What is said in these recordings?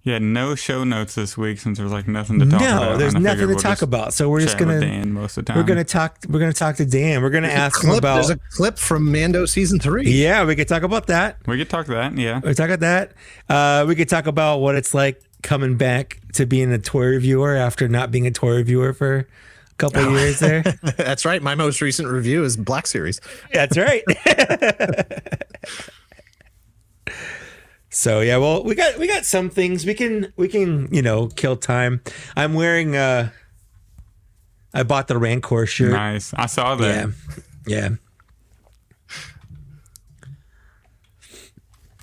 Yeah, no show notes this week since there's like nothing to talk about. No, there's nothing to talk about. So we're just gonna Dan most of the time. We're gonna talk to Dan. We're gonna ask him about. There's a clip from Mando season 3. Yeah, we could talk about that. We could talk that. Yeah, we talk about that. We could talk about what it's like coming back to being a toy reviewer after not being a toy reviewer for a couple of years there. That's right. My most recent review is Black Series. That's right. So yeah, well, we got some things we can kill time. I'm wearing I bought the Rancor shirt. Nice. I saw that. Yeah.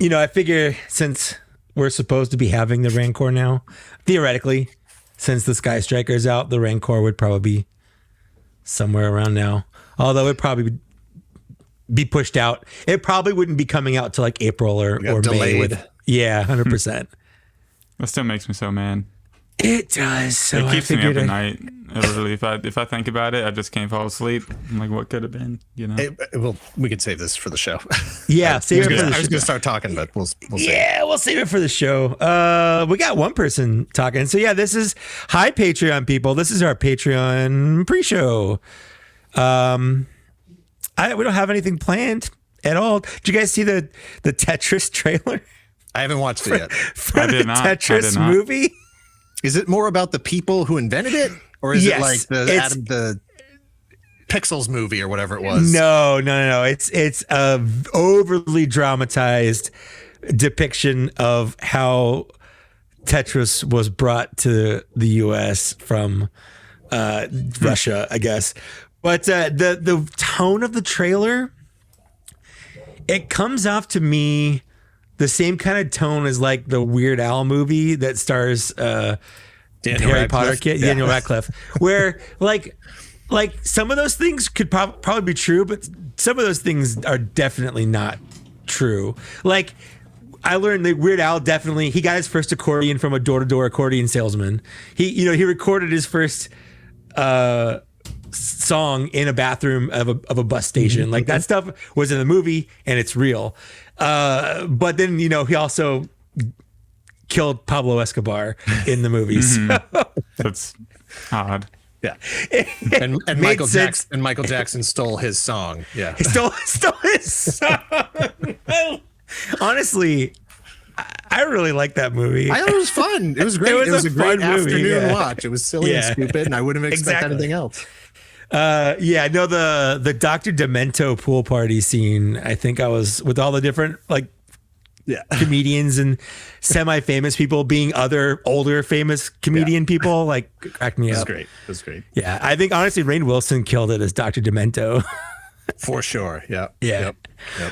I figure since we're supposed to be having the Rancor now, theoretically, since the Skystriker's out, the Rancor would probably be somewhere around now. Although it probably be pushed out. It probably wouldn't be coming out till like April or delayed. May. Yeah, 100%. That still makes me so mad. It does. So it keeps me up at night. Literally, if I think about it, I just can't fall asleep. I'm like, what could have been? Well, we could save this for the show. Yeah, save it for the show. I was going to start talking, but we'll save it. We'll save it for the show. We got one person talking. So yeah, this is hi Patreon people. This is our Patreon pre-show. We don't have anything planned at all. Did you guys see the Tetris trailer? I haven't watched it yet. For the Tetris movie? Is it more about the people who invented it? Or is it like the Pixels movie or whatever it was? No. It's a overly dramatized depiction of how Tetris was brought to the US from Russia, I guess. But the tone of the trailer, it comes off to me the same kind of tone as like the Weird Al movie that stars Harry Potter kid, Daniel Radcliffe, where like some of those things could probably be true, but some of those things are definitely not true. Like I learned that Weird Al he got his first accordion from a door-to-door accordion salesman. He recorded his first song in a bathroom of a bus station. Like that stuff was in the movie and it's real. But then, he also killed Pablo Escobar in the movie. So. That's odd. Yeah. And Michael Jackson stole his song. Yeah. He stole his song. Honestly, I really like that movie. I thought it was fun. It was great. It was a great afternoon watch. It was silly and stupid, and I wouldn't have expected anything else. The Dr. Demento pool party scene, I think I was with all the different comedians and semi-famous people being other older famous comedian people, like cracked me up. It was great. Yeah, I think honestly Rainn Wilson killed it as Dr. Demento. For sure. Yeah. Yep.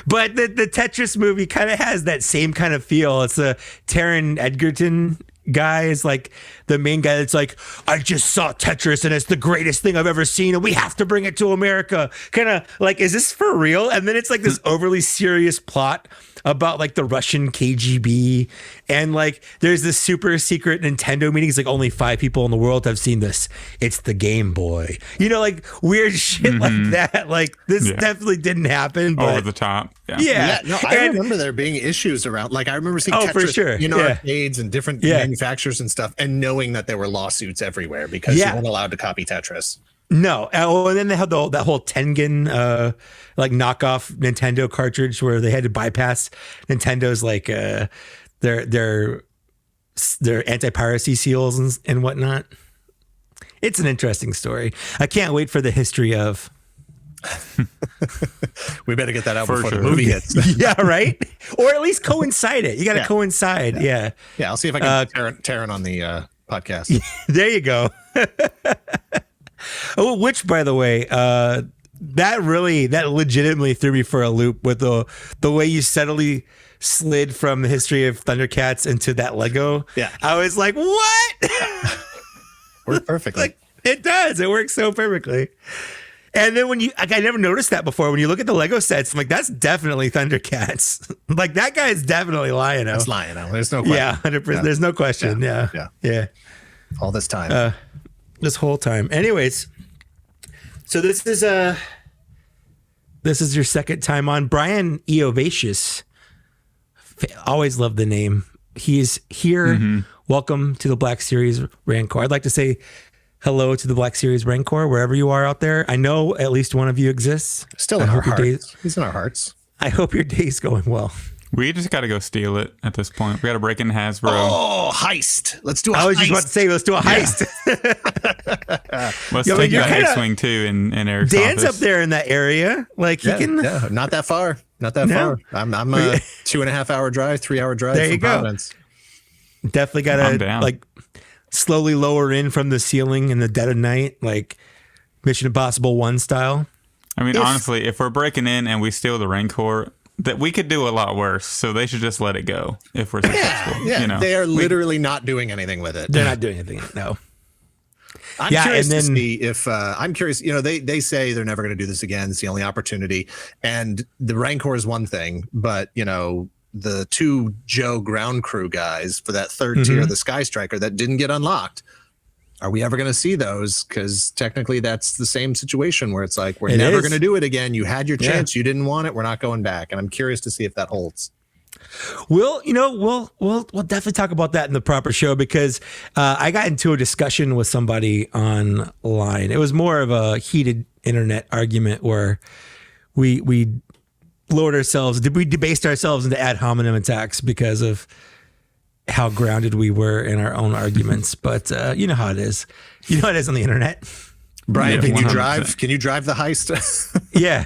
But the Tetris movie kind of has that same kind of feel. It's a Taron Egerton guy is like the main guy that's like, I just saw Tetris and it's the greatest thing I've ever seen and we have to bring it to America. Kind of like, is this for real? And then it's like this overly serious plot about like the Russian KGB and like there's this super secret Nintendo meeting. It's like only 5 people in the world have seen this. It's the Game Boy. Like weird shit like that. Like this definitely didn't happen. But over the top. No, I remember there being issues around. Like I remember seeing Tetris for sure. in arcades and different manufacturers and stuff, and knowing that there were lawsuits everywhere because you weren't allowed to copy Tetris. No. And then they had that whole Tengen like knockoff Nintendo cartridge where they had to bypass Nintendo's like their anti-piracy seals and whatnot. It's an interesting story. I can't wait for the history of. We better get that out before the movie hits. Yeah, right? Or at least coincide it. You got to coincide. Yeah. Yeah, I'll see if I can get Taron on the podcast. There you go. Oh, which, by the way, that legitimately threw me for a loop with the way you subtly slid from the history of Thundercats into that Lego. Yeah. I was like, what? Worked perfectly. Like, it does. It works so perfectly. And then I never noticed that before. When you look at the Lego sets, I'm like, that's definitely Thundercats. Like that guy is definitely Lion-O. That's Lion-O. There's no question. Yeah, 100%. Yeah. There's no question. Yeah. All this time. This whole time. Anyways, so this is your second time on. Brian Eovatius. Always loved the name. He's here welcome to the Black Series Rancor. I'd like to say hello to the Black Series Rancor, wherever you are out there. I know at least one of you exists. Still in our hearts. He's in our hearts. I hope your day's going well. We just got to go steal it at this point. We got to break in Hasbro. Oh, heist. Let's do a heist. I was just about to say, let's do a heist. Let's take the X-Wing too in Eric's Dan's office. up there in that area. Like, he can... Yeah, not that far. Not that far. I'm a 2.5 hour drive, 3 hour drive. There you go. Providence. Definitely got to, like, slowly lower in from the ceiling in the dead of night, like Mission Impossible 1 style. I mean, honestly, if we're breaking in and we steal the Rancor, that we could do a lot worse. So they should just let it go if we're successful. Yeah, you know? They are literally not doing anything with it. They're not doing anything. No. I'm curious to see if I'm curious. You know, they say they're never going to do this again. It's the only opportunity. And the Rancor is one thing, but you know, the 2 Joe ground crew guys for that third tier, the Skystriker, that didn't get unlocked. Are we ever going to see those? Because technically that's the same situation where it's like, we're never going to do it again. You had your chance. You didn't want it. We're not going back. And I'm curious to see if that holds. We'll definitely talk about that in the proper show, because I got into a discussion with somebody online. It was more of a heated internet argument where we lowered ourselves. We debased ourselves into ad hominem attacks because of how grounded we were in our own arguments. But you know how it is. You know how it is on the internet. Brian, Yeah, can you 100%. drive? Can you drive the heist? Yeah.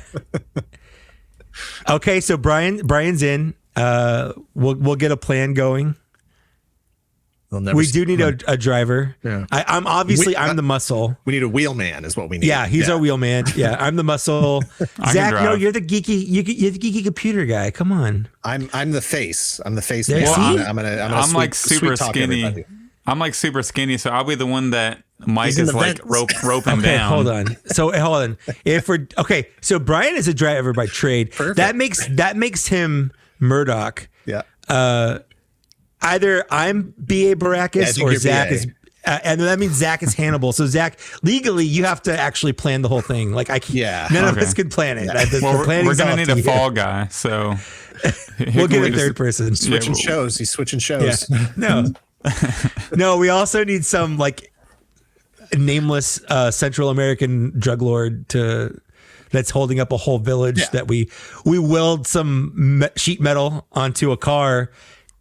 Okay, so Brian's in. We'll get a plan going. We do need a driver. Yeah. I'm the muscle. We need a wheelman is what we need. Yeah, he's our wheelman. Yeah, I'm the muscle. Zach, no, drive. you're the geeky computer guy. Come on. I'm the face. I'm the face. There, man. see? I'm like super skinny. Everybody. I'm like super skinny, so I'll be the one that Mike He's in is the like vents. roping Okay, down. hold on. If we're okay, so Brian is a driver by trade. Perfect. That makes him Murdoch. Yeah. Either I'm B.A. Yeah, I Baracus think or you're Zach BA. is, and that means Zach is Hannibal. So Zach, legally, you have to actually plan the whole thing. Like none of us can plan it. The Well, we're planning's gonna off need to a you. fall guy, so We'll get a third person. Switching shows. He's switching shows. Yeah. No. We also need some like nameless Central American drug lord that's holding up a whole village that we weld some sheet metal onto a car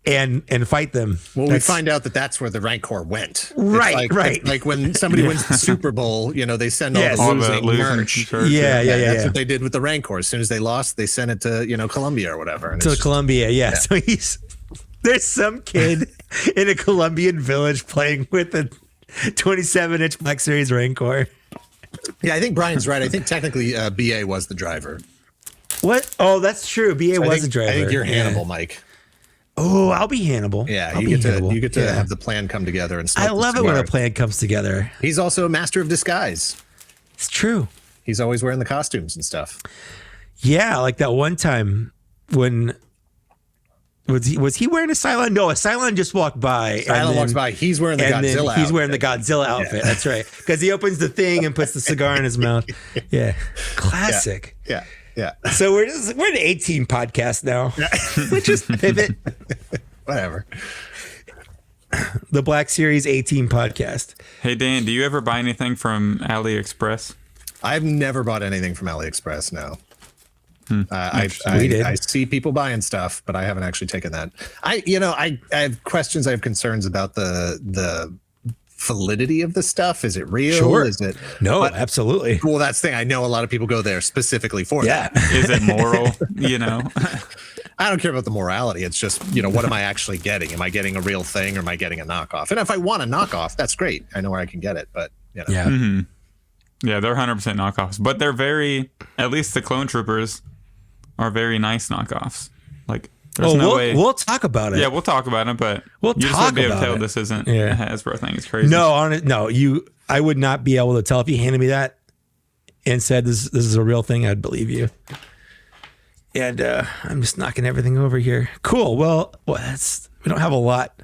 and fight them. Well, we find out that that's where the Rancor went. Right, It's like when somebody wins the Super Bowl, you know, they send Yes. all all the the losing losing merch. shirts. Yeah. That's what they did with the Rancor. As soon as they lost, they sent it to, you know, Colombia or whatever. And To it's just- Colombia, yeah. So there's some kid in a Colombian village playing with a 27-inch Black Series Rancor. yeah, I think Brian's right. I think technically BA was the driver. What? Oh, that's true. BA was a driver. I think you're Yeah. Hannibal, Mike. Oh, I'll be Hannibal. Yeah, I'll you be get Hannibal. to Yeah. have the plan come together and I love it when a plan comes together. He's also a master of disguise. It's true. He's always wearing the costumes and stuff. Yeah, like that one time when was he wearing a Cylon? No, a Cylon just walked by. Cylon walks by. He's wearing the and then Godzilla he's wearing the outfit. Godzilla outfit. That's right. Because he opens the thing and puts the cigar in his mouth. Yeah, classic. Yeah. So we're an 18 podcast now. We just pivot. Whatever. The Black Series 18 podcast. Hey Dan, do you ever buy anything from AliExpress? I've never bought anything from AliExpress. No. I see people buying stuff, but I haven't actually taken that. I have questions. I have concerns about the validity of the stuff. Is it real? Sure. Is it? No, absolutely. Well, that's the thing. I know a lot of people go there specifically for that. Is it moral? You know, I don't care about the morality. It's just, what am I actually getting? Am I getting a real thing or am I getting a knockoff? And if I want a knockoff, that's great. I know where I can get it, but Yeah. yeah, they're 100% knockoffs, but they're at least the clone troopers are very nice knockoffs. Like, there's no way. We'll talk about it. Yeah, we'll talk about it, but We'll you just talk won't be able to about tell it. this isn't Yeah. a Hasbro thing. It's crazy. I would not be able to tell if you handed me that and said this is a real thing. I'd believe you. And I'm just knocking everything over here. Cool. Well, we don't have a lot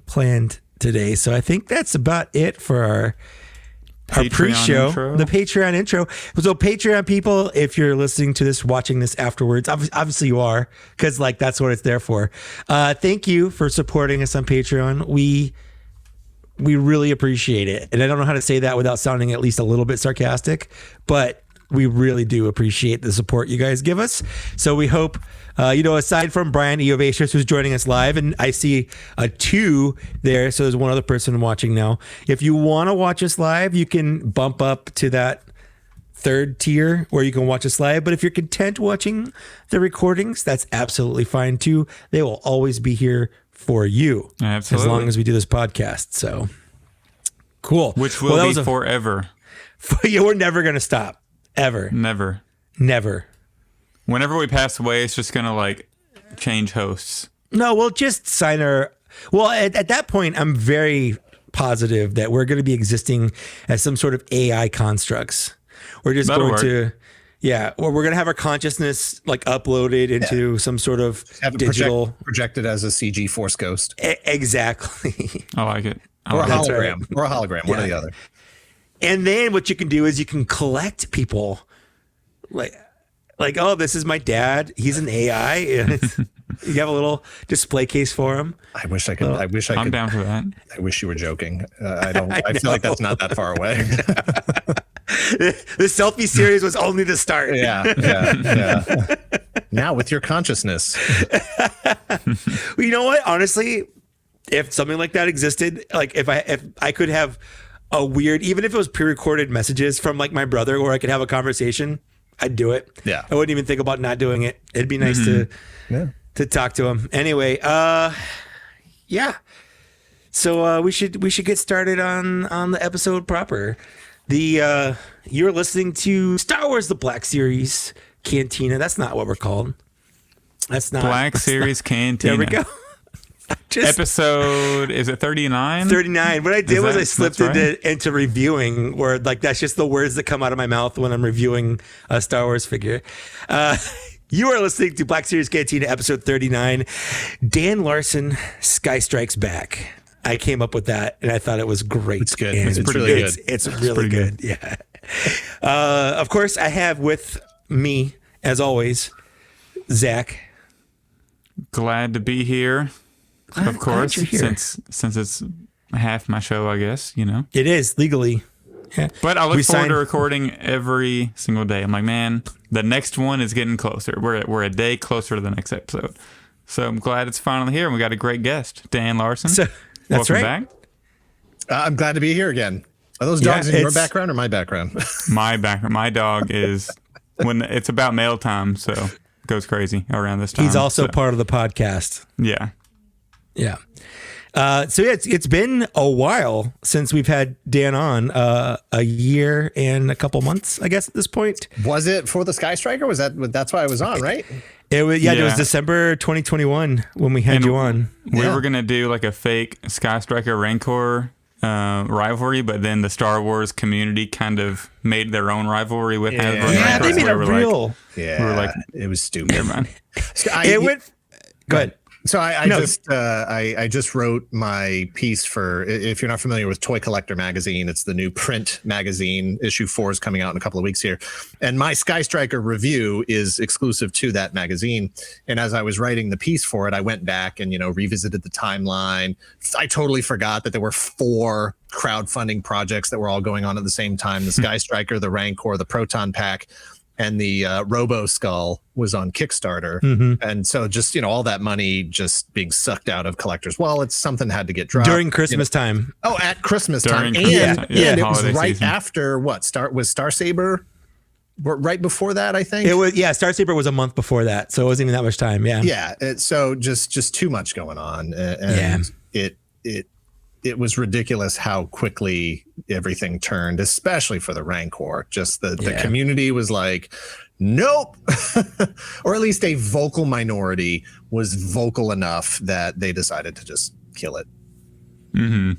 planned today, so I think that's about it for our our pre-show, intro. the Patreon intro. So Patreon people, if you're listening to this, watching this afterwards, obviously you are, because like that's what it's there for. Thank you for supporting us on Patreon. We really appreciate it. And I don't know how to say that without sounding at least a little bit sarcastic, but we really do appreciate the support you guys give us. So we hope, aside from Brian Eovasius, who's joining us live, and I see a 2 there. So there's one other person watching now. If you want to watch us live, you can bump up to that 3rd tier where you can watch us live. But if you're content watching the recordings, that's absolutely fine too. They will always be here for you. Absolutely. As long as we do this podcast. So cool. Which will be forever. Yeah, we're never going to stop. Ever. Never. Whenever we pass away, it's just going to like change hosts. No, we'll just sign our... Well, at that point, I'm very positive that we're going to be existing as some sort of AI constructs. We're just That'll going work. to... Yeah, or we're going to have our consciousness like uploaded into some sort of digital... projected as a CG Force Ghost. Exactly. I like it. Or a That's hologram. right. Or a hologram, one or the other. And then what you can do is you can collect people like, oh, this is my dad. He's an AI. And you have a little display case for him. I wish I could. I'm down for that. I wish you were joking. I don't. I feel like that's not that far away. The selfie series was only the start. Yeah. Now with your consciousness. Well, you know what? Honestly, if something like that existed, like if I could have a weird, even if it was pre-recorded messages from like my brother, or I could have a conversation, I'd do it. Yeah. I wouldn't even think about not doing it. It'd be nice to talk to him. Anyway, yeah. So we should get started on the episode proper. You're listening to Star Wars: The Black Series Cantina. That's not what we're called. That's not Black Series Cantina. There we go. Episode, is it 39? 39. What I did was I slipped into reviewing, where like that's just the words that come out of my mouth when I'm reviewing a Star Wars figure. You are listening to Black Series Cantina, episode 39. Dan Larson, Skystrikes back. I came up with that, and I thought it was great. It's good. And It's really good. It's really good. Yeah. Of course, I have with me, as always, Zach. Glad to be here. Of course, you're here. since it's half my show, I guess, It is legally. Yeah. But I look forward to recording every single day. I'm like, man, the next one is getting closer. We're a day closer to the next episode. So I'm glad it's finally here, and we got a great guest, Dan Larson. So, that's Welcome right. back. I'm glad to be here again. Are those dogs in your background or my background? My background. My dog is, when it's about mail time, so goes crazy around this time. He's also part of the podcast. Yeah. Yeah. So yeah, it's been a while since we've had Dan on, a year and a couple months, I guess, at this point. Was it for the Skystriker? That's why I was on, right? It was December 2021 when we had you on. We were gonna do like a fake Skystriker Rancor rivalry, but then the Star Wars community kind of made their own rivalry with Hasbro. Yeah, they made it real. Yeah, we were like, it was stupid. Never mind. Go ahead. So I just wrote my piece for, if you're not familiar with Toy Collector magazine, it's the new print magazine. Issue 4 is coming out in a couple of weeks here, and my Skystriker review is exclusive to that magazine. And as I was writing the piece for it, I went back and revisited the timeline. I totally forgot that there were 4 crowdfunding projects that were all going on at the same time: the Skystriker, the Rancor, the Proton Pack, and the Robo Skull was on Kickstarter. Mm-hmm. And so just, all that money just being sucked out of collectors' wallets, something had to get dropped. During Christmas time. Oh, at Christmas time. And it was right season. after was Star Saber right before that, I think? It was, Star Saber was a month before that, so it wasn't even that much time, yeah. Yeah, so just too much going on. And it was ridiculous how quickly everything turned, especially for the Rancor. Just the community was like, nope. Or at least a vocal minority was vocal enough that they decided to just kill it. Mm-hmm.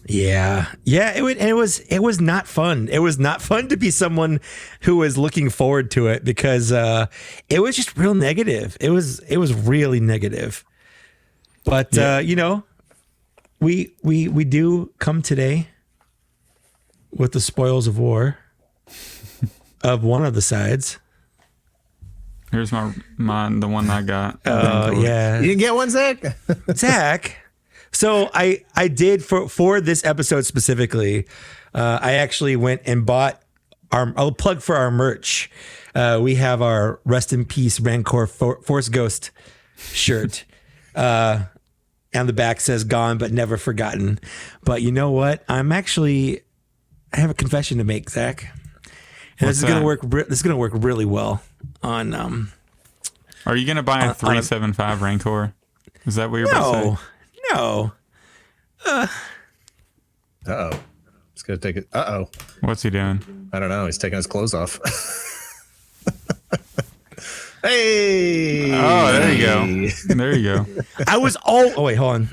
Yeah. It was not fun. It was not fun to be someone who was looking forward to it, because it was just real negative. It was really negative. But we do come today with the spoils of war of one of the sides. Here's the one I got. Oh, yeah. You didn't get one, Zach? Zach. So I did for this episode specifically, I actually went and bought I'll plug for our merch. We have our Rest in Peace Rancor Force Ghost shirt. And the back says "Gone but never forgotten." But you know what? I have a confession to make, Zach. And this is gonna work. This is gonna work really well on. Are you gonna buy a 375 Rancor? Is that what you're about to say? No. Uh-oh. He's gonna take it. Uh-oh. What's he doing? I don't know. He's taking his clothes off. Hey! Oh, there you go. There you go. Wait, hold on.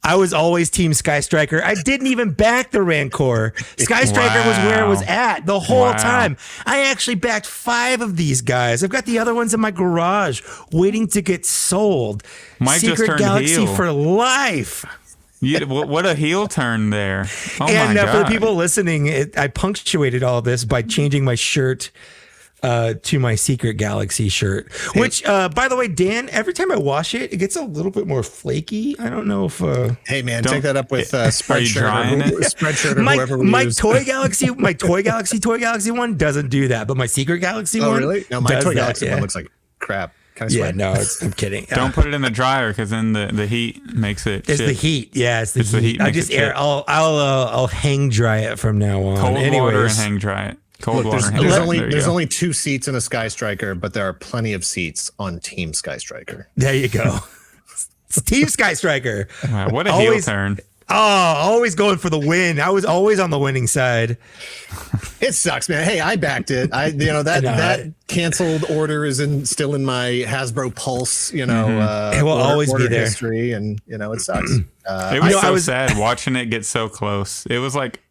I was always Team Skystriker. I didn't even back the Rancor. Skystriker was where it was at the whole time. I actually backed 5 of these guys. I've got the other ones in my garage waiting to get sold. Mike Secret just turned Galaxy heel. for life. What a heel turn there. Oh And my God. for the people listening, I punctuated all this by changing my shirt to my Secret Galaxy shirt, which, by the way, Dan, every time I wash it, it gets a little bit more flaky. I don't know if... Hey, man, take that up with Spreadshirt or whoever we my use. Toy Galaxy one doesn't do that, but my Secret Galaxy one... Oh, really? No, my Toy Galaxy one one looks like crap. Kind of Yeah, no, I'm kidding. Don't put it in the dryer because then the heat makes it. It's shit. the heat. Yeah, it's the heat. I makes just it shit. I'll hang dry it from now on. Cold Anyways, water and hang dry it. Cold water. And hang There's dry it. there's only 2 seats in a Skystriker, but there are plenty of seats on Team Skystriker. There you go. It's Team Skystriker. Wow, what a heel turn. Oh, always going for the win. I was always on the winning side. It sucks, man. Hey, I backed it. That canceled order is still in my Hasbro Pulse. It will always be there. History, and it sucks. It was sad watching it get so close. It was like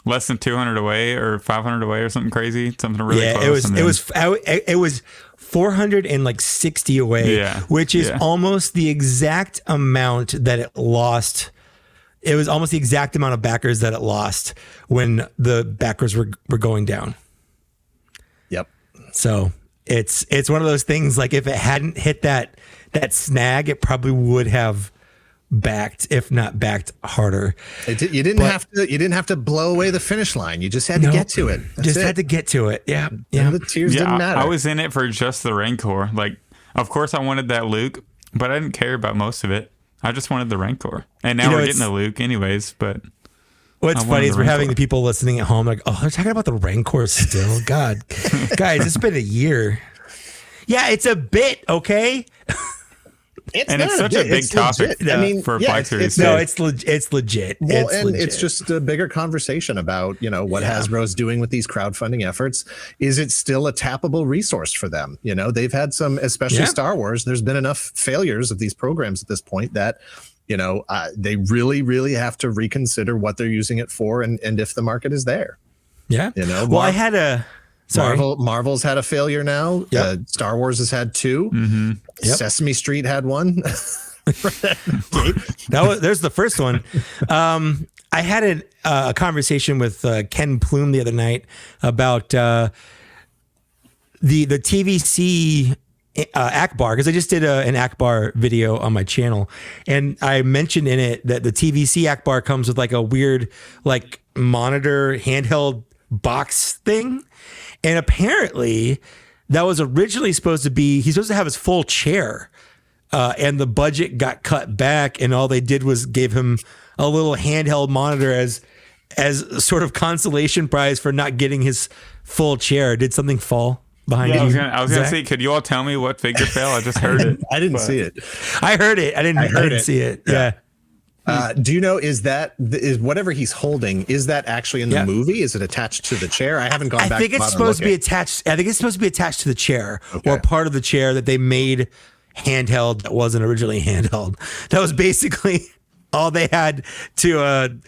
less than 200 away or 500 away or something crazy. Something really close. It was 460 away, which is almost the exact amount that it lost. It was almost the exact amount of backers that it lost when the backers were going down. Yep. So it's one of those things, like if it hadn't hit that snag, it probably would have backed, if not backed harder. You didn't have to blow away the finish line. You just had to get to it. Had to get to it. Yeah. And the tears didn't matter. I was in it for just the Rancor. Like, of course I wanted that Luke, but I didn't care about most of it. I just wanted the Rancor. And now we're getting the Luke anyways, but... What's funny is we're having the people listening at home like, oh, they're talking about the Rancor still. God. Guys, it's been a year. Yeah, it's a bit, okay? It's such a big topic for Black Series. It's legit. Well, it's just a bigger conversation about, what Hasbro's doing with these crowdfunding efforts. Is it still a tappable resource for them? They've had some, especially Star Wars, there's been enough failures of these programs at this point that, they really, really have to reconsider what they're using it for and if the market is there. Yeah. I had a... Sorry. Marvel's had a failure now. Yep. Star Wars has had 2. Mm-hmm. Yep. Sesame Street had 1. There's the first one. I had a conversation with Ken Plume the other night about the TVC Akbar, because I just did an Akbar video on my channel, and I mentioned in it that the TVC Akbar comes with like a weird monitor handheld box thing. And apparently that was originally supposed to be, he's supposed to have his full chair, and the budget got cut back, and all they did was give him a little handheld monitor as sort of consolation prize for not getting his full chair. Did something fall behind you? I was gonna say, could you all tell me what figure fell? I just heard it. I didn't see it. I heard it. I didn't see it. Yeah. Do you know, is whatever he's holding, is that actually in the movie? Is it attached to the chair? I haven't gone back. I think it's supposed to be attached. I think it's supposed to be attached to the chair, or part of the chair that they made handheld that wasn't originally handheld. That was basically all they had to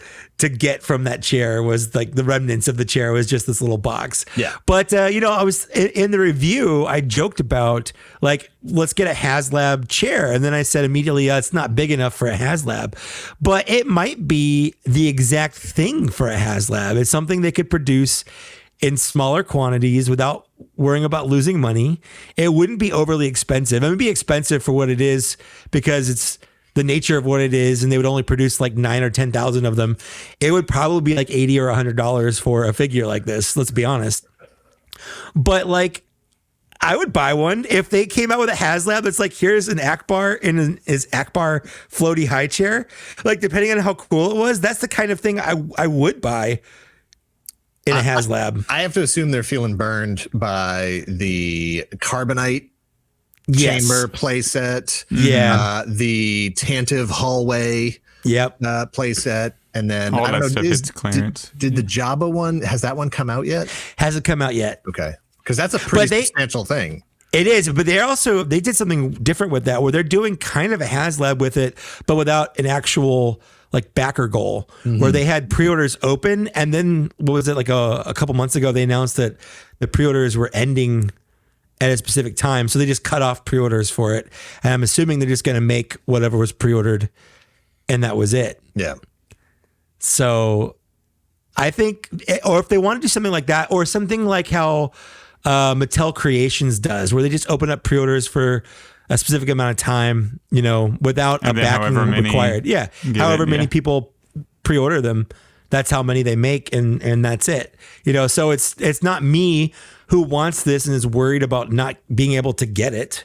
get from that chair was like the remnants of the chair was just this little box. Yeah. But I was in the review, I joked about like, let's get a Haslab chair. And then I said immediately, it's not big enough for a Haslab, but it might be the exact thing for a Haslab. It's something they could produce in smaller quantities without worrying about losing money. It wouldn't be overly expensive. It would be expensive for what it is because it's the nature of what it is, and they would only produce like 9 or 10,000 of them. It would probably be like $80 or $100 for a figure like this. Let's be honest. But like, I would buy one if they came out with a Haslab that's like, here's an Akbar in his Akbar floaty high chair. Like, depending on how cool it was, that's the kind of thing I would buy in a Haslab. I have to assume they're feeling burned by the carbonite chamber playset. Yeah. The Tantive hallway playset. And then all I don't that know, stuff is clearance. Did the Jabba one, has that one come out yet? Hasn't come out yet. Okay. Because that's a pretty substantial thing. It is, but they did something different with that where they're doing kind of a Haslab with it, but without an actual like backer goal, where they had pre-orders open. And then what was it, like a couple months ago, they announced that the pre-orders were ending at a specific time. So they just cut off pre-orders for it. And I'm assuming they're just going to make whatever was pre-ordered and that was it. Yeah. So I think, or if they want to do something like that, or something like how Mattel Creations does, where they just open up pre-orders for a specific amount of time, without a backing required. Yeah. However many people pre-order them, that's how many they make, and that's it. So it's not me who wants this and is worried about not being able to get it.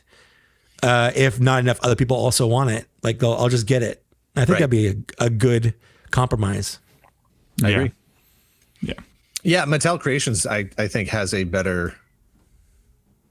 If not enough other people also want it, like I'll just get it. I think that'd be a good compromise. I agree. Yeah. Yeah. Mattel Creations, I think, has a better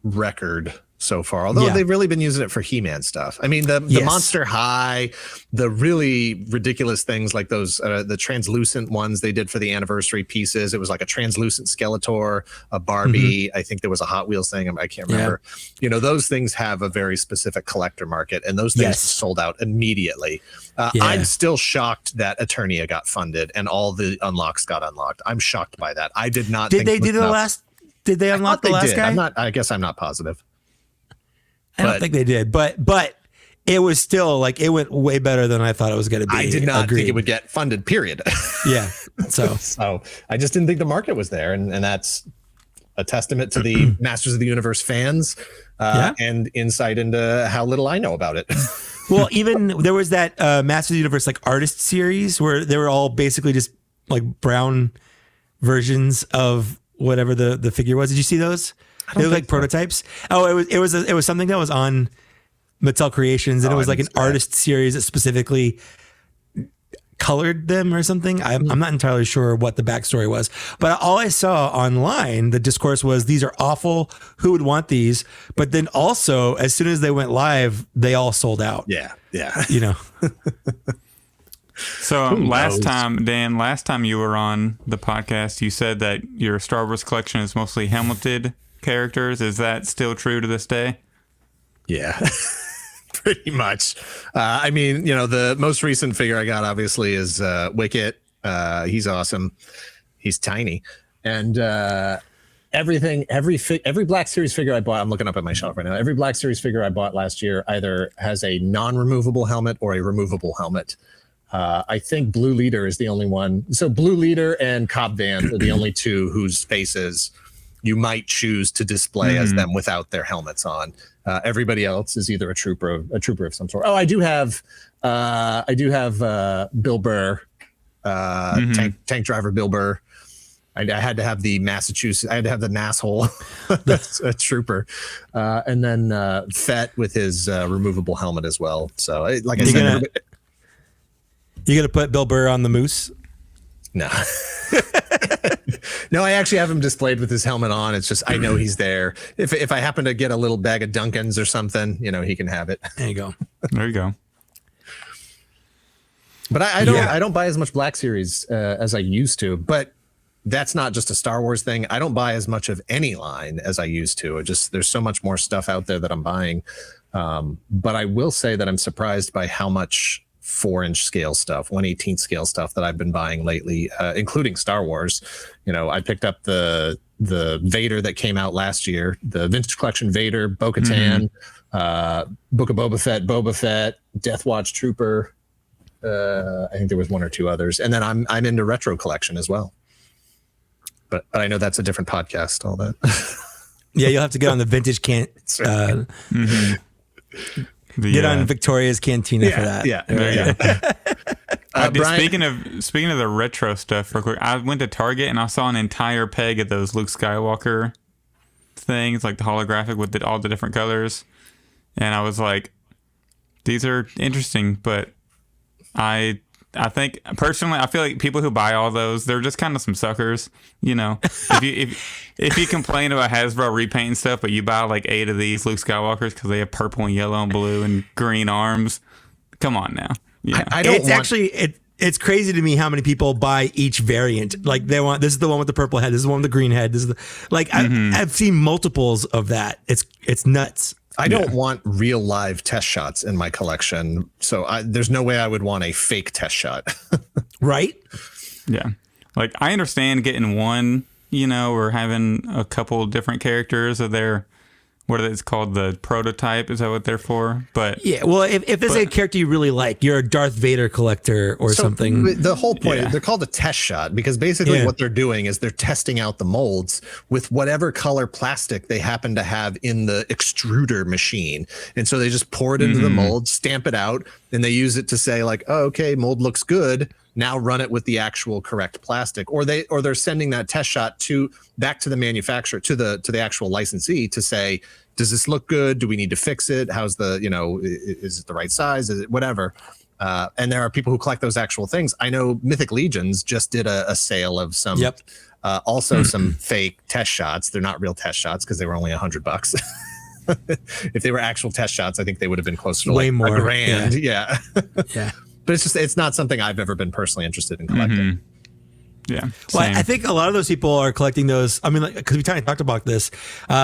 record so far, although they've really been using it for He-Man stuff. I mean, the Monster High, the really ridiculous things like those, the translucent ones they did for the anniversary pieces. It was like a translucent Skeletor, a Barbie. I think there was a Hot Wheels thing. I can't remember. Those things have a very specific collector market, and those things sold out immediately. I'm still shocked that Eternia got funded and all the unlocks got unlocked. I'm shocked by that. I did not. Did they do the last? Did they unlock the last guy? I guess I'm not positive. I don't think they did, but it was still like, it went way better than I thought it was going to be. I did not think it would get funded, period. Yeah. So I just didn't think the market was there. And that's a testament to the Masters of the Universe fans and insight into how little I know about it. Well, even there was that Masters of the Universe like artist series where they were all basically just like brown versions of whatever the figure was. Did you see those? They look like prototypes. Oh, it was something that was on Mattel Creations, and it was like an artist series that specifically colored them or something. I'm not entirely sure what the backstory was, but all I saw online, the discourse was, these are awful. Who would want these? But then also, as soon as they went live, they all sold out. Yeah. So last time you were on the podcast, you said that your Star Wars collection is mostly helmeted characters. Is that still true to this day? Yeah, pretty much. I mean, the most recent figure I got obviously is Wicket. He's awesome. He's tiny, and every Black Series figure I bought, I'm looking up at my shelf right now. Every Black Series figure I bought last year either has a non-removable helmet or a removable helmet. I think Blue Leader is the only one. So Blue Leader and Cobb Vanth are the only two whose faces you might choose to display as them without their helmets on. Everybody else is either a trooper of some sort. Oh, I do have Bill Burr, tank driver Bill Burr. I had to have the Massachusetts. I had to have the Masshole. That's a trooper, and then Fett with his removable helmet as well. So, like I said, you gonna put Bill Burr on the moose? No. No, I actually have him displayed with his helmet on. It's just I know he's there. If I happen to get a little bag of Dunkins or something, he can have it. There you go. There you go. But I don't buy as much Black Series as I used to. But that's not just a Star Wars thing. I don't buy as much of any line as I used to. There's so much more stuff out there that I'm buying. But I will say that I'm surprised by how much 4-inch scale stuff, 1/18 scale stuff that I've been buying lately, including Star Wars. You know, I picked up the Vader that came out last year, the Vintage Collection Vader, Bo-Katan, Book of Boba Fett, Death Watch Trooper. I think there was one or two others, and then I'm into retro collection as well. But I know that's a different podcast. All that. Yeah, you'll have to get on the vintage get on Victoria's Cantina for that. Yeah. Speaking of the retro stuff, real quick, I went to Target and I saw an entire peg of those Luke Skywalker things, like the holographic with all the different colors, and I was like, these are interesting, but I think personally, I feel like people who buy all those, they're just kind of some suckers, you know. If you complain about Hasbro repainting stuff, but you buy like 8 of these Luke Skywalkers because they have purple and yellow and blue and green arms, come on now. Yeah, it's crazy to me how many people buy each variant. Like they want, this is the one with the purple head, this is the one with the green head, this is the I've seen multiples of that. It's nuts. I don't want real live test shots in my collection, so there's no way I would want a fake test shot. Right? Yeah. Like, I understand getting one, you know, or having a couple different characters of their, what it's called, the prototype. Is that what they're for? But yeah, well, if there's a character you really like, you're a Darth Vader collector or something. The whole point, they're called a test shot because basically what they're doing is they're testing out the molds with whatever color plastic they happen to have in the extruder machine. And so they just pour it into the mold, stamp it out, and they use it to say like, oh, okay, mold looks good. Now run it with the actual correct plastic, or they're sending that test shot back to the manufacturer, to the actual licensee to say, does this look good? Do we need to fix it? How's is it the right size? Is it whatever? And there are people who collect those actual things. I know Mythic Legions just did a sale of some, also some fake test shots. They're not real test shots because they were only $100. If they were actual test shots, I think they would have been closer to way more $1,000. Yeah. Yeah. But it's not something I've ever been personally interested in collecting. Yeah. Well, same. I think a lot of those people are collecting those. I mean, because we kind of talked about this.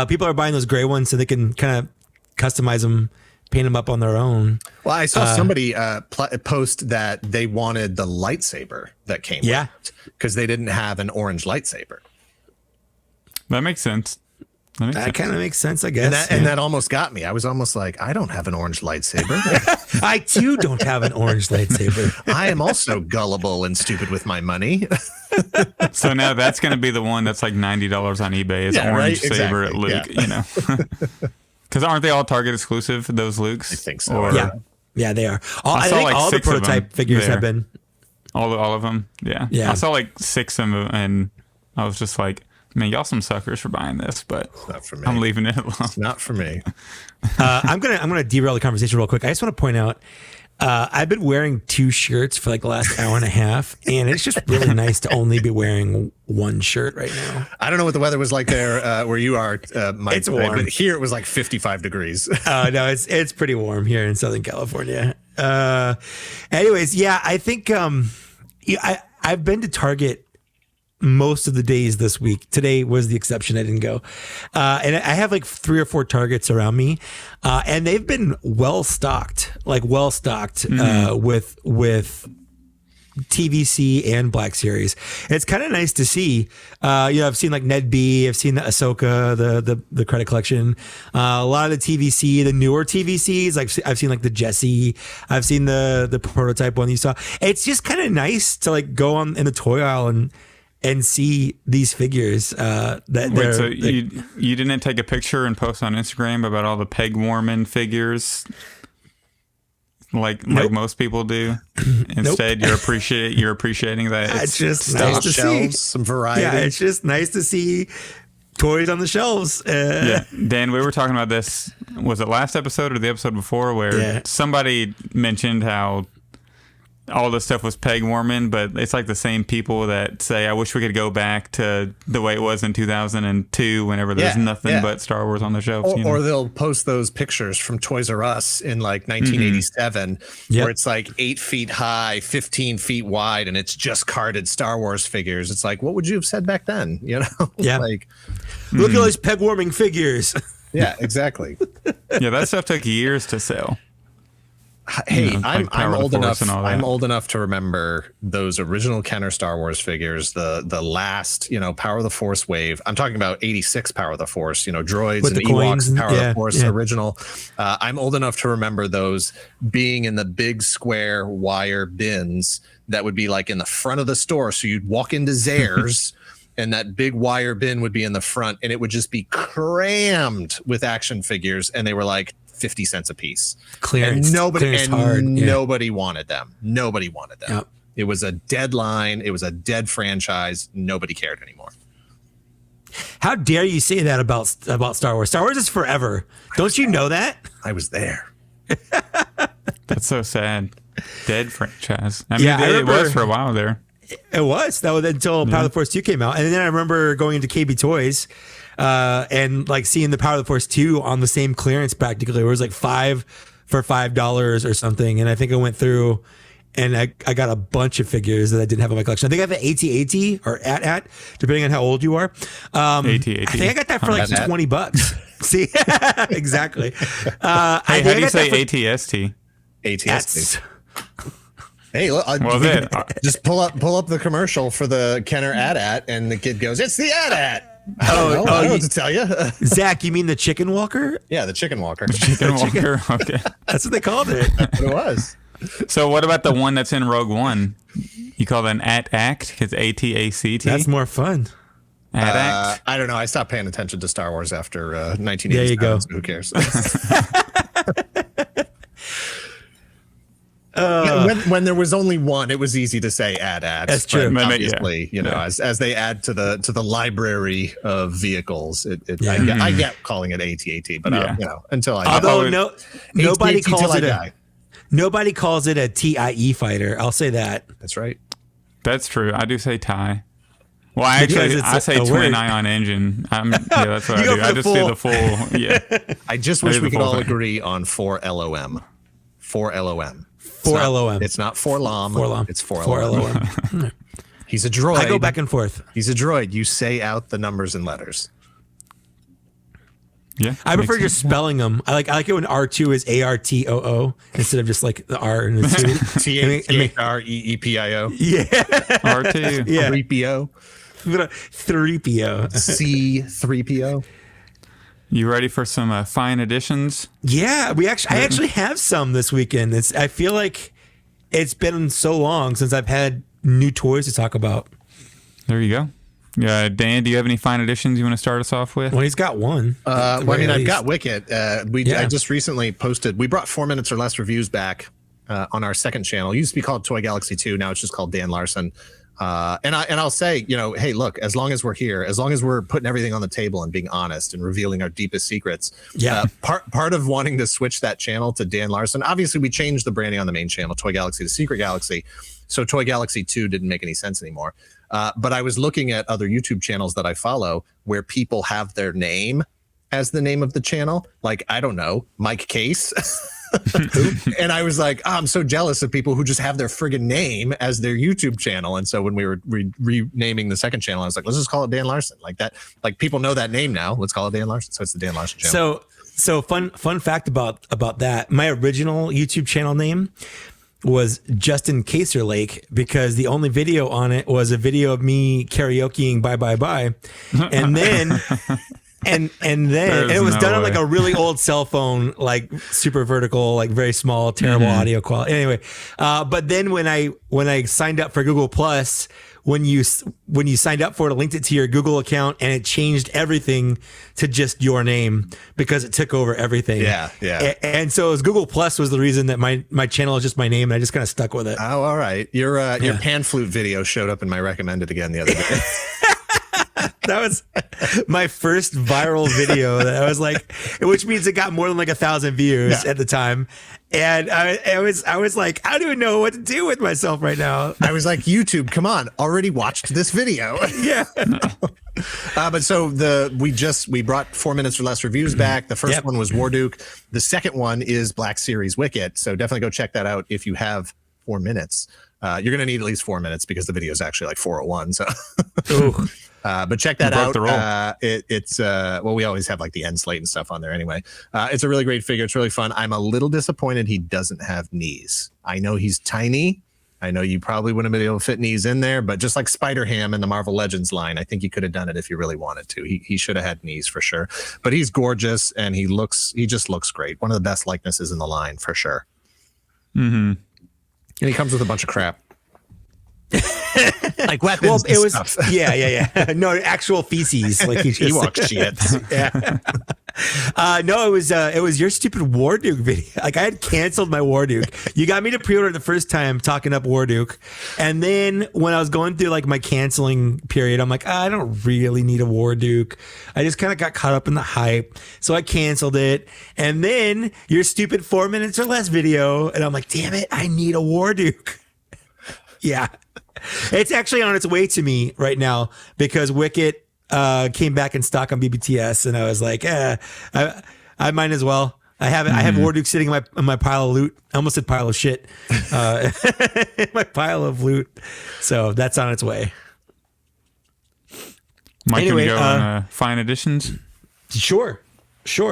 People are buying those gray ones so they can kind of customize them, paint them up on their own. Well, I saw somebody post that they wanted the lightsaber that came with it because they didn't have an orange lightsaber. That makes sense. That kind of makes sense, I guess. And that almost got me. I was almost like, I don't have an orange lightsaber. I too don't have an orange lightsaber. I am also gullible and stupid with my money. So now that's going to be the one that's like $90 on eBay. Is orange saber at Luke, you know. Because aren't they all Target exclusive, those Lukes? I think so. Yeah, they are. I think all the prototype figures have been. All of them? Yeah. I saw like 6 of them, and I was just like, man, y'all some suckers for buying this, but not for me. I'm leaving it alone. It's not for me. I'm gonna derail the conversation real quick. I just want to point out, I've been wearing 2 shirts for like the last hour and a half, and it's just really nice to only be wearing 1 shirt right now. I don't know what the weather was like there where you are, Mike. It's warm. But here it was like 55 degrees. No, it's pretty warm here in Southern California. Anyways, I think I've been to Target most of the days this week. Today was the exception. I didn't go. And I have like 3 or 4 Targets around me. And they've been well stocked with TVC and Black Series. It's kind of nice to see. I've seen like Ned B, I've seen the Ahsoka, the credit collection. A lot of the TVC, the newer TVCs, like I've seen like the Jesse, I've seen the prototype one you saw. It's just kind of nice to like go in the toy aisle and see these figures. Wait, so you didn't take a picture and post on Instagram about all the peg warming figures like most people do? Instead, you're appreciating that it's just nice to see some variety. Yeah, it's just nice to see toys on the shelves. Dan, we were talking about this. Was it last episode or the episode before where somebody mentioned how all this stuff was peg warming, but it's like the same people that say, I wish we could go back to the way it was in 2002 whenever there's nothing but Star Wars on the shelves. Or they'll post those pictures from Toys R Us in like 1987 where it's like 8 feet high, 15 feet wide, and it's just carded Star Wars figures. It's like, what would you have said back then? You know? Yeah. Like, look at those peg warming figures. Yeah, exactly. Yeah, that stuff took years to sell. Hey, like I'm Power of old the enough. Force and all that. I'm old enough to remember those original Kenner Star Wars figures. The last, Power of the Force wave. I'm talking about '86 Power of the Force. Droids With and the coins Ewoks Power of the Force yeah. original. I'm old enough to remember those being in the big square wire bins that would be like in the front of the store. So you'd walk into Zares. And that big wire bin would be in the front, and it would just be crammed with action figures, and they were like 50 cents a piece. Clearance. Nobody wanted them. Nobody wanted them. Yep. It was a dead line. It was a dead franchise. Nobody cared anymore. How dare you say that about Star Wars? Star Wars is forever. Don't you know that? I was there. That's so sad. Dead franchise. I Yeah, mean, I it remember- was for a while there. It was. That was until Power of the Force 2 came out. And then I remember going into KB Toys and like seeing the Power of the Force 2 on the same clearance practically. It was like $5 for $5 or something. And I think I went through and I got a bunch of figures that I didn't have in my collection. I think I have an AT-AT or AT-AT, depending on how old you are. AT-AT. I think I got that for like AT-AT. $20. See? Exactly. Hey, how do you say ATST? ATST. Hey, look, Well, then, just pull up the commercial for the Kenner AT-AT, and the kid goes, "It's the AT-AT." I don't know what to tell you. Zach, you mean the chicken walker? Yeah, the chicken walker. Chicken Walker. Okay. That's what they called it. That's what it was. So what about the one that's in Rogue One? You call that an AT-ACT? Because ATACT? That's more fun. AT-ACT? I don't know. I stopped paying attention to Star Wars after 1987. There you go. So who cares? When there was only one, it was easy to say AT-AT. That's true. But Yeah. obviously, as they add to the library of vehicles, I get calling it AT-AT, but until I Although nobody AT-AT calls till I it die. nobody calls it a TIE fighter. I'll say that. That's right. That's true. I do say tie. Well, Because it's I say a twin word. ion engine. That's what I go do. for I the just say the full. Yeah. I just wish do we the could full all thing. agree on 4 LOM. 4 LOM. For LOM. It's not 4 LOM. For LOM. It's 4 For LOM. LOM. He's a droid. I go back and forth. He's a droid. You say out the numbers and letters. Yeah. I prefer makes just sense. spelling them. I like it when R2 is ARTOO instead of just like the R and the two. THREEPIO. Yeah. R2. Yeah. 3PO. 3PO. C3PO. You ready for some fine additions? Yeah, I actually have some this weekend. I feel like it's been so long since I've had new toys to talk about. There you go. Yeah, Dan, do you have any fine additions you want to start us off with? Well, he's got one. I've got Wicket. I Yeah. just recently posted. We brought 4 minutes or less reviews back on our second channel. It used to be called Toy Galaxy 2. Now it's just called Dan Larson. And I'll say, hey, look, as long as we're here, as long as we're putting everything on the table and being honest and revealing our deepest secrets, part of wanting to switch that channel to Dan Larson, obviously we changed the branding on the main channel, Toy Galaxy to Secret Galaxy. So Toy Galaxy 2 didn't make any sense anymore. But I was looking at other YouTube channels that I follow where people have their name as the name of the channel. Like, I don't know, Mike Case. And I was like, I'm so jealous of people who just have their friggin' name as their YouTube channel. And so when we were renaming the second channel, I was like, let's just call it Dan Larson. Like that, like people know that name now. Let's call it Dan Larson. So it's the Dan Larson channel. So fun fact about that. My original YouTube channel name was Justin Kaser Lake because the only video on it was a video of me karaokeing Bye Bye Bye. And then and then it was no done on way. like a really old cell phone, like super vertical, like very small, terrible audio quality. Anyway, but then when I signed up for Google Plus, when you signed up for it, it linked it to your Google account and it changed everything to just your name because it took over everything. Yeah. And so it was Google Plus was the reason that my channel is just my name, and I just kind of stuck with it. Oh, all right. Your pan flute video showed up in my recommended again the other day. That was my first viral video that I was like, which means it got more than like 1,000 views at the time. And I was like, I don't even know what to do with myself right now. I was like, YouTube, come on, already watched this video. Yeah. But so we brought 4 minutes or less reviews back. The first one was Warduke. The second one is Black Series Wicket. So definitely go check that out if you have 4 minutes. You're going to need at least 4 minutes because the video is actually like 4:01. So, but check that out. It's well, we always have like the end slate and stuff on there anyway. It's a really great figure. It's really fun. I'm a little disappointed he doesn't have knees. I know he's tiny. I know you probably wouldn't have been able to fit knees in there, but just like Spider-Ham in the Marvel Legends line, I think you could have done it if you really wanted to. He should have had knees for sure. But he's gorgeous and he just looks great. One of the best likenesses in the line for sure. Mm-hmm. And he comes with a bunch of crap. Like weapons. Well, it was stuff. Yeah. No, actual feces. Like he Ewok shit. Yeah. No, it was your stupid Warduke video. Like I had canceled my Warduke. You got me to pre-order the first time talking up Warduke, and then when I was going through like my canceling period, I'm like, I don't really need a Warduke. I just kind of got caught up in the hype, so I canceled it. And then your stupid 4 minutes or less video, and I'm like, damn it, I need a Warduke. Yeah. It's actually on its way to me right now because Wicket came back in stock on BBTS, and I was like, I might as well. I have Warduke sitting in my pile of loot. I almost said pile of shit. My pile of loot. So that's on its way. Mike, anyway, can we go on fine editions? Sure.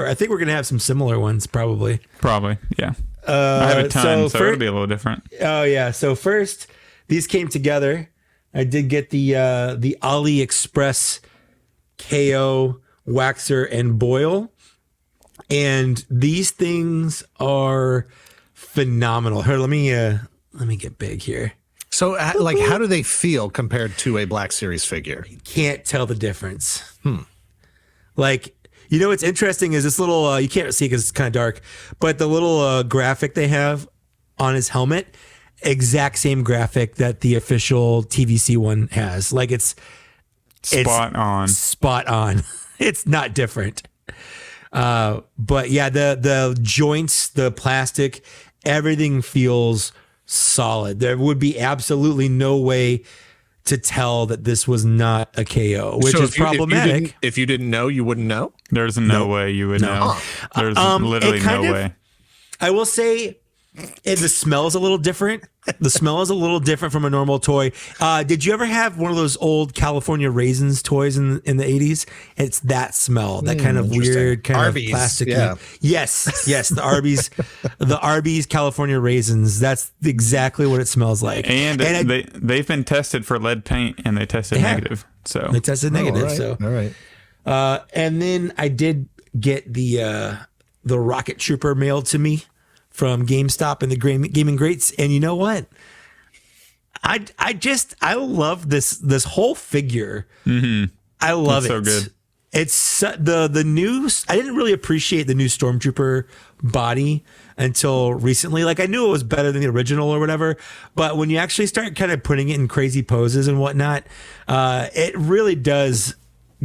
I think we're gonna have some similar ones, probably. Probably, yeah. I have a ton, so it'll be a little different. Oh yeah. So first, these came together. I did get the AliExpress KO Waxer and Boil, and these things are phenomenal. Here, let me get big here. So, like, how do they feel compared to a Black Series figure? Can't tell the difference. Like, you know what's interesting is this little you can't see because it's kind of dark, but the little graphic they have on his helmet. Exact same graphic that the official TVC one has. Like it's spot on. It's not different. But yeah, the joints, the plastic, everything feels solid. There would be absolutely no way to tell that this was not a KO, which is problematic. If you didn't know, you wouldn't know. There's no way you would know. There's literally no way. I will say, the smell is a little different. The smell is a little different from a normal toy. Did you ever have one of those old California Raisins toys in the 80s? It's that smell, that kind of weird, kind Arby's, of plastic. Yeah. Yes, the Arby's California Raisins. That's exactly what it smells like. And they've been tested for lead paint, and they tested negative. So they tested negative. All right. And then I did get the Rocket Trooper mailed to me from GameStop and the Gaming Greats. And you know what? I love this whole figure. Mm-hmm. I love it. So good. It's the new. I didn't really appreciate the new Stormtrooper body until recently. Like I knew it was better than the original or whatever, but when you actually start kind of putting it in crazy poses and whatnot, it really does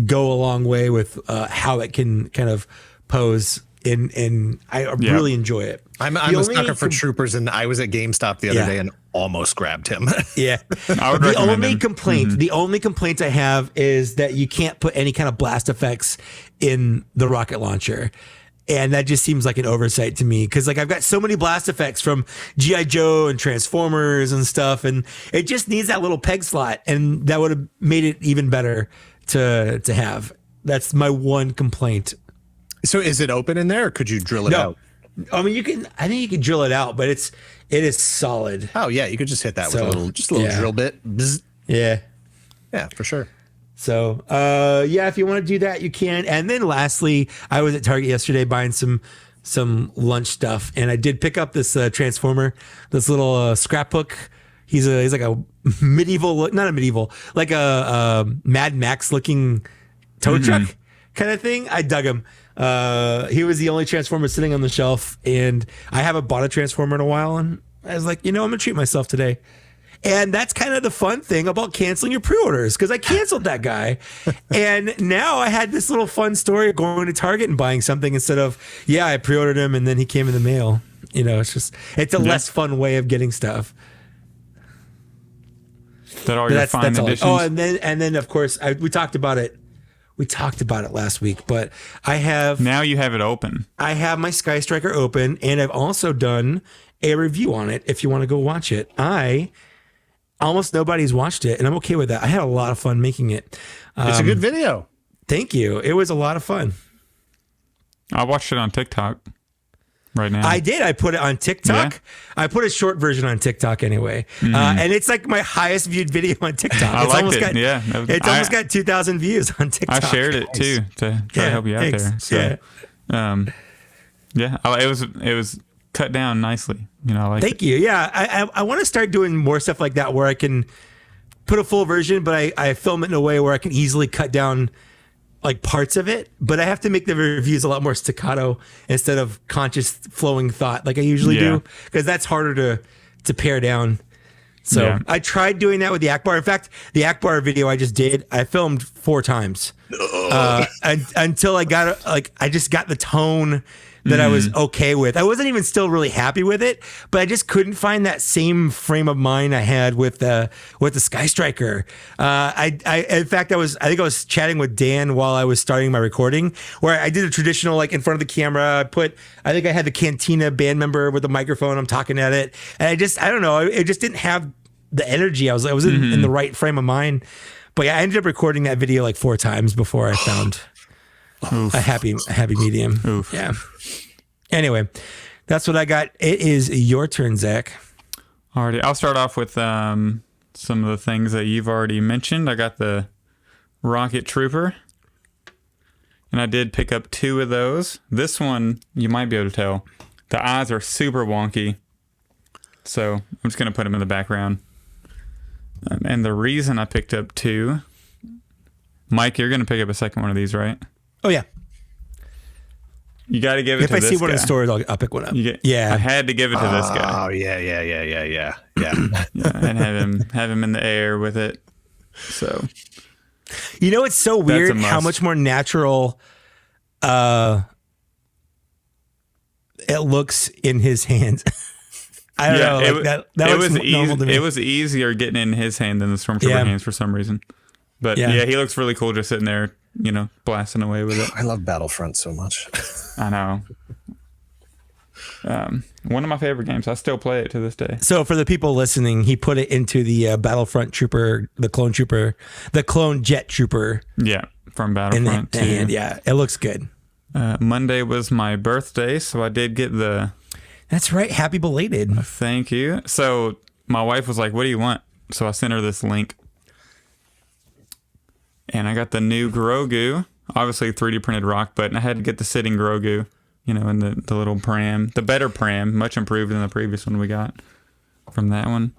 go a long way with how it can kind of pose. And I really enjoy it. I'm a sucker for troopers, and I was at GameStop the other day and almost grabbed him. Yeah. The only complaint I have is that you can't put any kind of blast effects in the rocket launcher. And that just seems like an oversight to me. Cause like I've got so many blast effects from G.I. Joe and Transformers and stuff. And it just needs that little peg slot. And that would have made it even better to have. That's my one complaint. So is it open in there, or could you drill it out? I mean, I think you can drill it out, but it is solid. Oh yeah, you could just hit that with a little drill bit. Bzz. Yeah, for sure. So if you want to do that, you can. And then lastly, I was at Target yesterday buying some lunch stuff, and I did pick up this Transformer, this little scrapbook. He's like a like a Mad Max looking tow truck kind of thing. I dug him. He was the only Transformer sitting on the shelf, and I haven't bought a Transformer in a while, and I was like, I'm gonna treat myself today. And that's kind of the fun thing about canceling your pre-orders, because I canceled that guy, and now I had this little fun story of going to Target and buying something instead of I pre-ordered him and then he came in the mail. It's a less fun way of getting stuff. That all your fine editions. Oh, and then of course we talked about it. We talked about it last week, but now you have it open. I have my Skystriker open, and I've also done a review on it if you want to go watch it. Almost nobody's watched it, and I'm okay with that. I had a lot of fun making it. It's a good video. Thank you. It was a lot of fun. I watched it on TikTok right now. I did. I put it on TikTok. Yeah. I put a short version on TikTok anyway. And it's like my highest viewed video on TikTok. I It's liked almost it. got, It's almost got 2,000 views on TikTok. I shared it too to try to help you out there. So, it was cut down nicely. I like. Thank you. Yeah, I want to start doing more stuff like that where I can put a full version, but I film it in a way where I can easily cut down like parts of it. But I have to make the reviews a lot more staccato instead of conscious flowing thought like I usually do, because that's harder to pare down. So I tried doing that with the Akbar. In fact, the Akbar video I just did, I filmed 4 times until I got I just got the tone that I was okay with. I wasn't even still really happy with it, but I just couldn't find that same frame of mind I had with the Skystriker. In fact, I think I was chatting with Dan while I was starting my recording, where I did a traditional like in front of the camera. I think I had the Cantina band member with the microphone. I'm talking at it, and I don't know. It just didn't have the energy. I was in the right frame of mind. But yeah, I ended up recording that video like 4 times before I found a happy medium. Oof. Yeah. Anyway, that's what I got. It is your turn, Zach. Alrighty, I'll start off with some of the things that you've already mentioned. I got the Rocket Trooper, and I did pick up 2 of those. This one, you might be able to tell, the eyes are super wonky, so I'm just going to put them in the background. And the reason I picked up 2, Mike, you're going to pick up a second one of these, right? Oh, yeah. You got to give it if to I this see one guy. in the stores, I'll pick one up. I had to give it to this guy. Oh yeah. And have him in the air with it. So, it's so weird how much more natural it looks in his hands. I don't know. It was easier getting in his hand than the Stormtrooper hands for some reason. But he looks really cool just sitting there, blasting away with it. I love Battlefront so much. I know. One of my favorite games. I still play it to this day. So for the people listening, he put it into the Battlefront Trooper, the clone jet trooper. Yeah, from Battlefront 2. And it looks good. Monday was my birthday, so I did get the... That's right. Happy belated. Thank you. So my wife was like, what do you want? So I sent her this link. And I got the new Grogu, obviously 3D printed rock, but I had to get the sitting Grogu, in the little pram, the better pram, much improved than the previous one we got from that one.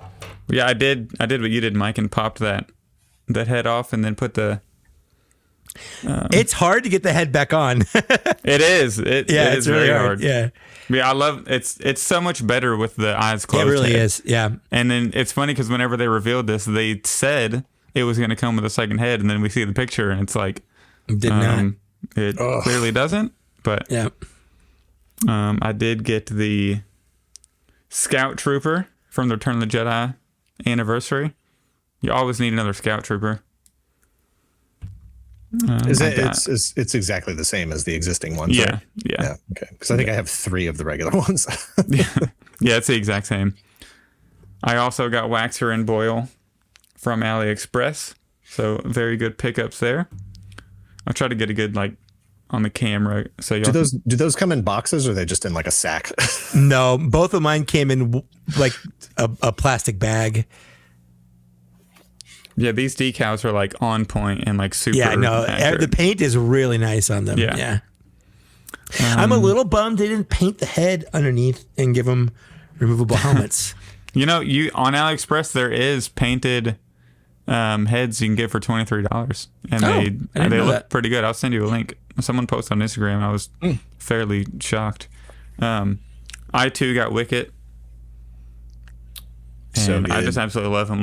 But yeah, I did what you did, Mike, and popped that head off and then put the... it's hard to get the head back on. It is. It is really very hard. Yeah. Yeah, I love it's so much better with the eyes closed. It really is. Yeah. And then it's funny because whenever they revealed this, they said it was going to come with a second head, and then we see the picture, and it's like, it clearly doesn't. But I did get the Scout Trooper from the Return of the Jedi anniversary. You always need another Scout Trooper. It's exactly the same as the existing ones. Yeah, right? yeah. Okay, because I think I have 3 of the regular ones. Yeah, it's the exact same. I also got Waxer and Boyle from AliExpress, so very good pickups there. I'll try to get a good on the camera. So do those come in boxes, or are they just in like a sack? No, both of mine came in like a plastic bag. Yeah, these decals are on point and super. Yeah, no, accurate. the paint is really nice on them. Yeah. I'm a little bummed they didn't paint the head underneath and give them removable helmets. On AliExpress there is painted heads you can get for $23, and they look pretty good. I'll send you a link. Someone posted on Instagram. I was fairly shocked. I too got Wicket, and I just absolutely love him.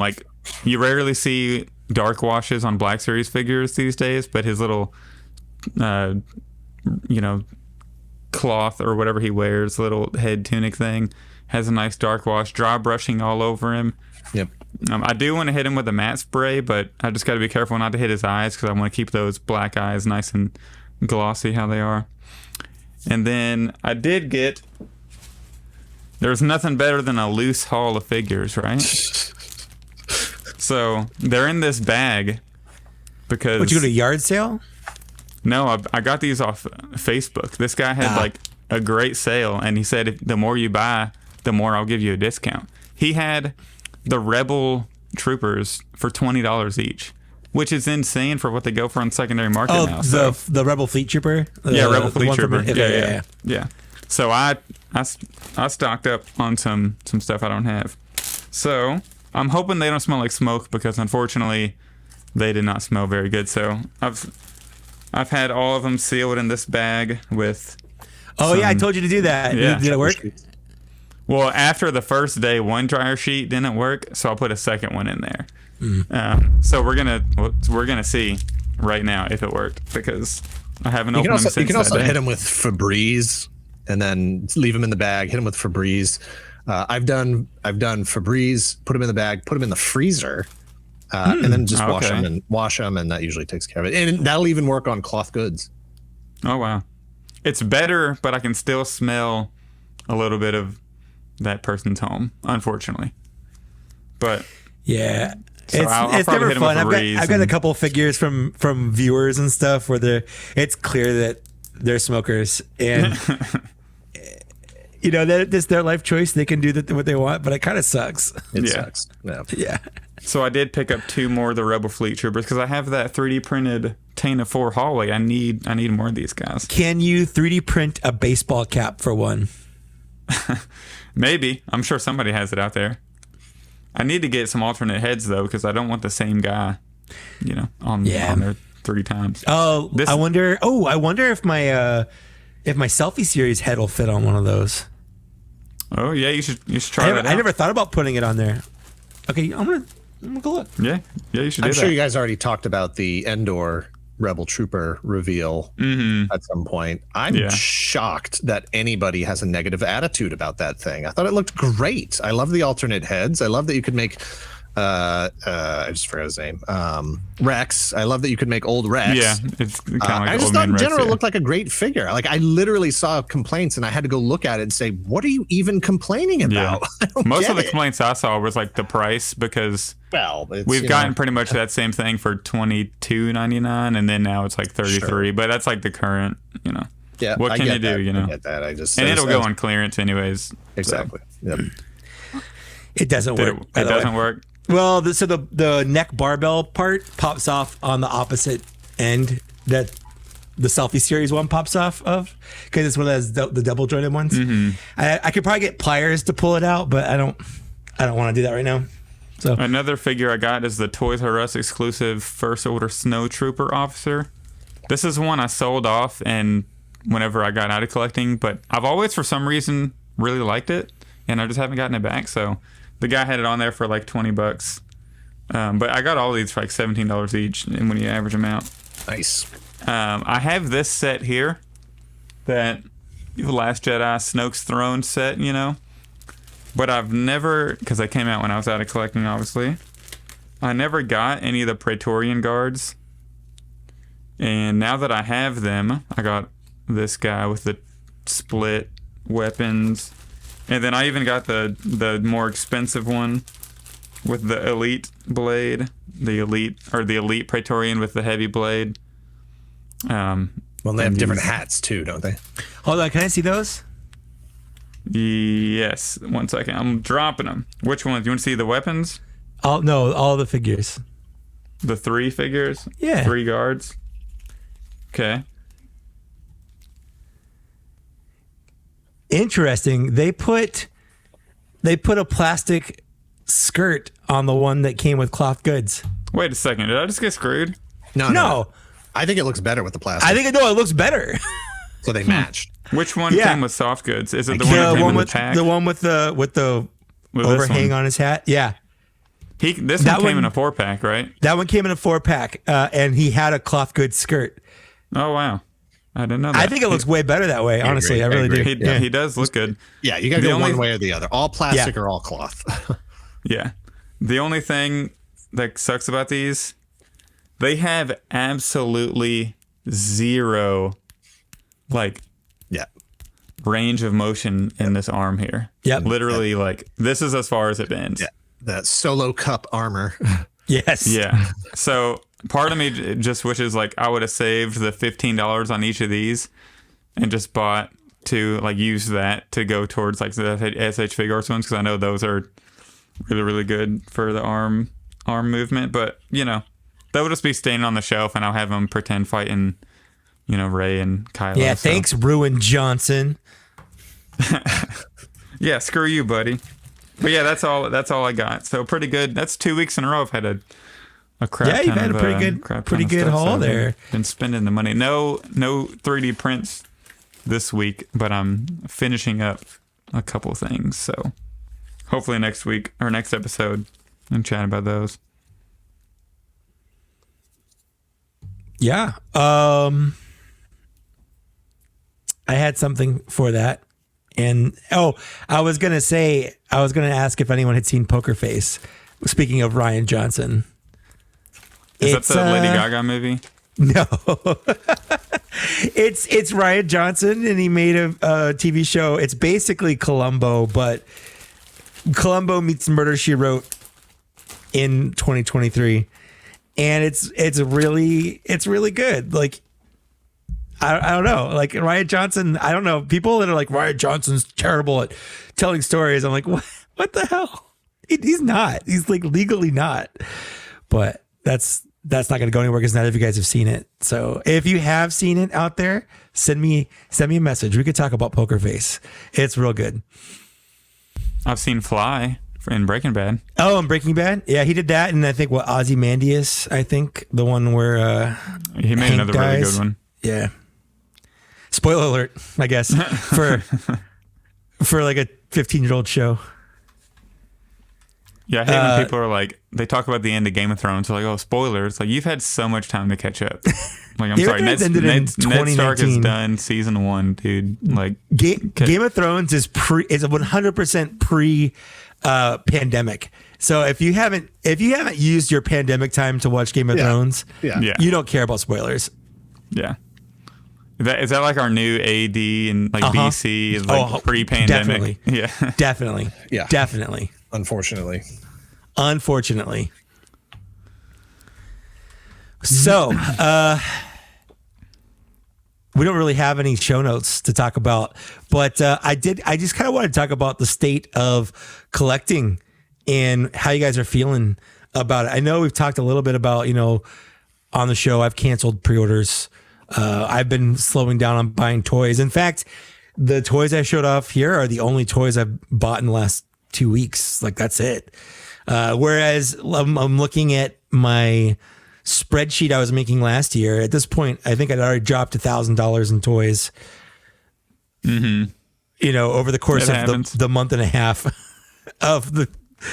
You rarely see dark washes on Black Series figures these days, but his little, cloth or whatever he wears, little head tunic thing, has a nice dark wash, dry brushing all over him. Yep. I do want to hit him with a matte spray, but I just got to be careful not to hit his eyes because I want to keep those black eyes nice and glossy how they are. And then I did get There's nothing better than a loose haul of figures, right? So they're in this bag because. Would you go to a yard sale? No, I got these off Facebook. This guy had like a great sale, and he said if the more you buy, the more I'll give you a discount. He had the Rebel Troopers for $20 each, which is insane for what they go for on secondary market now. So. The Rebel Fleet Trooper? Rebel Fleet Trooper. Yeah. So I stocked up on some stuff I don't have. So I'm hoping they don't smell like smoke because unfortunately they did not smell very good. So I've had all of them sealed in this bag with. Oh yeah, I told you to do that. Yeah. Did it work? Well, after the first day, one dryer sheet didn't work, so I'll put a second one in there. So we're gonna see right now if it worked because I haven't opened them since that day. You can also hit them with Febreze and then leave them in the bag. Hit them with Febreze. I've done Febreze. Put them in the bag. Put them in the freezer, and then just wash them, and that usually takes care of it. And that'll even work on cloth goods. Oh wow, it's better, but I can still smell a little bit of that person's home, unfortunately. But yeah, so it's never fun. I've got a couple figures from viewers and stuff where it's clear that they're smokers and that's their life choice. They can do what they want, but it kind of sucks. It sucks. Yeah. So I did pick up 2 more of the Rebel Fleet Troopers because I have that 3D printed Tana 4 hallway. I need more of these guys. Can you 3D print a baseball cap for one? Maybe. I'm sure somebody has it out there. I need to get some alternate heads though because I don't want the same guy, on there 3 times. Oh, I wonder if my selfie series head will fit on one of those. Oh yeah, you should try that out. I never thought about putting it on there. Okay, I'm gonna go look. Yeah, you should. I'm sure you guys already talked about the Endor Rebel Trooper reveal at some point. I'm shocked that anybody has a negative attitude about that thing. I thought it looked great. I love the alternate heads. I love that you could make I just forgot his name. Rex. I love that you could make old Rex. Yeah, it's kind of like I just thought in general it looked like a great figure. Like I literally saw complaints and I had to go look at it and say, what are you even complaining about? Most of the complaints I saw was like the price because we've gotten pretty much that same thing for $22.99 and then now it's like $33. Sure. But that's like the current, Yeah, what can you do? I get that. And it'll go on clearance anyways. Exactly. So. Yep. It doesn't work. It doesn't work. Well, so the neck barbell part pops off on the opposite end that the selfie series one pops off of because it's one of those the double jointed ones. Mm-hmm. I could probably get pliers to pull it out, but I don't want to do that right now. So another figure I got is the Toys R Us exclusive First Order Snow Trooper Officer. This is one I sold off and whenever I got out of collecting, but I've always for some reason really liked it and I just haven't gotten it back. So the guy had it on there for like $20. But I got all these for like $17 each and when you average them out. Nice. I have this set here, that Last Jedi Snoke's Throne set, But I've never, because they came out when I was out of collecting, obviously. I never got any of the Praetorian Guards. And now that I have them, I got this guy with the split weapons. And then I even got the more expensive one with the elite blade, the elite Praetorian with the heavy blade. Well, they have different hats too, don't they? Hold on, can I see those? Yes, 1 second. I'm dropping them. Which ones? You want to see the weapons? All the figures. The 3 figures? Yeah. 3 guards. Okay. Interesting. They put a plastic skirt on the one that came with cloth goods. Wait a second. Did I just get screwed? No. I think it looks better with the plastic. It looks better. So they matched. Which one came with soft goods? Is it the one that came in the pack? The one with the overhang on his hat? Yeah. This one came in a 4-pack, right? That one came in a 4-pack, and he had a cloth goods skirt. Oh, wow. I didn't know that. I think it looks way better that way, honestly. I really do. He does look good. Yeah, you got to go one way or the other. All plastic or all cloth. Yeah. The only thing that sucks about these, they have absolutely zero, range of motion in this arm here. Yep. Literally, like, this is as far as it bends. Yeah. That solo cup armor. Yes. Yeah. So part of me just wishes, like, I would have saved the $15 on each of these and just bought to, like, use that to go towards, like, the SH Figures ones, because I know those are really, really good for the arm movement. But, you know, that would just be staying on the shelf, and I'll have them pretend fighting, you know, Ray and Kylo. Yeah, thanks, Ruin Johnson. Yeah, screw you, buddy. But yeah, that's all I got. So pretty good. That's 2 weeks in a row I've had a crap. Yeah, you've had a pretty good haul there. Been spending the money. No 3D prints this week, but I'm finishing up a couple things. So hopefully next week or next episode, I'm chatting about those. Yeah. I had something for that. And I was gonna ask if anyone had seen Poker Face. Speaking of Ryan Johnson, is that the Lady Gaga movie? No, it's Ryan Johnson, and he made a TV show. It's basically Columbo, but Columbo meets Murder, She Wrote in 2023, and it's really good. Like, I don't know. Like, Ryan Johnson, I don't know. People that are like, Ryan Johnson's terrible at telling stories. I'm like, what the hell? He's not. He's, like, legally not. But that's not going to go anywhere because none of you guys have seen it. So if you have seen it out there, send me a message. We could talk about Poker Face. It's real good. I've seen Fly in Breaking Bad. Oh, in Breaking Bad? Yeah, he did that. And I think Ozymandias, I think, the one where he made Hank another dies. really good one. Yeah. Spoiler alert, I guess, for like a 15-year-old show. Yeah, I hate when people are like, they talk about the end of Game of Thrones. They're like, oh, spoilers. Like, you've had so much time to catch up. Like, I'm sorry, Ned Stark is done season 1, dude. Like, Game of Thrones is 100% pre pandemic. So if you haven't used your pandemic time to watch Game of Thrones, you don't care about spoilers. Yeah. Is that like our new AD and like BC is like pre-pandemic? Definitely. Yeah. Definitely. Yeah. Definitely. Unfortunately. So, we don't really have any show notes to talk about, but I just kind of want to talk about the state of collecting and how you guys are feeling about it. I know we've talked a little bit about, you know, on the show, I've canceled pre-orders. I've been slowing down on buying toys. In fact, the toys I showed off here are the only toys I've bought in the last 2 weeks. Like, that's it. Whereas I'm looking at my spreadsheet I was making last year. At this point, I think I'd already dropped $1,000 in toys. Mm-hmm. You know, over the course of the month and a half of the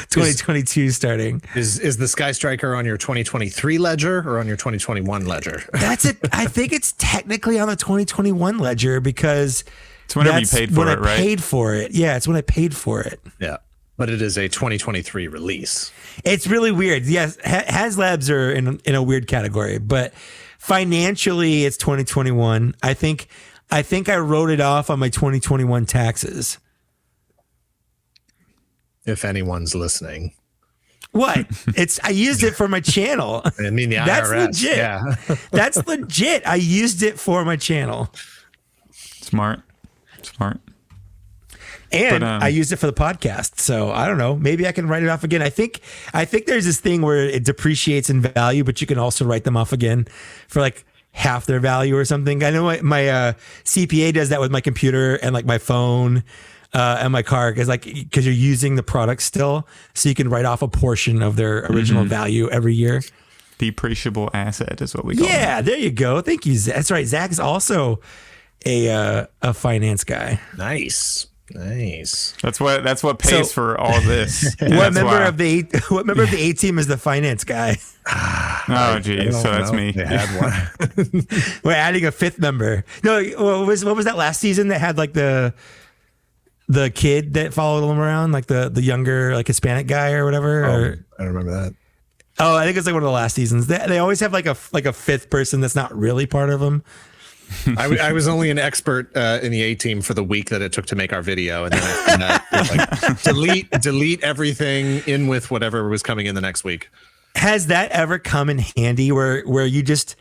2022 starting. Is the Skystriker on your 2023 ledger or on your 2021 ledger? That's it. I think it's technically on the 2021 ledger because it's whenever you paid for it, right? Paid for it. Yeah, it's when I paid for it. Yeah. But it is a 2023 release. It's really weird. Yes, Haslabs are in a weird category, but financially it's 2021. I think I wrote it off on my 2021 taxes. If anyone's listening. What? I used it for my channel. I mean, the IRS. That's legit. Yeah. That's legit. I used it for my channel. Smart. And I used it for the podcast. So I don't know. Maybe I can write it off again. I think there's this thing where it depreciates in value, but you can also write them off again for like half their value or something. I know my CPA does that with my computer and like my phone. And my car, because you're using the product still, so you can write off a portion of their original value every year. Depreciable asset is what we call it. Yeah, there you go. Thank you. That's right. Zach is also a finance guy. Nice. That's what pays for all this. What member of the A team is the finance guy? Oh, geez. So that's me. They had one. We're adding a fifth member. No, what was that last season that had like the kid that followed him around, like the younger, like Hispanic guy or whatever? I don't remember that. Oh, I think it's like one of the last seasons. They always have like a fifth person that's not really part of them. I was only an expert in the A team for the week that it took to make our video, and then after that, it was like, delete everything in with whatever was coming in the next week. Has that ever come in handy where you just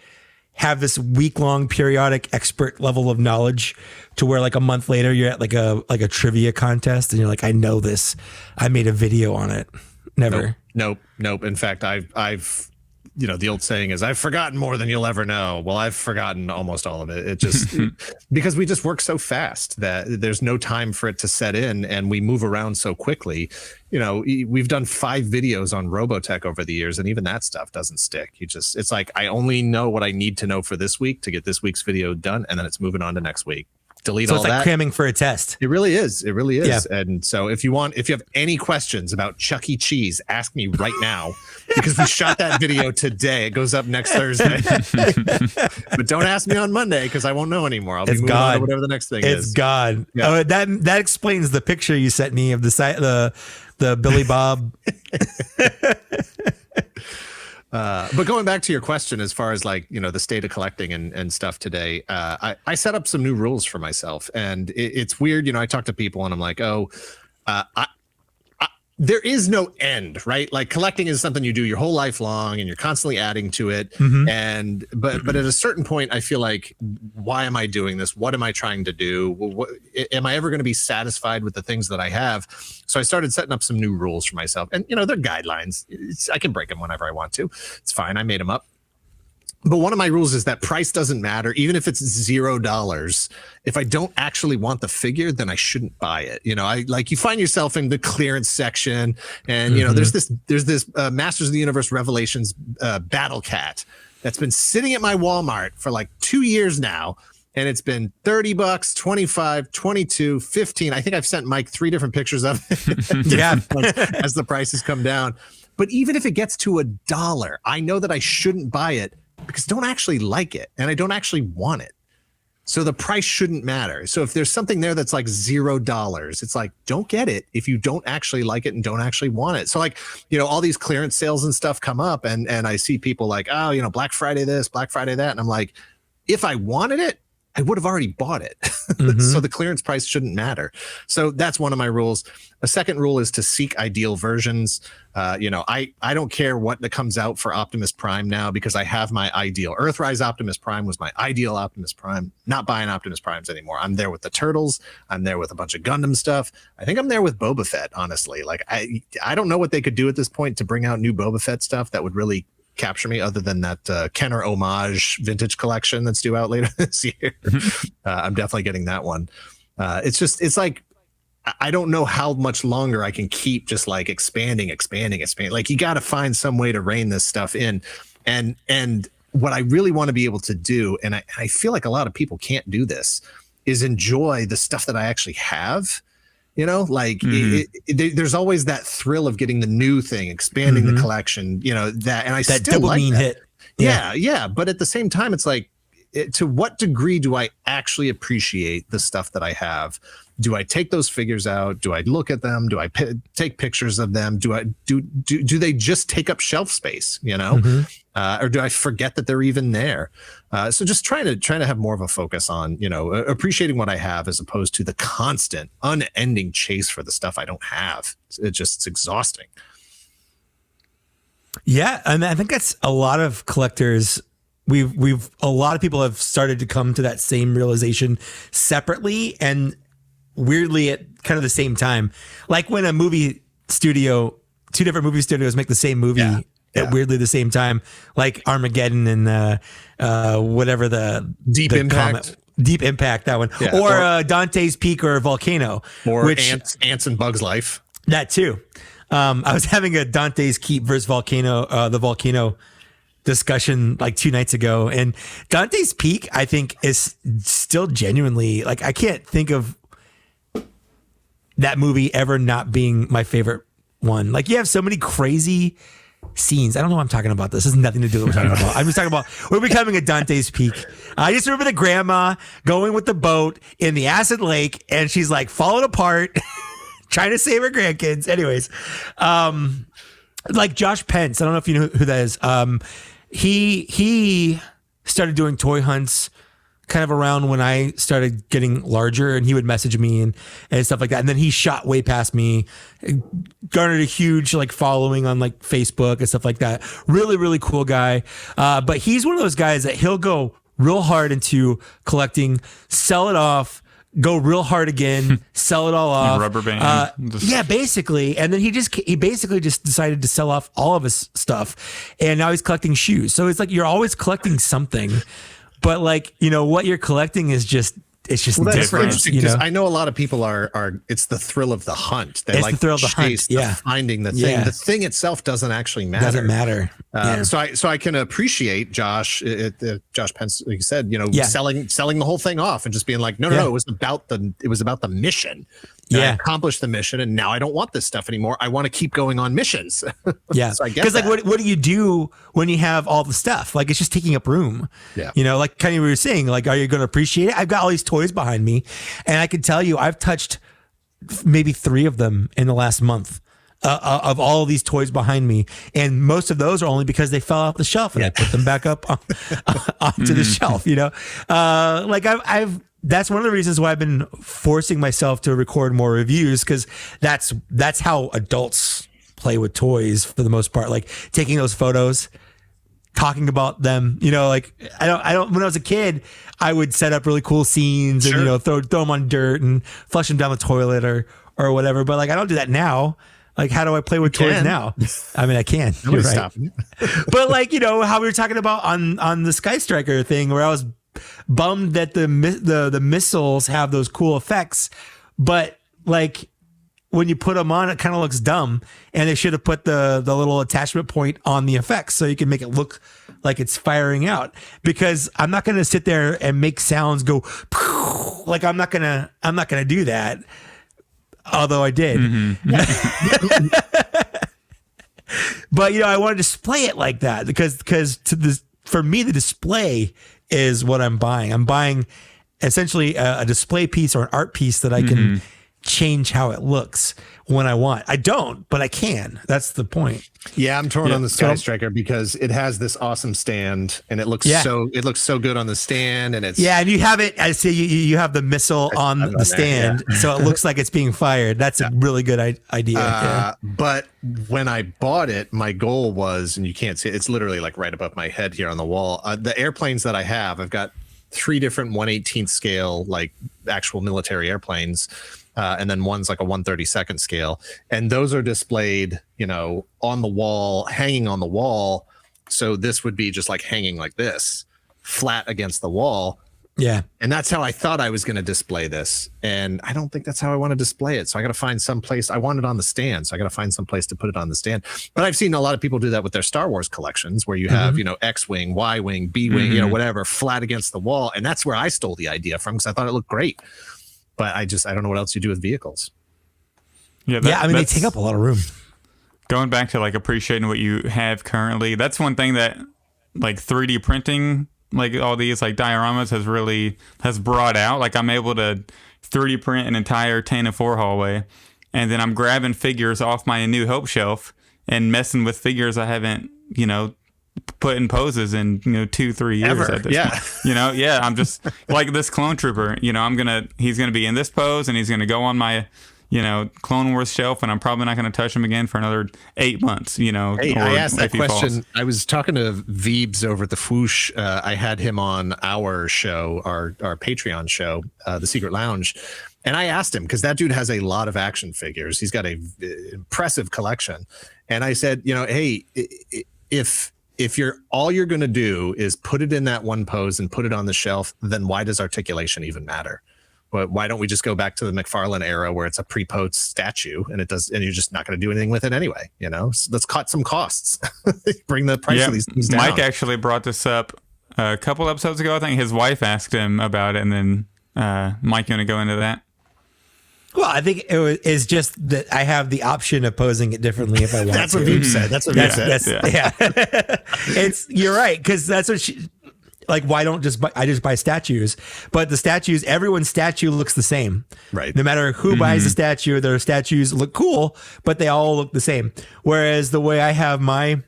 have this week-long periodic expert level of knowledge to where like a month later you're at like a trivia contest and you're like, I know this, I made a video on it? Never. Nope. In fact, I've the old saying is, I've forgotten more than you'll ever know. Well, I've forgotten almost all of it. It just because we just work so fast that there's no time for it to set in, and we move around so quickly. We've done 5 videos on Robotech over the years, and even that stuff doesn't stick. It's like, I only know what I need to know for this week to get this week's video done, and then it's moving on to next week. Delete all that. So it's like cramming for a test. It really is. Yeah. And so if you have any questions about Chuck E. Cheese, ask me right now, because we shot that video today. It goes up next Thursday. But don't ask me on Monday, because I won't know anymore. I'll be moving on to whatever the next thing is. It's gone. Yeah. Oh, that explains the picture you sent me of the Billy Bob. But going back to your question, as far as like, the state of collecting and stuff today, I set up some new rules for myself, and it's weird. I talk to people and I'm like, there is no end, right? Like, collecting is something you do your whole life long, and you're constantly adding to it. And but at a certain point, I feel like, why am I doing this? What am I trying to do? Am I ever going to be satisfied with the things that I have? So I started setting up some new rules for myself, and they're guidelines. I can break them whenever I want to. It's fine. I made them up. But one of my rules is that price doesn't matter, even if it's $0. If I don't actually want the figure, then I shouldn't buy it. You find yourself in the clearance section, and there's this Masters of the Universe Revelations Battle Cat that's been sitting at my Walmart for like 2 years now, and it's been $30, $25, $22, $15. I think I've sent Mike 3 different pictures of it. Yeah, as the prices come down. But even if it gets to $1, I know that I shouldn't buy it, because I don't actually like it, and I don't actually want it. So the price shouldn't matter. So if there's something there that's like $0, it's like, don't get it if you don't actually like it and don't actually want it. So like, all these clearance sales and stuff come up, and I see people like, Black Friday this, Black Friday that. And I'm like, if I wanted it, I would have already bought it. So the clearance price shouldn't matter. So that's one of my rules. A second rule is to seek ideal versions. I don't care what that comes out for Optimus Prime now, because I have my ideal. Earthrise Optimus Prime was my ideal Optimus Prime. Not buying Optimus Primes anymore. I'm there with the Turtles. I'm there with a bunch of Gundam stuff. I think I'm there with Boba Fett, honestly. Like, I don't know what they could do at this point to bring out new Boba Fett stuff that would really capture me, other than that Kenner homage vintage collection that's due out later this year. I'm definitely getting that one. It's like, I don't know how much longer I can keep just like expanding. Like, you got to find some way to rein this stuff in. And what I really want to be able to do, and I feel like a lot of people can't do this, is enjoy the stuff that I actually have. There's always that thrill of getting the new thing, expanding the collection, that, and I that still like dopamine that. hit. Yeah. But at the same time, it's like, to what degree do I actually appreciate the stuff that I have? Do I take those figures out? Do I look at them? Do I take pictures of them? Do they just take up shelf space? Or do I forget that they're even there? So just trying to have more of a focus on appreciating what I have, as opposed to the constant, unending chase for the stuff I don't have. It's exhausting. Yeah, and I think that's a lot of collectors. A lot of people have started to come to that same realization separately and weirdly at kind of the same time. Like when a movie studio, 2 different movie studios make the same movie at weirdly the same time, like Armageddon and whatever the Deep Impact. Deep Impact, that one. Yeah, or Dante's Peak or Volcano. Or Ants and Bugs Life. That too. I was having a Dante's Keep versus Volcano, the Volcano discussion like 2 nights ago, and Dante's Peak, I think, is still genuinely, like, I can't think of that movie ever not being my favorite one. Like, you have so many crazy scenes. I don't know what I'm talking about. This has nothing to do with what we're talking about. I'm just talking about, we're becoming a Dante's Peak. I just remember the grandma going with the boat in the acid lake, and she's like falling apart trying to save her grandkids. Anyways, like Josh Pence, I don't know if you know who that is. He started doing toy hunts kind of around when I started getting larger, and he would message me and stuff like that. And then he shot way past me, garnered a huge like following on like Facebook and stuff like that. Really, really cool guy. But he's one of those guys that he'll go real hard into collecting, sell it off, go real hard again, sell it all off. Rubber band. Yeah, basically. And then he basically just decided to sell off all of his stuff. And now he's collecting shoes. So it's like you're always collecting something. But like, you know, what you're collecting is just different. Because I know a lot of people are it's the thrill of the hunt. They it's like the thrill of the chase hunt. Finding the thing. Yeah. The thing itself doesn't actually matter. Doesn't matter. So I can appreciate Josh Pence, like you said, you know, selling the whole thing off and just being like, no, it was about the mission. I accomplished the mission, and now I don't want this stuff anymore. I want to keep going on missions. Yeah, so I get because like, what do you do when you have all the stuff? Like, it's just taking up room. Yeah, you know, like kind of what you're saying. Like, are you going to appreciate it? I've got all these toys behind me, and I can tell you, I've touched maybe 3 of them in the last month. Of all of these toys behind me, and most of those are only because they fell off the shelf, and I put them back up onto the shelf. You know, like I've. That's one of the reasons why I've been forcing myself to record more reviews, because that's how adults play with toys for the most part. Like taking those photos, talking about them. You know, like I don't. When I was a kid, I would set up really cool scenes and you know throw them on dirt and flush them down the toilet or whatever. But like I don't do that now. Like, how do I play with toys now? I mean, I can. Nobody's right. stopping you. But like, you know, how we were talking about on the Skystriker thing, where I was bummed that the missiles have those cool effects, but like when you put them on, it kind of looks dumb. And they should have put the little attachment point on the effects so you can make it look like it's firing out. Because I'm not going to sit there and make sounds go like I'm not gonna do that. Although I did. Mm-hmm. But you know, I want to display it like that because for me, the display is what I'm buying. I'm buying essentially a display piece or an art piece that I can change how it looks when I want. I don't, but I can. That's the point. Yeah, I'm torn on the Skystriker because it has this awesome stand, and it looks so good on the stand, and it's and you have it. I see you have the missile on the stand, so it looks like it's being fired. That's a really good idea. But when I bought it, my goal was, and you can't see it, it's literally like right above my head here on the wall. The airplanes that I have, I've got 3 different 1/18th scale, like actual military airplanes. And then one's like a 1/32nd scale. And those are displayed, you know, on the wall, hanging on the wall. So this would be just like hanging like this, flat against the wall. Yeah. And that's how I thought I was going to display this. And I don't think that's how I want to display it. So I got to find some place. I want it on the stand. So I got to find some place to put it on the stand. But I've seen a lot of people do that with their Star Wars collections where you have, you know, X-Wing, Y-Wing, B-Wing, you know, whatever, flat against the wall. And that's where I stole the idea from because I thought it looked great. But I don't know what else you do with vehicles. Yeah, I mean, they take up a lot of room. Going back to like appreciating what you have currently, that's one thing that like 3D printing, like all these like dioramas has brought out. Like I'm able to 3D print an entire Cantina 4 hallway, and then I'm grabbing figures off my New Hope shelf and messing with figures I haven't, you know, put in poses in 2-3 years ever. At this point. I'm just like this clone trooper, he's gonna be in this pose and he's gonna go on my Clone Wars shelf, and I'm probably not gonna touch him again for another 8 months. Hey, I asked that question. I was talking to Veebs over at the Fwoosh. I had him on our show, our Patreon show, The Secret Lounge. And I asked him, because that dude has a lot of action figures. He's got a impressive collection. And I said, hey, if all you're going to do is put it in that one pose and put it on the shelf, then why does articulation even matter? Why don't we just go back to the McFarlane era where it's a pre-posed statue and you're just not going to do anything with it anyway? So let's cut some costs, bring the price of these things down. Mike actually brought this up a couple episodes ago. I think his wife asked him about it, and then Mike, you want to go into that? Well, I think it's just that I have the option of posing it differently if I want. That's what Veep said. That's what Veep said. Yeah. You're right, because that's what she. Like, why don't I just buy statues? But the statues, everyone's statue looks the same. Right. No matter who buys the statue, their statues look cool, but they all look the same. Whereas the way I have my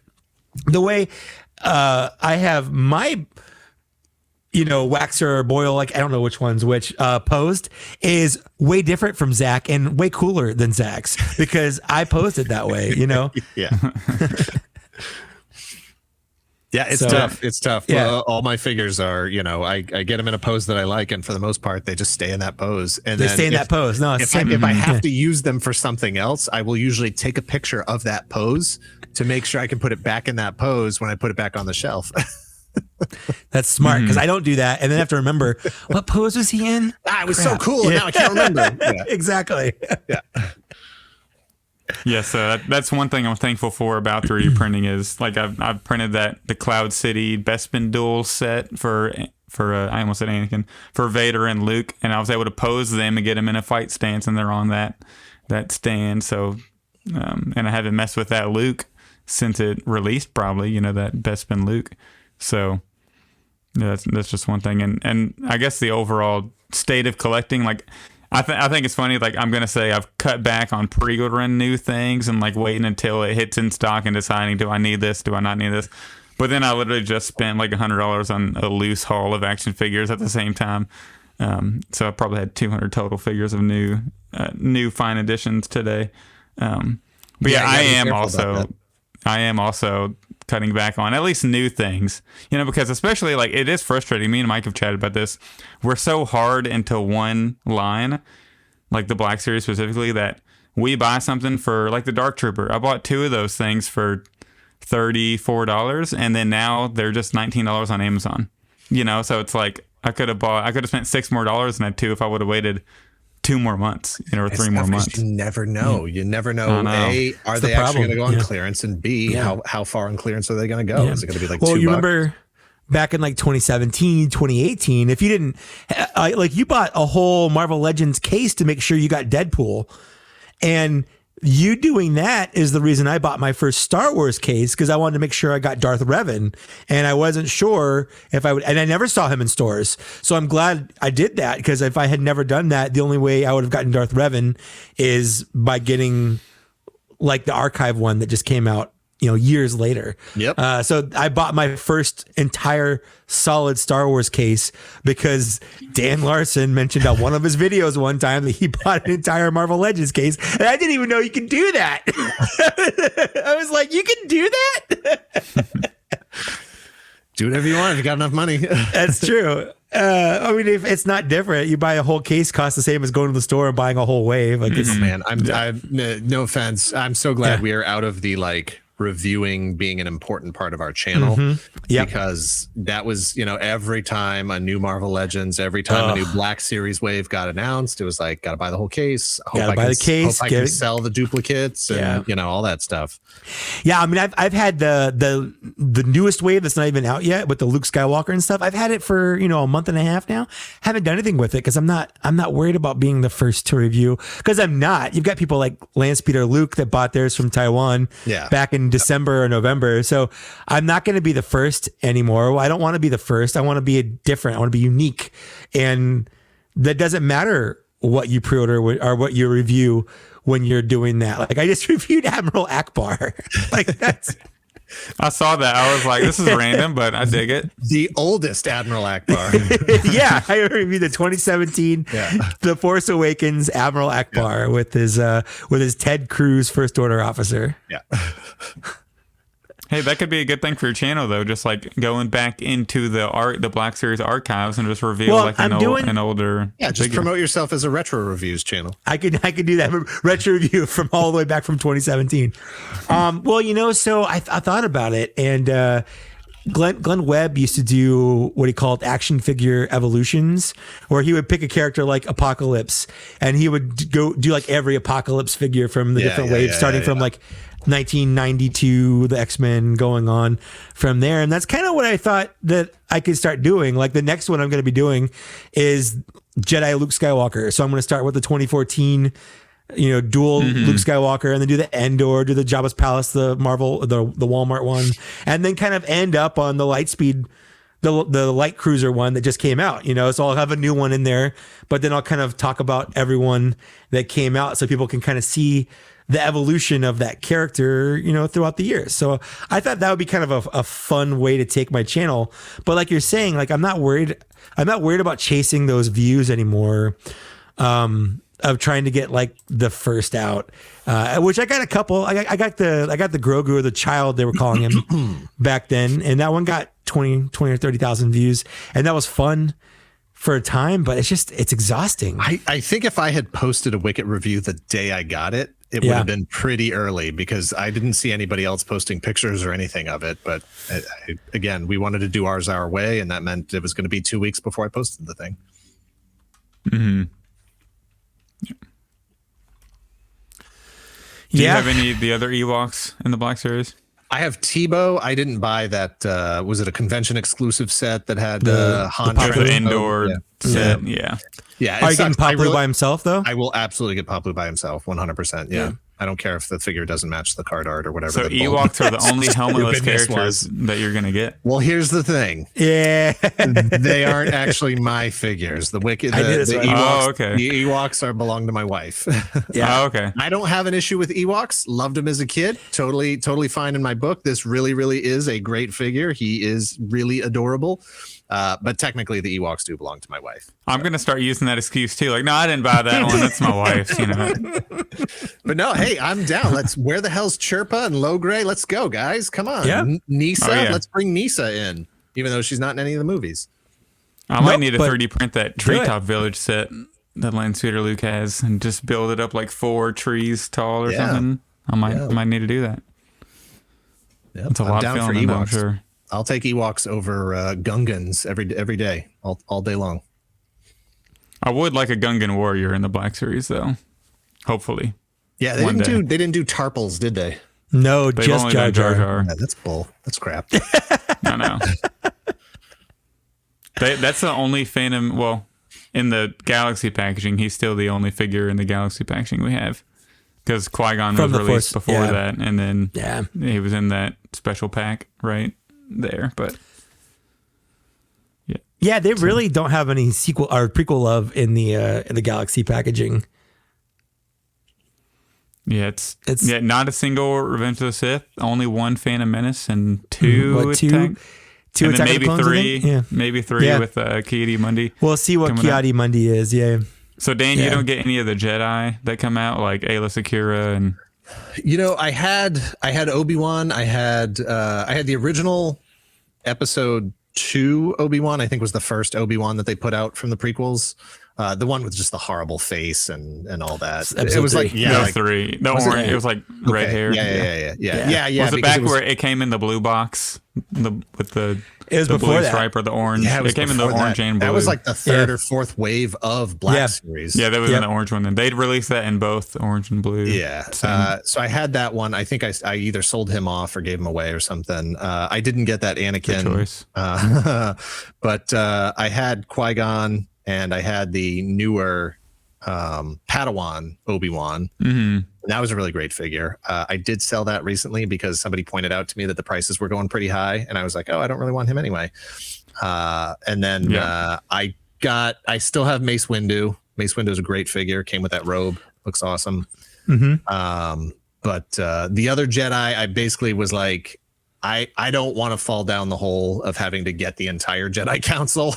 Waxer or Boyle, like I don't know which one's which, posed is way different from Zach and way cooler than Zach's because I posed it that way, Yeah. Yeah, it's tough. It's tough. Yeah. Well, all my figures are, I get them in a pose that I like, and for the most part, they just stay in that pose. And they stay in that pose. No, if I have to use them for something else, I will usually take a picture of that pose to make sure I can put it back in that pose when I put it back on the shelf. That's smart because I don't do that, and then I have to remember what pose was he in. It was so cool, and now I can't remember. Yeah. Exactly. Yeah. Yeah, so that's one thing I'm thankful for about 3D printing is like I've printed the Cloud City Bespin Duel set for I almost said Anakin, for Vader and Luke, and I was able to pose them and get them in a fight stance, and they're on that stand. So and I haven't messed with that Luke since it released, probably that Bespin Luke. So yeah, that's just one thing, and I guess the overall state of collecting, like. I think it's funny, like I'm going to say I've cut back on pre-ordering new things and like waiting until it hits in stock and deciding, do I need this? Do I not need this? But then I literally just spent like $100 on a loose haul of action figures at the same time. So I probably had 200 total figures of new fine editions today. But yeah, I am also cutting back on at least new things, because especially like it is frustrating. Me and Mike have chatted about this. We're so hard into one line, like the Black Series specifically, that we buy something for like the Dark Trooper. I bought 2 of those things for $34, and then now they're just $19 on Amazon. So it's like I could have spent $6 more and had 2 if I would have waited 2 more months, or 3 more months. You never know. You never know. A, are they actually going to go on clearance? And B, how far on clearance are they going to go? Is it going to be like $2? You remember back in like 2017, 2018, if you didn't, you bought a whole Marvel Legends case to make sure you got Deadpool. And you doing that is the reason I bought my first Star Wars case, because I wanted to make sure I got Darth Revan, and I wasn't sure if I would, and I never saw him in stores. So I'm glad I did that, because if I had never done that, the only way I would have gotten Darth Revan is by getting like the archive one that just came out, years later. Yep. So I bought my first entire solid Star Wars case because Dan Larson mentioned on one of his videos one time that he bought an entire Marvel Legends case, and I didn't even know you could do that. I was like, you can do that? Do whatever you want if you got enough money. That's true. If it's not different, you buy a whole case, costs the same as going to the store and buying a whole wave. Like, man, I'm no offense. I'm so glad we are out of the reviewing being an important part of our channel, because that was, every time a new Marvel Legends, every time a new Black Series wave got announced, it was like, gotta buy the whole case. Hope I can sell the duplicates and all that stuff. Yeah, I mean, I've had the newest wave that's not even out yet with the Luke Skywalker and stuff. I've had it for a month and a half now. Haven't done anything with it because I'm not worried about being the first to review, because I'm not. You've got people like Lance Peter Luke that bought theirs from Taiwan back in December or November. So I'm not going to be the first anymore. I don't want to be the first. I want to be different. I want to be unique, and that doesn't matter what you pre-order or what you review when you're doing that. Like, I just reviewed Admiral Akbar. That's I saw that. I was like, this is random, but I dig it. The oldest Admiral Akbar. Yeah, I reviewed the 2017 The Force Awakens Admiral Akbar with his Ted Cruz First Order officer. Yeah. Hey, that could be a good thing for your channel, though. Just like going back into the Black Series archives and just reveal an older. Yeah, just promote yourself as a retro reviews channel. I could do that retro review from all the way back from 2017. So I thought about it, and Glenn Webb used to do what he called action figure evolutions, where he would pick a character like Apocalypse, and he would go do like every Apocalypse figure from the different waves, starting from like 1992, the X-Men, going on from there. And that's kind of what I thought that I could start doing. Like, the next one I'm going to be doing is Jedi Luke Skywalker. So I'm going to start with the 2014 dual Luke Skywalker, and then do the Endor, do the Jabba's Palace, the Marvel, the Walmart one, and then kind of end up on the Lightspeed the light cruiser one that just came out, so I'll have a new one in there, but then I'll kind of talk about everyone that came out so people can kind of see the evolution of that character, throughout the years. So I thought that would be kind of a fun way to take my channel. But like you're saying, like I'm not worried about chasing those views anymore. Of trying to get like the first out, which I got a couple. I got the Grogu, or the child they were calling him back then, and that one got 20 or 30,000 views, and that was fun for a time. But it's exhausting. I think if I had posted a Wicket review the day I got it, it would have been pretty early because I didn't see anybody else posting pictures or anything of it. But again, we wanted to do ours our way, and that meant it was going to be 2 weeks before I posted the thing. Mm-hmm. Do you have any of the other Ewoks in the Black Series? I have Tebow. I didn't buy that. Was it a convention exclusive set that had Han? The indoor set. Yeah. Are you getting Pop Blue by himself though? I will absolutely get Pop Blue by himself, 100%. Yeah. I don't care if the figure doesn't match the card art or whatever. So Ewoks are the only helmetless characters that you're going to get. Well, here's the thing. Yeah. They aren't actually my figures. The Ewoks, the Ewoks belong to my wife. Yeah. Oh, okay. I don't have an issue with Ewoks. Loved him as a kid. Totally fine in my book. This really, really is a great figure. He is really adorable. But technically the Ewoks do belong to my wife. I'm going to start using that excuse too. Like, no, I didn't buy that one. That's my wife's, But no, hey, I'm down. Where the hell's Chirpa and Logray? Let's go, guys. Come on. Yeah. Nisa. Let's bring Nisa in, even though she's not in any of the movies. I might need to 3D print that Treetop Village set that Landspeeder Luke has and just build it up like 4 trees tall or something. I might need to do that. Yep. It's a lot of filming, I'm sure. I'll take Ewoks over Gungans every day, all day long. I would like a Gungan warrior in the Black Series, though. Hopefully. Yeah, they didn't do Tarpals, did they? No, just Jar Jar. Yeah, that's bull. That's crap. I know. That's the only Phantom. Well, in the Galaxy packaging, he's still the only figure in the Galaxy packaging we have. Because Qui-Gon was released before that, and then he was in that special pack right there. But yeah, they really don't have any sequel or prequel love in the Galaxy packaging. Yeah, it's not a single Revenge of the Sith, only one Phantom Menace and two Attack. Two and Attack then maybe of the Clones, three, maybe three with Ki-Adi-Mundi. We'll see what Ki-Adi-Mundi is. Yeah. So Dan, you don't get any of the Jedi that come out like Ayla Secura and. I had Obi-Wan. I had the original Episode 2 Obi-Wan. I think was the first Obi-Wan that they put out from the prequels. The one with just the horrible face and all that. Episode it was 3. like three. The orange. It was like red hair. Yeah. Was it back where it came in the blue box with the blue stripe or the orange? Yeah, it came in the orange and blue. That was like the third or fourth wave of Black Series. Yeah, that was in the orange one. Then they'd released that in both orange and blue. Yeah. So I had that one. I think I either sold him off or gave him away or something. I didn't get that Anakin. Good choice. But I had Qui-Gon. And I had the newer Padawan Obi-Wan. Mm-hmm. That was a really great figure. I did sell that recently because somebody pointed out to me that the prices were going pretty high. And I was like, I don't really want him anyway. And then I still have Mace Windu. Mace Windu is a great figure. Came with that robe. Looks awesome. Mm-hmm. But the other Jedi, I basically was like, I don't want to fall down the hole of having to get the entire Jedi Council.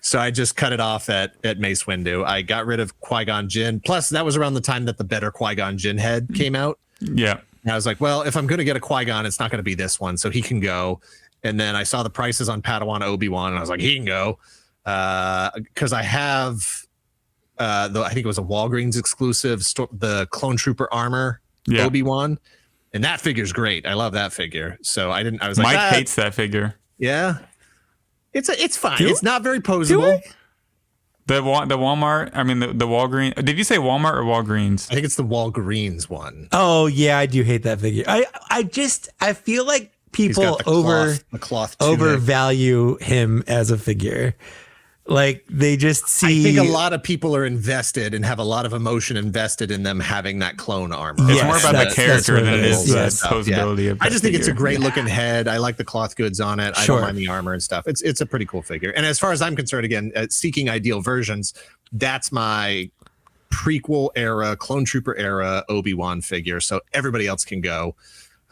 So I just cut it off at Mace Windu. I got rid of Qui-Gon Jinn. Plus, that was around the time that the better Qui-Gon Jinn head came out. Yeah. And I was like, well, if I'm going to get a Qui-Gon, it's not going to be this one. So he can go. And then I saw the prices on Padawan Obi-Wan, and I was like, he can go. Because I have, I think it was a Walgreens exclusive, the Clone Trooper armor Obi-Wan. And that figure's great. I love that figure. So I was like, Mike hates that figure. Yeah. It's fine. It's not very posable. The Walmart, I mean the Walgreens. Did you say Walmart or Walgreens? I think it's the Walgreens one. Oh yeah, I do hate that figure. I feel like people the cloth overvalue him as a figure. Like they just see. I think a lot of people are invested and have a lot of emotion invested in them having that clone armor. It's more about the character than it is the posability of. I just think it's a great looking head. I like the cloth goods on it. I Sure. don't mind the armor and stuff. It's a pretty cool figure. And as far as I'm concerned, again, seeking ideal versions, that's my prequel era, clone trooper era Obi-Wan figure. So everybody else can go.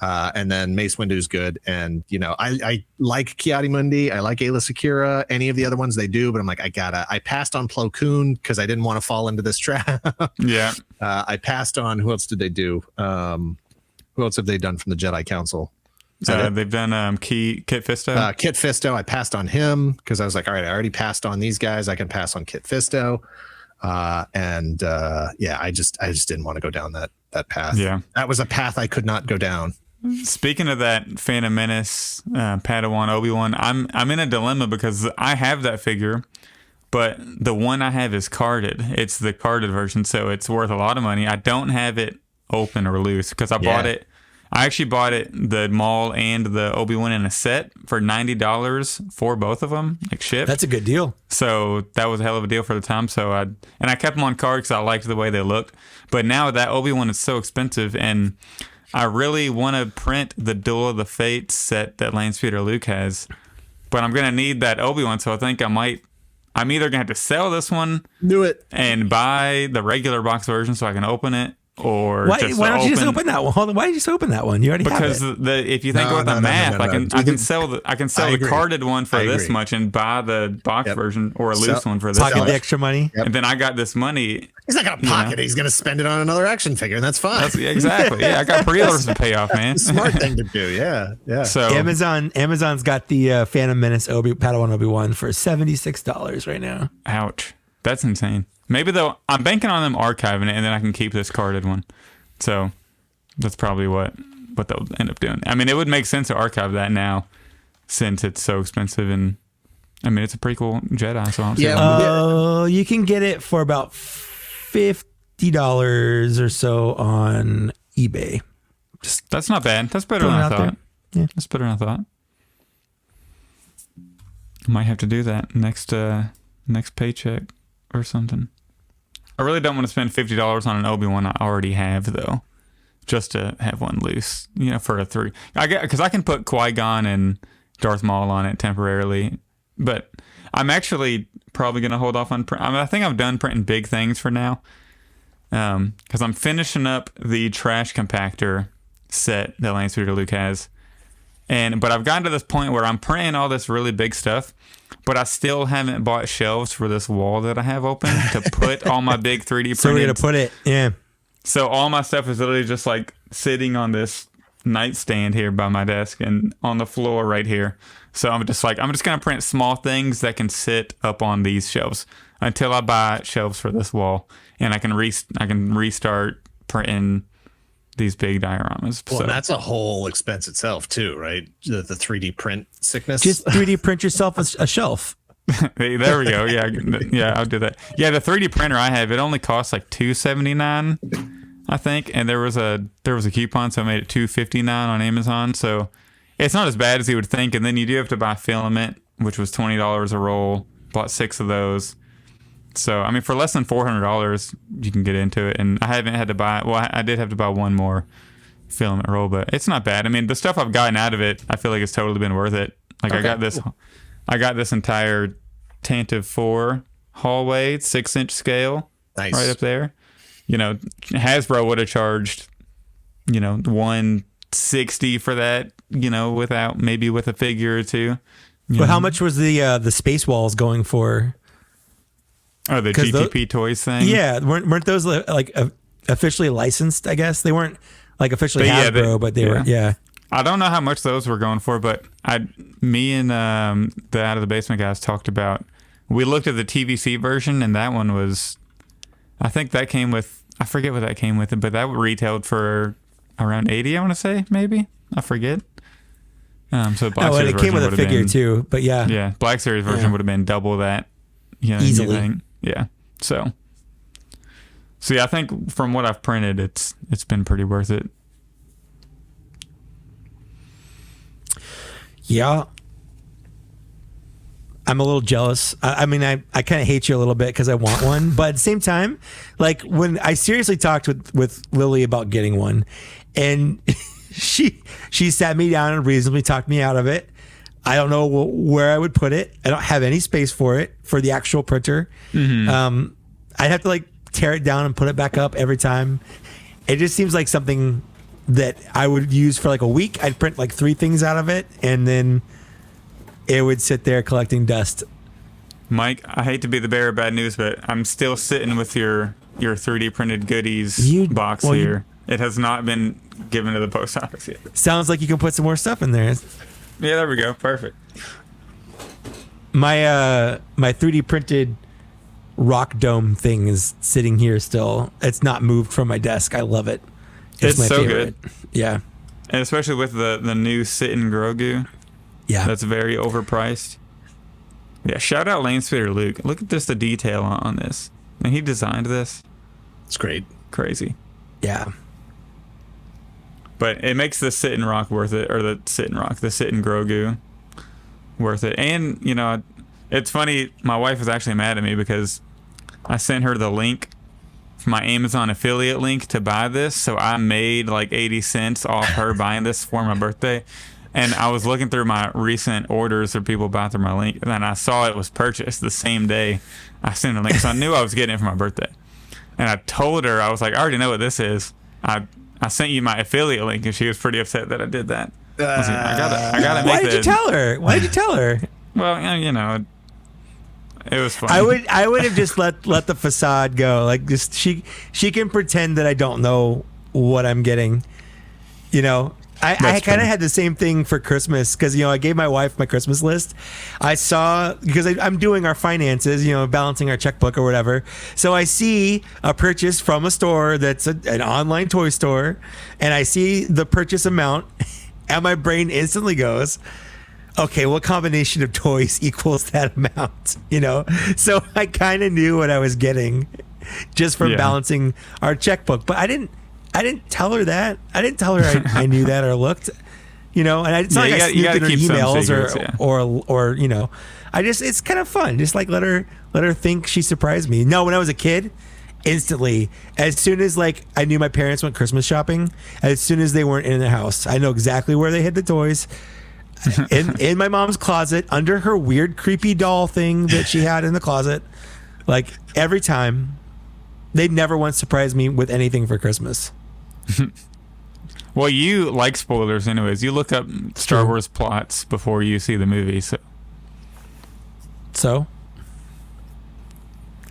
And then Mace Windu's good. And, you know, I like Ki-Adi-Mundi. I like Ayla Secura. Any of the other ones they do, but I'm like, I passed on Plo Koon because I didn't want to fall into this trap. Yeah. I passed on, who else did they do? Who else have they done from the Jedi Council? They've done Kit Fisto. Kit Fisto, I passed on him because I was like, all right, I already passed on these guys. I can pass on Kit Fisto. I just didn't want to go down that path. Yeah. That was a path I could not go down. Speaking of that Phantom Menace, Padawan, Obi-Wan, I'm in a dilemma because I have that figure, but the one I have is carded. It's the carded version, so it's worth a lot of money. I don't have it open or loose because I bought it. I actually bought it, the Maul and the Obi-Wan in a set for $90 for both of them, like shipped. That's a good deal. So that was a hell of a deal for the time. So I kept them on card because I liked the way they looked. But now that Obi-Wan is so expensive, and I really want to print the Duel of the Fates set that Lance Peter Luke has, but I'm gonna need that Obi-Wan. So I think I'm either gonna have to sell this one, Do it, and buy the regular box version so I can open it. Or why don't you just open that one? Hold on, why did you just open that one? You already because have it. If you think about the math, I can sell the carded one for this much and buy the box version or a loose one for this. Pocket the extra money, and then I got this money. He's not gonna pocket it. He's gonna spend it on another action figure, and that's fine. Exactly. Yeah, I got pre-orders to pay off, man. Smart thing to do. Yeah. So Amazon's got the Phantom Menace Padawan Obi-Wan for $76 right now. Ouch, that's insane. Maybe I'm banking on them archiving it, and then I can keep this carded one. So that's probably what they'll end up doing. I mean, it would make sense to archive that now since it's so expensive, and I mean, it's a prequel Jedi. So you can get it for about $50 or so on eBay. That's not bad. That's better than I thought. Yeah. That's better than I thought. I might have to do that next paycheck or something. I really don't want to spend $50 on an Obi-Wan I already have, though, just to have one loose, for a 3. Because I can put Qui-Gon and Darth Maul on it temporarily, but I'm actually probably going to hold off on I think I'm done printing big things for now, because I'm finishing up the trash compactor set that Lance Peter Luke has. But I've gotten to this point where I'm printing all this really big stuff, but I still haven't bought shelves for this wall that I have open to put all my big 3D printed. So we're gonna put it, yeah. So all my stuff is literally just like sitting on this nightstand here by my desk and on the floor right here. So I'm just gonna print small things that can sit up on these shelves until I buy shelves for this wall, and I can restart printing these big dioramas. Well, that's a whole expense itself too, right? The 3D print sickness. Just 3D print yourself a shelf. Hey, there we go. Yeah, I'll do that. Yeah, the 3D printer I have, it only costs like $279, I think, and there was a coupon, so I made it $259 on Amazon. So it's not as bad as you would think. And then you do have to buy filament, which was $20 a roll. Bought 6 of those. So, I mean, for less than $400, you can get into it. And I haven't had to buy, I did have to buy one more filament roll, but it's not bad. I mean, the stuff I've gotten out of it, I feel like it's totally been worth it. Like, okay. I got this entire Tantive 4 hallway, 6-inch scale, right up there. Hasbro would have charged, $160 for that, with a figure or two. But how much was the Space Walls going for? Oh, the GTP toys thing? Yeah. Weren't those like officially licensed, I guess? They weren't like officially Hasbro, but they were, yeah. I don't know how much those were going for, but me and the Out of the Basement guys talked about, we looked at the TVC version, and that one was, I think that came with, I forget what that came with, but that retailed for around $80, I want to say, maybe. I forget. So Black Series it came with a figure too, but yeah. Yeah, Black Series version would have been double that. Easily. Yeah. So yeah, I think from what I've printed, it's been pretty worth it. Yeah. I'm a little jealous. I mean, I kind of hate you a little bit because I want one, but at the same time, like when I seriously talked with Lily about getting one, and she sat me down and reasonably talked me out of it. I don't know where I would put it. I don't have any space for it for the actual printer. Mm-hmm. I'd have to like tear it down and put it back up every time. It just seems like something that I would use for like a week. I'd print like 3 things out of it, and then it would sit there collecting dust. Mike, I hate to be the bearer of bad news, but I'm still sitting with your 3D printed goodies box here. It has not been given to the post office yet. Sounds like you can put some more stuff in there. Yeah, there we go. Perfect. My 3D printed rock dome thing is sitting here still. It's not moved from my desk. I love it. It's my so favorite. Good. Yeah. And especially with the new Sit-in Grogu. Yeah. That's very overpriced. Yeah, shout out Lane Speeder Luke. Look at just the detail on this. And he designed this. It's great. Crazy. Yeah. But it makes the Sit-in Rock worth it, or the Sit-in Grogu worth it. And, you know, it's funny, my wife was actually mad at me because I sent her the link for my Amazon affiliate link to buy this, so I made like 80 cents off her buying this for my birthday. And I was looking through my recent orders for people buying through my link, and then I saw it was purchased the same day I sent the link, so I knew I was getting it for my birthday. And I told her, I was like, I already know what this is. I sent you my affiliate link, and she was pretty upset that I did that. I was like, I gotta make Why did you tell her? Why did you tell her? Well, you know, it was fun. I would have just let the facade go. Like, just she can pretend that I don't know what I'm getting. You know, I kind of had the same thing for Christmas because, you know, I gave my wife my Christmas list. I saw, because I'm doing our finances, you know, balancing our checkbook or whatever. So I see a purchase from a store that's an online toy store, and I see the purchase amount, and my brain instantly goes, okay, what combination of toys equals that amount? You know, so I kind of knew what I was getting just from balancing our checkbook, but I didn't tell her that. I didn't tell her I knew that or looked, you know, and it's not like I snooped in her emails secrets, or you know, it's kind of fun. Just like let her think she surprised me. No, when I was a kid, instantly, as soon as like I knew my parents went Christmas shopping, as soon as they weren't in the house, I know exactly where they hid the toys. in my mom's closet, under her weird creepy doll thing that she had in the closet. Like every time, they never once surprised me with anything for Christmas. Well, you like spoilers anyways. You look up Star Wars plots before you see the movie, so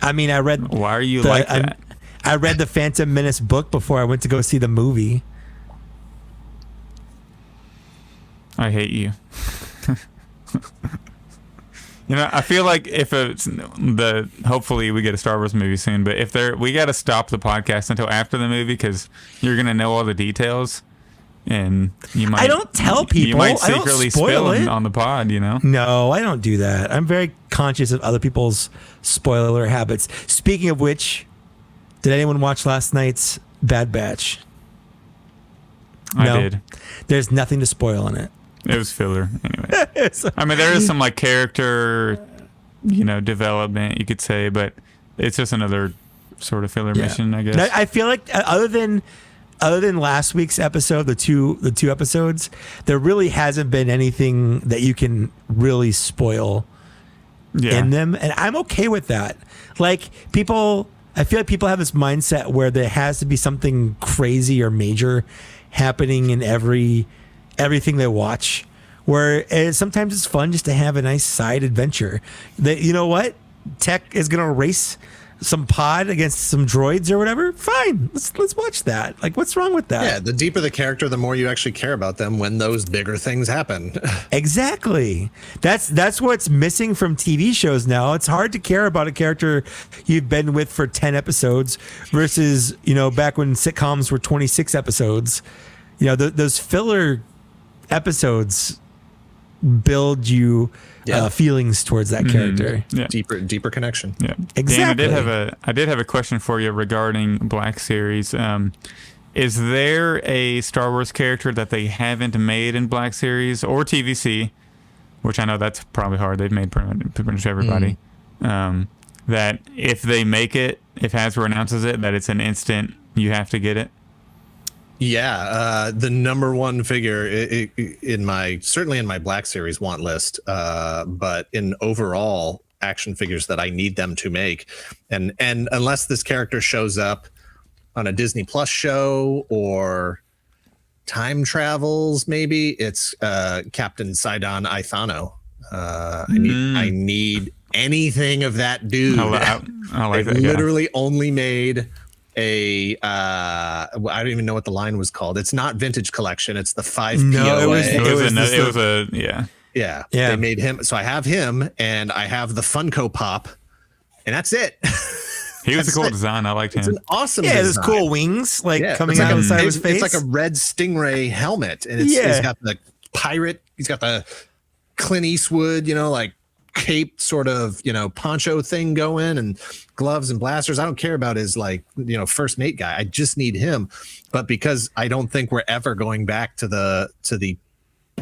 I mean, I read. Why are you like that? I read the Phantom Menace book before I went to go see the movie. I hate you. You know, I feel like if it's hopefully we get a Star Wars movie soon, but we got to stop the podcast until after the movie because you're gonna know all the details, and you might. I don't tell people. You might secretly spill them on the pod. You know. No, I don't do that. I'm very conscious of other people's spoiler habits. Speaking of which, did anyone watch last night's Bad Batch? I did. There's nothing to spoil in it. It was filler, anyway. I mean, there is some like character, you know, development you could say, but it's just another sort of filler mission, I guess. I feel like other than last week's episode, the two episodes, there really hasn't been anything that you can really spoil in them, and I'm okay with that. Like I feel like people have this mindset where there has to be something crazy or major happening in everything they watch, where sometimes it's fun just to have a nice side adventure. That, you know what, Tech is gonna race some pod against some droids or whatever. Fine, let's watch that. Like, what's wrong with that? Yeah, the deeper the character, the more you actually care about them when those bigger things happen. Exactly. That's what's missing from TV shows now. It's hard to care about a character you've been with for 10 episodes versus, you know, back when sitcoms were 26 episodes. You know, those filler episodes build you feelings towards that character. Yeah. Deeper connection. Yeah, exactly. Dan, I did have a question for you regarding Black Series. Is there a Star Wars character that they haven't made in Black Series or TVC which I know that's probably hard. They've made pretty much everybody. That if they make it, if Hasbro announces it, that it's an instant, you have to get it. Yeah, the number one figure certainly in my Black Series want list, but in overall action figures that I need them to make, and unless this character shows up on a Disney Plus show or time travels, maybe it's Captain Sidon Ithano. I need anything of that dude. I like that. Literally only made I don't even know what the line was called. It's not Vintage Collection. It's the 5 POA. No, it was a yeah. They made him. So I have him, and I have the Funko Pop, and that's it. He was a cool design. I liked him. It's an awesome design. There's cool wings coming out of the side of his face. It's like a red stingray helmet, and he's got the pirate. He's got the Clint Eastwood, like cape sort of, poncho thing going, and gloves and blasters. I don't care about his first mate guy. I just need him. But because I don't think we're ever going back to the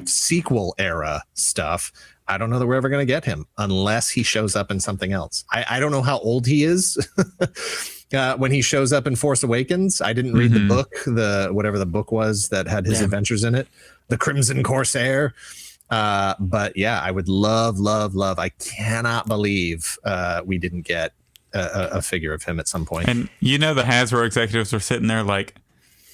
sequel era stuff, I don't know that we're ever going to get him unless he shows up in something else. I don't know how old he is when he shows up in Force Awakens. I didn't read the book, whatever the book was that had his adventures in it, the Crimson Corsair. But yeah, I would love. I cannot believe we didn't get a figure of him at some point. And the Hasbro executives are sitting there like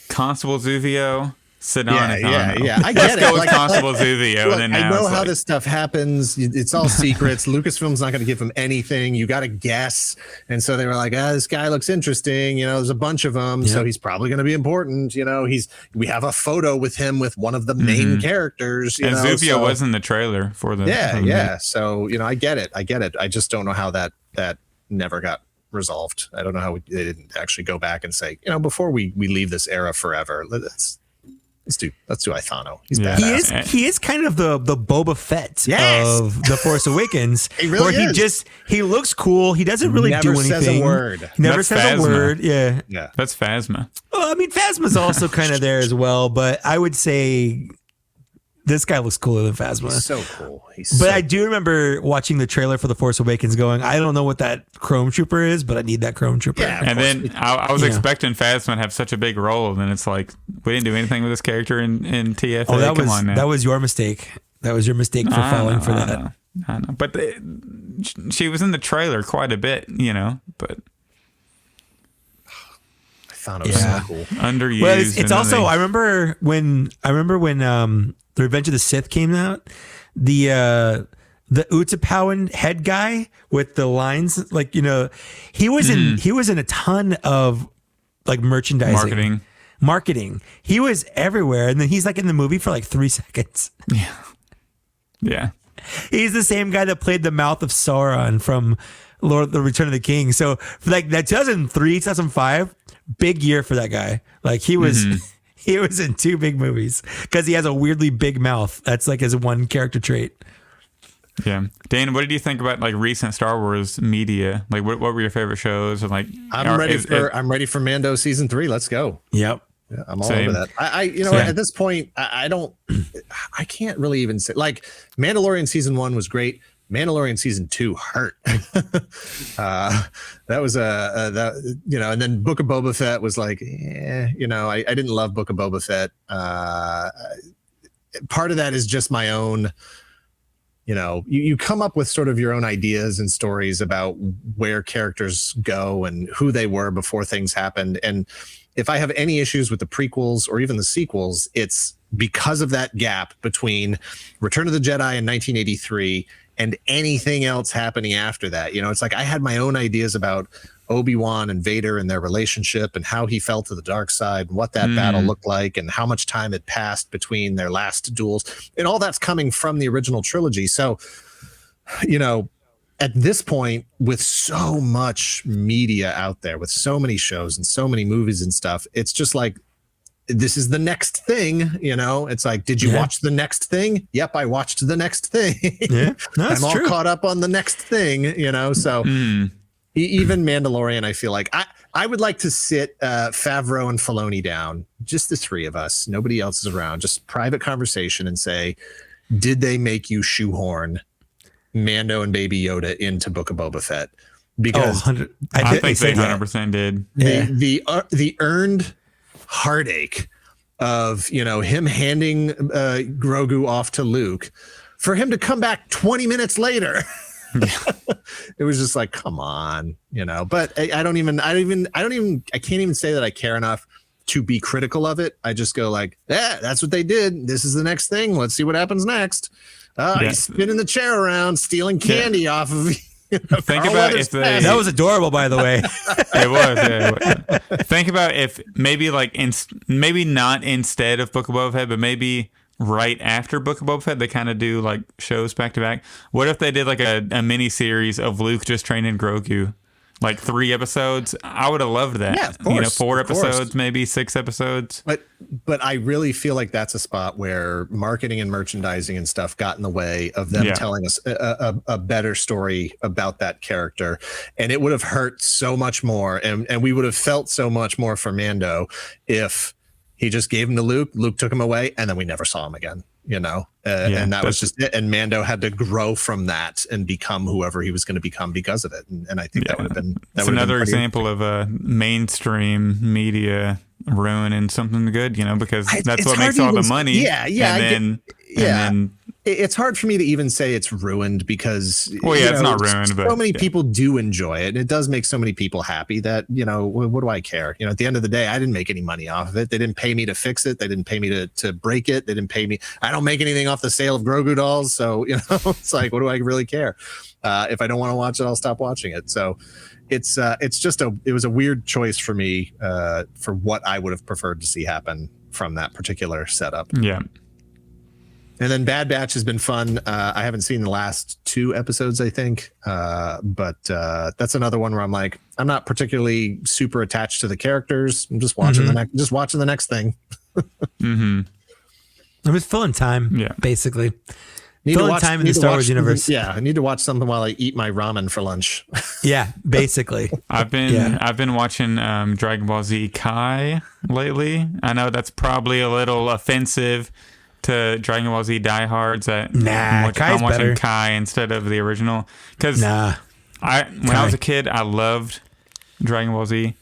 Constable Zuvio. Sit on it. Yeah. I get it. Go with Constable Zuvio. Look, and then I know how this stuff happens. It's all secrets. Lucasfilm's not going to give him anything. You got to guess. And so they were like, this guy looks interesting. There's a bunch of them. So he's probably going to be important. We have a photo with him with one of the main characters. And Zuvio was in the trailer for the. Yeah. So, I get it. I just don't know how that never got resolved. I don't know how they didn't actually go back and say, before we leave this era forever, let's do Ithano. He's badass. He is kind of the Boba Fett of The Force Awakens. He really is. He looks cool. He doesn't really do anything. Never says a word. Never says a word. Yeah. That's Phasma. Well, Phasma's also kind of there as well, but I would say this guy looks cooler than Phasma. He's so cool. I do remember watching the trailer for The Force Awakens going, I don't know what that Chrome Trooper is, but I need that Chrome Trooper. Yeah, and then I was expecting Phasma to have such a big role, and then it's like, we didn't do anything with this character in TFA. Oh, Come on now. That was your mistake. That was your mistake for falling for that. I know. But she was in the trailer quite a bit, but... I thought it was so cool. Underused. Well, it's also, I remember when The Revenge of the Sith came out, the Utapowan head guy with the lines, he was in a ton of merchandising, marketing. He was everywhere, and then he's in the movie for 3 seconds. Yeah. He's the same guy that played the mouth of Sauron from The Return of the King. So for that 2003, 2005, big year for that guy. He was. He was in 2 big movies because he has a weirdly big mouth. That's his one character trait. Yeah. Dan, what did you think about recent Star Wars media? What were your favorite shows? And I'm ready for Mando season 3. Let's go. Yep. Yeah, I'm all over that. At this point, I can't really even say Mandalorian season 1 was great. Mandalorian season 2 hurt. That was and then Book of Boba Fett was I didn't love Book of Boba Fett. Part of that is just my own, you come up with sort of your own ideas and stories about where characters go and who they were before things happened. And if I have any issues with the prequels or even the sequels, it's because of that gap between Return of the Jedi in 1983 and anything else happening after that. It's I had my own ideas about Obi-Wan and Vader and their relationship and how he fell to the dark side and what that battle looked like and how much time had passed between their last duels. And all that's coming from the original trilogy. So, at this point, with so much media out there, with so many shows and so many movies and stuff, it's just this is the next thing, it's did you watch the next thing? Yep. I watched the next thing. Yeah. No, I'm all true. caught up on the next thing, so even Mandalorian, I feel I would like to sit Favreau and Filoni down, just the 3 of us, nobody else is around, just private conversation and say, did they make you shoehorn Mando and Baby Yoda into Book of Boba Fett? Because I think they 100% did. The earned heartache of him handing Grogu off to Luke for him to come back 20 minutes later. It was just like, come on, but I can't even say that I care enough to be critical of it. I just go like, that's what they did. This is the next thing. Let's see what happens next. He's spinning the chair around, stealing candy off of Think about if that was adorable, by the way. It was. Yeah. Think about if maybe maybe not instead of Book of Boba Fett, but maybe right after Book of Boba Fett, they kind of do like shows back to back. What if they did like a mini series of Luke just training Grogu, like 3 episodes? I would have loved that. Yeah, of course, 4 episodes, maybe 6 episodes. But I really feel like that's a spot where marketing and merchandising and stuff got in the way of them telling us a better story about that character, and it would have hurt so much more, and we would have felt so much more for Mando if he just gave him to Luke. Luke took him away, and then we never saw him again. And that was just it. And Mando had to grow from that and become whoever he was going to become because of it. And I think that would have been. That's another example of mainstream media ruining something good. Because that's what makes all the money. And then it's hard for me to even say it's ruined because it's not ruined, but so many people do enjoy it. It does make so many people happy that what do I care? At the end of the day, I didn't make any money off of it. They didn't pay me to fix it. They didn't pay me to break it. They didn't pay me. I don't make anything off the sale of Grogu dolls, so it's like, what do I really care? If I don't want to watch it, I'll stop watching it. So it was a weird choice for me for what I would have preferred to see happen from that particular setup. Yeah. And then Bad Batch has been fun. I haven't seen the last 2 episodes, I think. But that's another one where I'm like, I'm not particularly super attached to the characters. I'm just watching the next thing. Mm-hmm. It was filling time, basically. Filling time in the Star Wars universe. Yeah, I need to watch something while I eat my ramen for lunch. Yeah, basically. I've been watching Dragon Ball Z Kai lately. I know that's probably a little offensive to Dragon Ball Z diehards. I'm watching better. Kai instead of the original. Because when I was a kid, I loved Dragon Ball Z.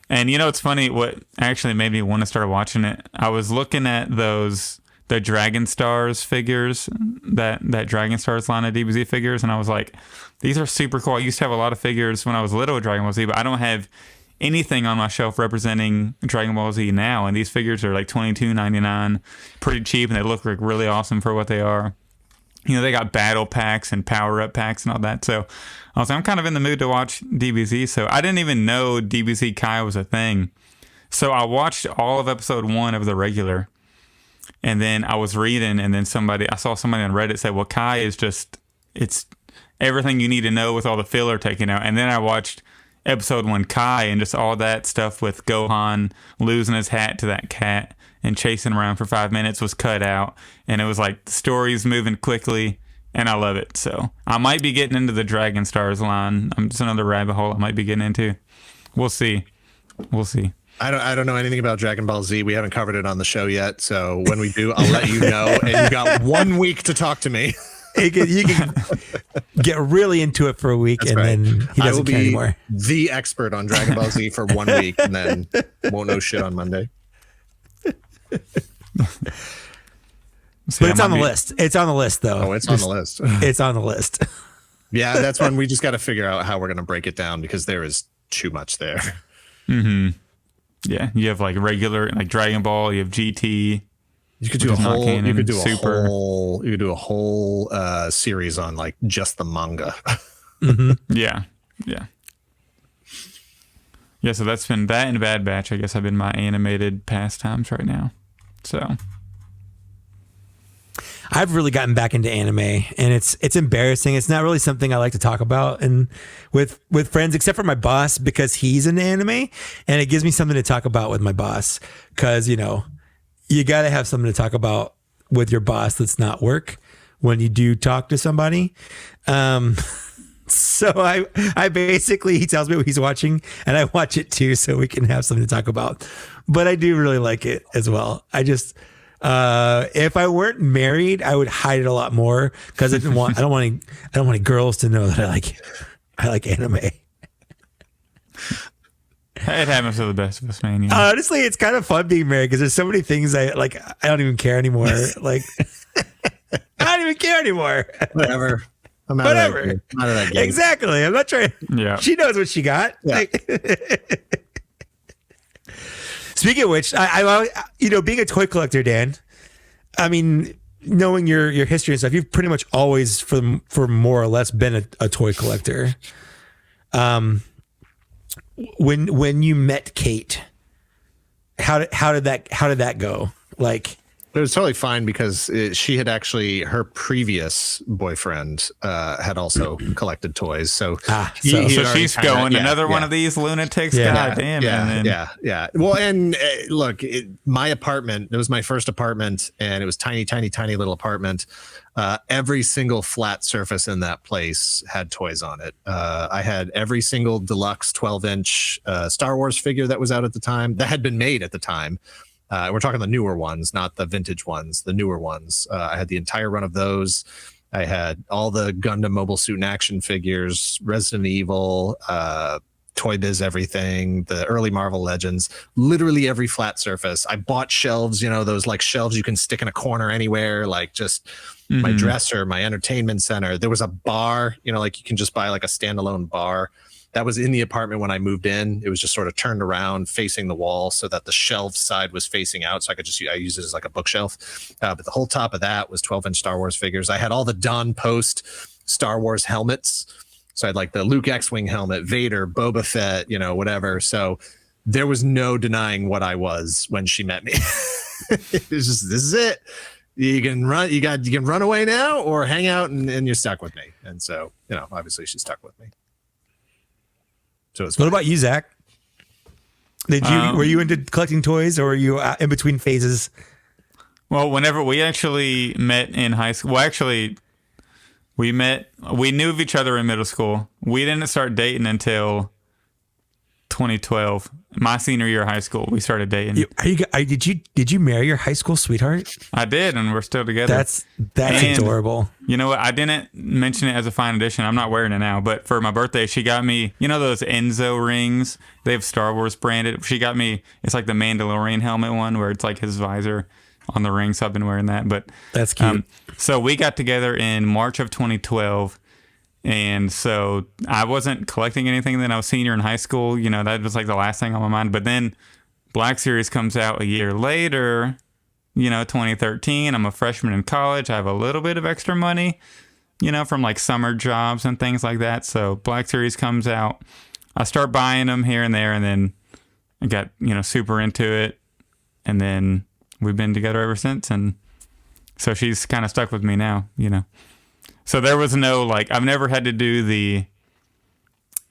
And it's funny, what actually made me want to start watching it, I was looking at the Dragon Stars figures, that Dragon Stars line of DBZ figures, and I was like, these are super cool. I used to have a lot of figures when I was little with Dragon Ball Z, but I don't have anything on my shelf representing Dragon Ball Z now, and these figures are like $22.99, pretty cheap, and they look like really awesome for what they are. They got battle packs and power up packs and all that. So I was like, I'm kind of in the mood to watch DBZ. So I didn't even know DBZ Kai was a thing. So I watched all of episode 1 of the regular, and then I was reading, and then I saw somebody on Reddit say, well, Kai is it's everything you need to know with all the filler taken out. And then I watched episode 1 Kai, and just all that stuff with Gohan losing his hat to that cat and chasing around for 5 minutes was cut out, and it was like the story's moving quickly, and I love it. So I might be getting into the Dragon Stars line. I'm just another rabbit hole I might be getting into. We'll see. I don't know anything about Dragon Ball Z. We haven't covered it on the show yet, so when we do, I'll let you know. And you got 1 week to talk to me. You can get really into it for a week, then he doesn't care anymore. The expert on Dragon Ball Z for 1 week, and then won't know shit on Monday. But it's on the list. It's on the list, though. Oh, it's on the list. It's on the list. Yeah, that's when we just got to figure out how we're going to break it down, because there is too much there. Mm-hmm. Yeah, you have like regular, like Dragon Ball. You have GT. You could do a whole. You could do a whole series on like just the manga. Mm-hmm. Yeah. So that's been that and Bad Batch. I guess have been my animated pastimes right now. So I've really gotten back into anime, and it's embarrassing. It's not really something I like to talk about and with friends, except for my boss, because he's into anime, and it gives me something to talk about with my boss. Because you got to have something to talk about with your boss that's not work when you do talk to somebody. So I basically, he tells me what he's watching, and I watch it too, so we can have something to talk about. But I do really like it as well. If I weren't married, I would hide it a lot more because I don't want girls to know that I like anime. It happens to the best of us, man. You know? Honestly, it's kind of fun being married because there's so many things I don't even care anymore. Like, I don't even care anymore. Whatever. Whatever. I'm out of that game. Exactly. I'm not trying. Yeah. She knows what she got. Yeah. Like, speaking of which, I being a toy collector, Dan, I mean, knowing your history and stuff, you've pretty much always, for more or less, been a toy collector. When you met Kate, how did that go? Like, it was totally fine because she had actually, her previous boyfriend had also collected toys. So she's going another one of these lunatics. Yeah. God damn. Yeah. Well, and look, my apartment, it was my first apartment, and it was tiny little apartment. Every single flat surface in that place had toys on it. I had every single deluxe 12-inch Star Wars figure that was out at the time, that had been made at the time. We're talking the newer ones, not the vintage ones, the newer ones. I had the entire run of those. I had all the Gundam Mobile Suit and Action figures, Resident Evil, Toy Biz everything, the early Marvel Legends, literally every flat surface. I bought shelves, those like shelves you can stick in a corner anywhere, like just my dresser, my entertainment center. There was a bar, like you can just buy like a standalone bar. That was in the apartment when I moved in. It was just sort of turned around facing the wall so that the shelf side was facing out. So I use it as like a bookshelf. But the whole top of that was 12-inch Star Wars figures. I had all the Don Post Star Wars helmets. So I had like the Luke X-Wing helmet, Vader, Boba Fett, whatever. So there was no denying what I was when she met me. It's just, this is it. You can run away now or hang out and you're stuck with me. And so, obviously she's stuck with me. So what about you, Zach? Were you into collecting toys, or were you in between phases? Well, whenever we actually met in high school, we knew of each other in middle school. We didn't start dating until 2012. My senior year of high school, we started dating. Did you marry your high school sweetheart? I did, and we're still together. That's adorable. You know what? I didn't mention it as a fine edition. I'm not wearing it now, but for my birthday, she got me, those Enzo rings? They have Star Wars branded. She got me, it's like the Mandalorian helmet one where it's like his visor on the ring. So I've been wearing that. But that's cute. So we got together in March of 2012. And so I wasn't collecting anything then. I was senior in high school. That was like the last thing on my mind. But then Black Series comes out a year later, 2013. I'm a freshman in college. I have a little bit of extra money, from like summer jobs and things like that. So Black Series comes out. I start buying them here and there. And then I got, super into it. And then we've been together ever since. And so she's kind of stuck with me now, So there was no, I've never had to do the,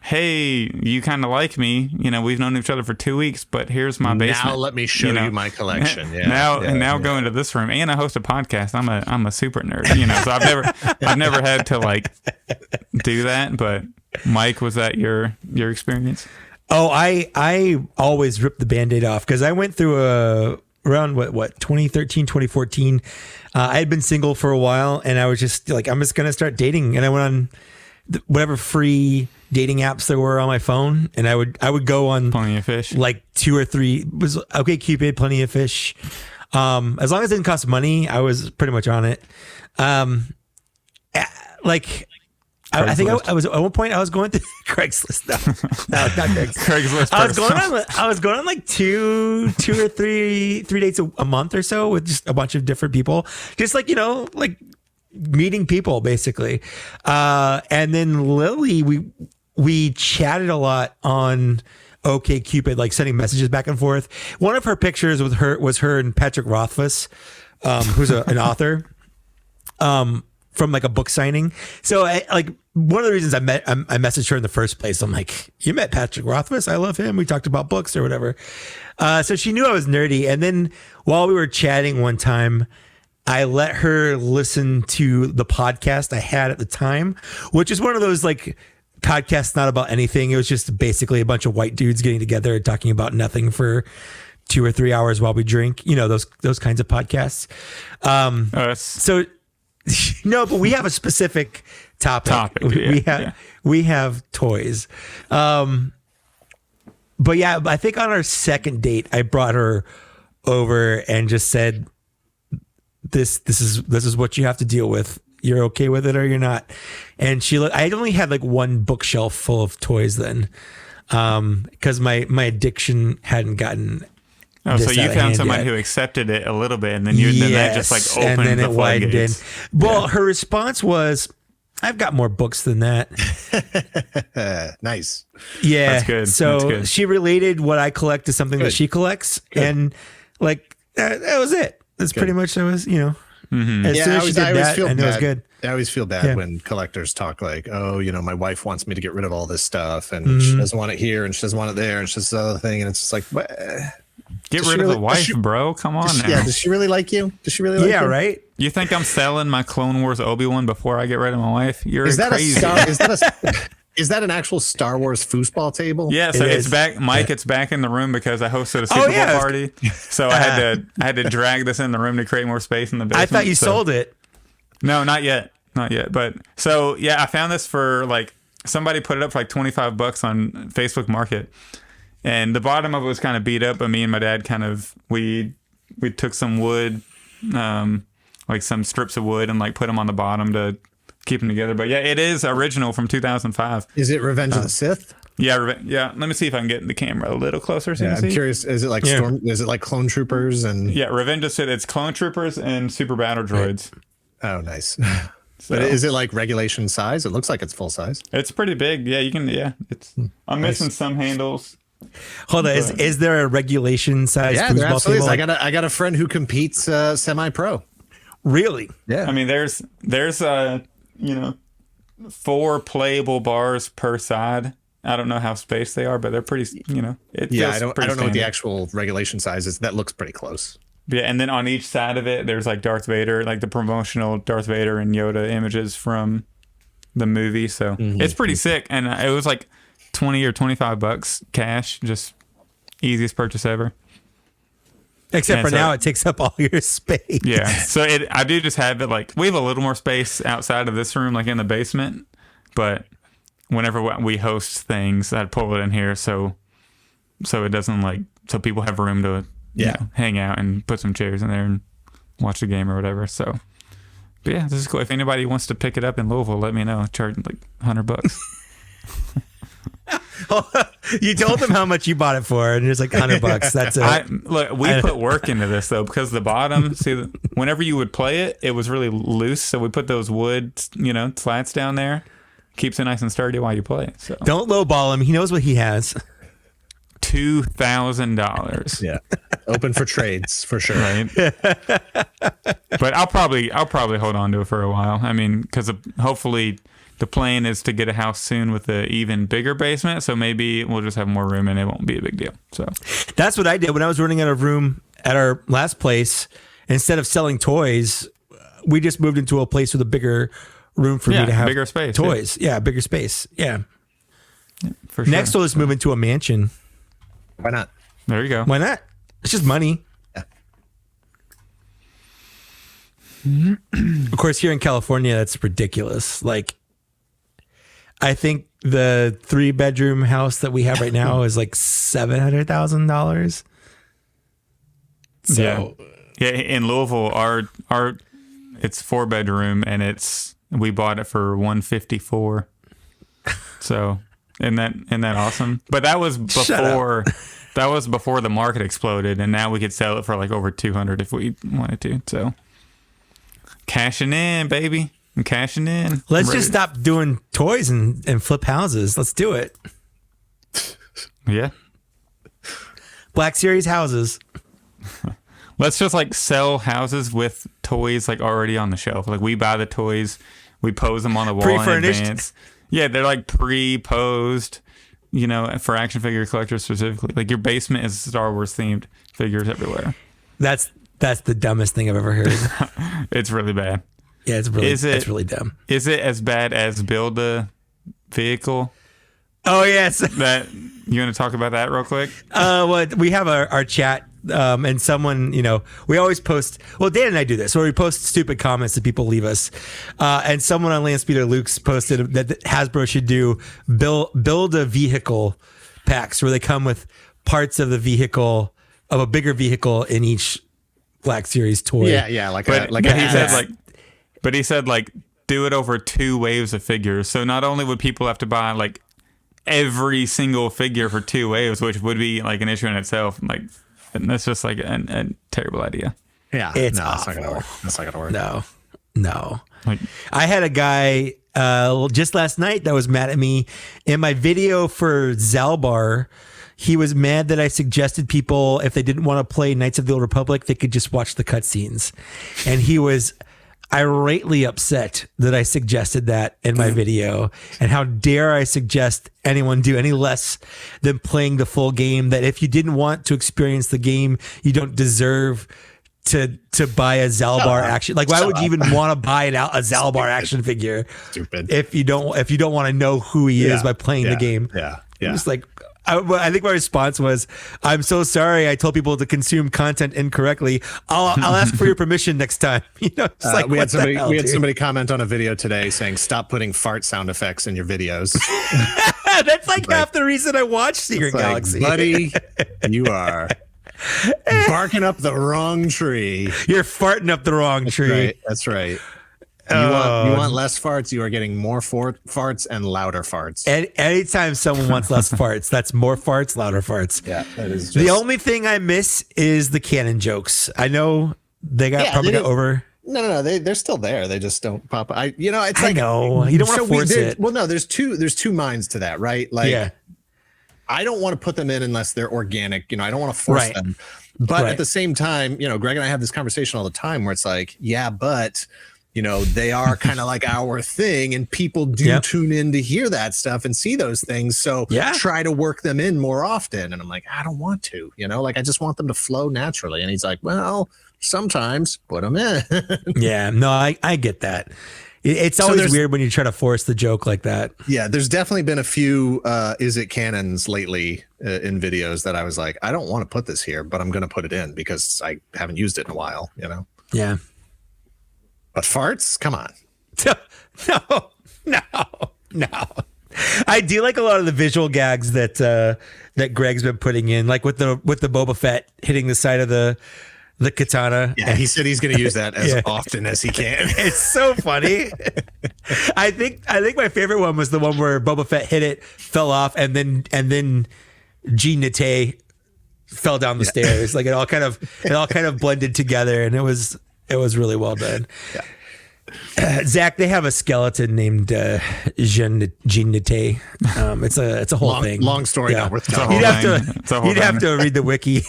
hey, you kind of like me. We've known each other for 2 weeks, but here's my basement. Now let me show you my collection. Yeah. Now go into this room, and I host a podcast. I'm a super nerd, So I've never had to do that. But Mike, was that your experience? Oh, I always ripped the Band-Aid off because I went through around 2013, 2014. I had been single for a while, and I was just like, I'm just going to start dating. And I went on whatever free dating apps there were on my phone, and I would go on Plenty of Fish, like 2 or 3. It was OkCupid, Plenty of Fish. As long as it didn't cost money, I was pretty much on it. I think I was at one point I was going through Craigslist. No, not Craigslist. Craigslist. I was going on like two or three dates a month or so with just a bunch of different people, just like meeting people basically. And then Lily, we chatted a lot on OkCupid, like sending messages back and forth. One of her pictures was her and Patrick Rothfuss, who's an author. From like a book signing. So one of the reasons I messaged her in the first place, I'm like, you met Patrick Rothfuss? I love him. We talked about books or whatever. So she knew I was nerdy. And then while we were chatting one time, I let her listen to the podcast I had at the time, which is one of those podcasts not about anything. It was just basically a bunch of white dudes getting together and talking about nothing for 2 or 3 hours while we drink. You know, those kinds of podcasts. So no, but we have a specific topic. We have toys. But yeah, I think on our second date, I brought her over and just said, this is what you have to deal with. You're okay with it or you're not. And I only had like one bookshelf full of toys then, because my addiction hadn't gotten. Oh, so you found someone who accepted it a little bit, and then then that just like opened and then the floodgates. Well, her response was, "I've got more books than that." Nice. Yeah, that's good. So that's good. She related what I collect to something that she collects, and like that was it. That's pretty much that was, you know. Mm-hmm. As soon as she did that, I knew it was good. I always feel bad when collectors talk like, "Oh, you know, my wife wants me to get rid of all this stuff, and she doesn't want it here, and she doesn't want it there, and she does this other thing," and it's just like, what? Get rid of the wife, bro. Come on now. Yeah, does she really like you? Does she really like you? Yeah, right? You think I'm selling my Clone Wars Obi-Wan before I get rid of my wife? You're crazy. Is that an actual Star Wars foosball table? Yeah, so it's back. Mike, it's back in the room because I hosted a Super Bowl party. So I had to drag this in the room to create more space in the basement. I thought you sold it. No, not yet. Not yet. But so yeah, I found this for like somebody put it up for like $25 on Facebook Market. And the bottom of it was kind of beat up, but me and my dad kind of we took some wood, like some strips of wood, and like put them on the bottom to keep them together. But yeah, it is original from 2005. Is it Revenge of the Sith? Yeah, yeah. Let me see if I can get the camera a little closer. So I'm curious. Is it like Is it like Clone Troopers and? Yeah, Revenge of the Sith. It's Clone Troopers and Super Battle Droids. Right. Oh, nice. So, but is it like regulation size? It looks like it's full size. It's pretty big. Yeah, you can. Yeah, it's. I'm missing some handles. Hold on, is there a regulation size? Yeah, there absolutely is. I got a friend who competes semi-pro. Really? Yeah. I mean, there's 4 playable bars per side. I don't know how spaced they are, but they're pretty. I don't know what the actual regulation size is. That looks pretty close. Yeah, and then on each side of it, there's like Darth Vader, like the promotional Darth Vader and Yoda images from the movie. So it's pretty sick, and it was like $20 or $25 cash, just easiest purchase ever. Except for now, it takes up all your space. Yeah, so I do just have it like we have a little more space outside of this room, like in the basement. But whenever we host things, I'd pull it in here so it doesn't like so people have room to hang out and put some chairs in there and watch the game or whatever. So, but yeah, this is cool. If anybody wants to pick it up in Louisville, let me know. Charge like $100. You told them how much you bought it for, and it's like $100. That's it. Look, we put work into this though, because the bottom. See, whenever you would play it, it was really loose. So we put those wood, slats down there. Keeps it nice and sturdy while you play it. So don't lowball him. He knows what he has. $2,000. Yeah, open for trades for sure. Right. But I'll probably hold on to it for a while. I mean, because hopefully. The plan is to get a house soon with an even bigger basement, so maybe we'll just have more room and it won't be a big deal. So that's what I did when I was running out of room at our last place. Instead of selling toys, we just moved into a place with a bigger room for me to have bigger space, toys. Yeah, bigger space. Yeah. For sure. Next, we'll just move into a mansion. Why not? There you go. Why not? It's just money. Yeah. Of course, here in California, that's ridiculous. Like, I think the 3-bedroom house that we have right now is like $700,000. So, yeah. In Louisville, our it's 4-bedroom and we bought it for $154. So isn't that awesome? But that was before the market exploded, and now we could sell it for like over $200 if we wanted to. So cashing in, baby. I'm cashing in. Let's just stop doing toys and flip houses. Let's do it. Yeah. Black Series houses. Let's just like sell houses with toys like already on the shelf. Like we buy the toys, we pose them on the wall in advance. Yeah, they're like pre-posed, for action figure collectors specifically. Like your basement is Star Wars themed figures everywhere. That's the dumbest thing I've ever heard. It's really bad. Yeah, it's really dumb. Is it as bad as build a vehicle? Oh yes. That you want to talk about that real quick? Well, we have our chat and someone, we always post. Well, Dan and I do this, where we post stupid comments that people leave us. And someone on Landspeeder Luke's posted that Hasbro should do build a vehicle packs where they come with parts of the vehicle of a bigger vehicle in each Black Series toy. Yeah, but he said do it over 2 waves of figures. So not only would people have to buy like every single figure for 2 waves, which would be like an issue in itself, and that's just like a terrible idea. Yeah, it's awful. That's not gonna work. No. I had a guy just last night that was mad at me in my video for Zalbar. He was mad that I suggested people, if they didn't want to play Knights of the Old Republic, they could just watch the cutscenes, and he was irately upset that I suggested that in my video. And how dare I suggest anyone do any less than playing the full game, that if you didn't want to experience the game, you don't deserve to buy a Zalbar action. Like, why would you even want to buy a Zalbar action figure? Stupid. If you don't want to know who he is by playing the game. Yeah. I'm just like, I think my response was, I'm so sorry I told people to consume content incorrectly. I'll ask for your permission next time. It's like, we had somebody comment on a video today saying, stop putting fart sound effects in your videos. That's like half the reason I watch Secret Galaxy. Buddy, you are barking up the wrong tree. You're farting up the wrong tree. That's right. You want less farts, you are getting more farts and louder farts. And anytime someone wants less farts, that's more farts, louder farts. Yeah, that is the only thing I miss is the canon jokes. I know they got over. No, they're still there. They just don't pop. I know you don't want to force it. Well, no, there's two minds to that, right? Like, I don't want to put them in unless they're organic. I don't want to force them. But at the same time, Greg and I have this conversation all the time where it's like, yeah, but they are kind of like our thing, and people do tune in to hear that stuff and see those things. So try to work them in more often. And I'm like, I don't want to, I just want them to flow naturally. And he's like, well, sometimes put them in. Yeah, no, I get that. It's always weird when you try to force the joke like that. Yeah, there's definitely been a few is it canons lately in videos that I was like, I don't want to put this here, but I'm going to put it in because I haven't used it in a while, Yeah. But farts? Come on. No. I do like a lot of the visual gags that Greg's been putting in, like with the Boba Fett hitting the side of the katana. Yeah, he said he's going to use that as often as he can. It's so funny. I think my favorite one was the one where Boba Fett hit it, fell off, and then Jean Nate fell down the stairs. Like it all kind of blended together, and it was really well done. Yeah. Zach, they have a skeleton named Jean Nate. It's a whole thing. Long story. Yeah. Not worth telling. You'd have to read the wiki.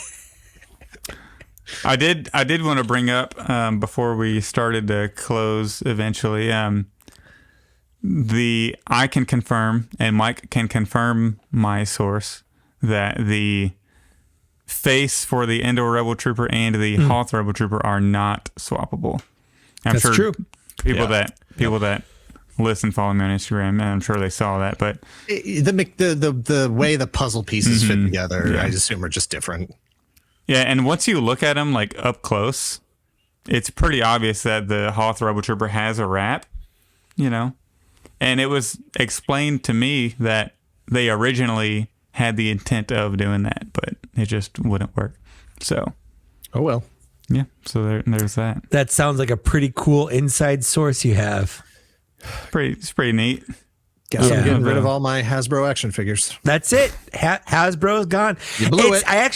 I did want to bring up before we started to close eventually. I can confirm, and Mike can confirm my source, that the face for the Endor Rebel Trooper and the Hoth Rebel Trooper are not swappable. That's sure true. People that listen, follow me on Instagram, and I'm sure they saw that. But the way the puzzle pieces fit together, I assume, are just different. Yeah, and once you look at them like up close, it's pretty obvious that the Hoth Rebel Trooper has a wrap, and it was explained to me that they originally had the intent of doing that, but it just wouldn't work. So, oh well. Yeah, so there's that. That sounds like a pretty cool inside source you have. It's pretty neat. Guess I'm getting rid of all my Hasbro action figures. That's it. Hasbro's gone. You blew it. I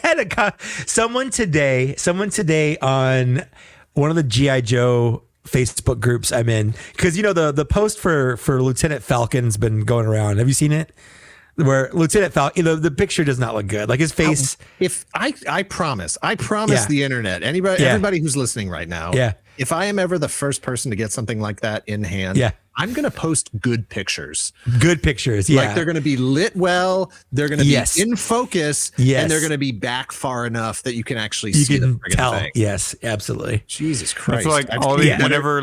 had someone today on one of the G.I. Joe Facebook groups I'm in, because the post for Lieutenant Falcon's been going around. Have you seen it? Where Lieutenant Falcon, the picture does not look good. Like his face. If I promise the internet, everybody who's listening right now, if I am ever the first person to get something like that in hand, I'm going to post good pictures. Good pictures, yeah. Like they're going to be lit well, they're going to be in focus, and they're going to be back far enough that you can actually see the friggin' thing. Yes, absolutely. Jesus Christ. It's like whenever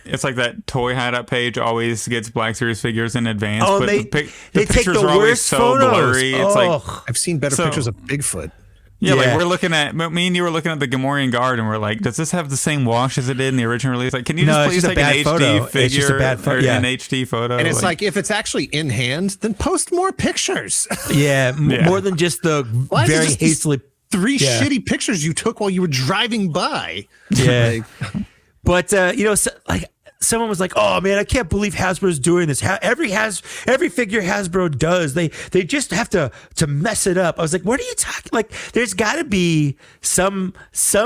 it's like that toy hideout page always gets Black Series figures in advance. Oh, but they the take pictures the are always worst so photos. blurry. It's like I've seen better pictures of Bigfoot. Yeah, like we're looking at me and you were looking at the Gamorrean Guard, and we're like, does this have the same wash as it did in the original release? Like, can you just please take an HD figure it's just a bad or an HD photo? And it's like if it's actually in hand, then post more pictures. More than just the very hastily 3 shitty pictures you took while you were driving by. Yeah, but someone was like, "Oh man, I can't believe Hasbro's doing this. Every figure Hasbro does, they just have to mess it up." I was like, "What are you talking? Like, there's got to be some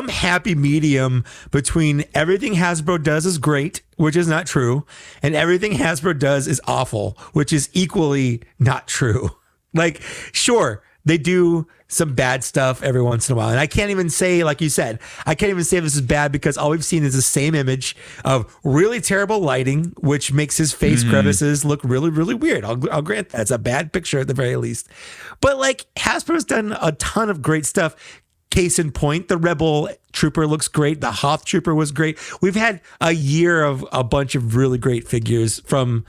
happy medium between everything Hasbro does is great, which is not true, and everything Hasbro does is awful, which is equally not true. Like, sure, they do some bad stuff every once in a while. And I can't even say, like you said, I can't even say this is bad because all we've seen is the same image of really terrible lighting, which makes his face crevices look really, really weird. I'll grant that. It's a bad picture at the very least. But like Hasbro's done a ton of great stuff. Case in point, the Rebel Trooper looks great. The Hoth Trooper was great. We've had a year of a bunch of really great figures from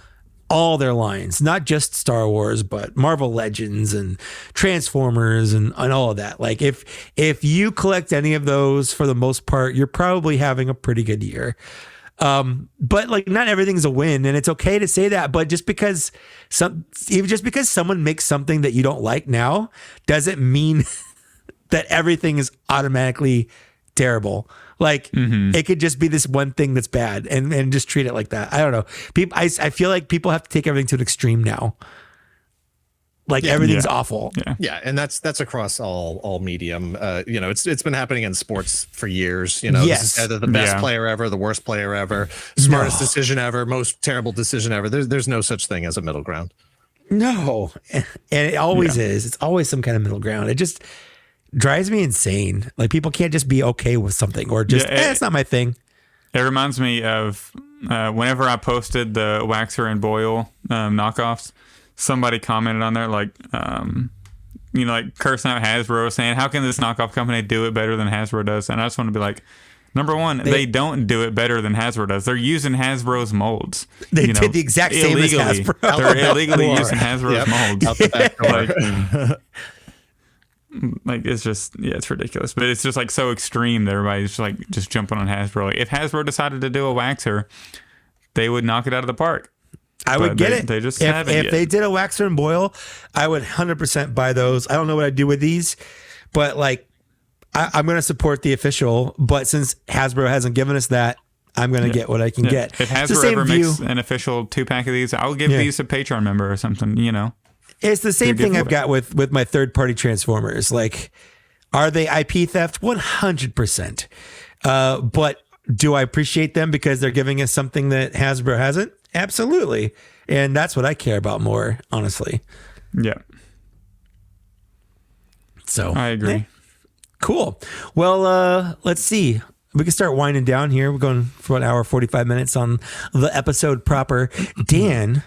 all their lines, not just Star Wars, but Marvel Legends and Transformers and all of that. Like if you collect any of those, for the most part, you're probably having a pretty good year. But like not everything's a win, and it's okay to say that. But just because someone makes something that you don't like now doesn't mean that everything is automatically terrible. Like it could just be this one thing that's bad and just treat it like that. I don't know. I feel like people have to take everything to an extreme now. Like everything's awful. Yeah. And that's across all medium. It's been happening in sports for years. This is either the best player ever, the worst player ever, smartest decision ever, most terrible decision ever. There's no such thing as a middle ground. No. And it always is. It's always some kind of middle ground. It just drives me insane. Like people can't just be okay with something or just it's not my thing. It reminds me of whenever I posted the Waxer and Boyle knockoffs, somebody commented on there like cursing out Hasbro, saying, how can this knockoff company do it better than Hasbro does? And I just want to be like, number one, they don't do it better than Hasbro does. They're using Hasbro's molds. They did the exact same illegally. As Hasbro. They're illegally using Hasbro's molds. Out the back door. Like it's just it's ridiculous, but it's just like so extreme that everybody's just jumping on Hasbro. Like if Hasbro decided to do a Waxer, they would knock it out of the park. I would get it. They just haven't yet. If they did a Waxer and Boyle, I would 100% buy those. I don't know what I'd do with these, but like I'm going to support the official. But since Hasbro hasn't given us that, I'm going to get what I can get. If Hasbro ever makes an official 2-pack of these, I'll give these a Patreon member or something. It's the same thing I've got with my third-party Transformers. Like, are they IP theft? 100%. But do I appreciate them because they're giving us something that Hasbro hasn't? Absolutely. And that's what I care about more, honestly. Yeah. So I agree. Cool. Well, let's see. We can start winding down here. We're going for an hour, 45 minutes on the episode proper. Dan,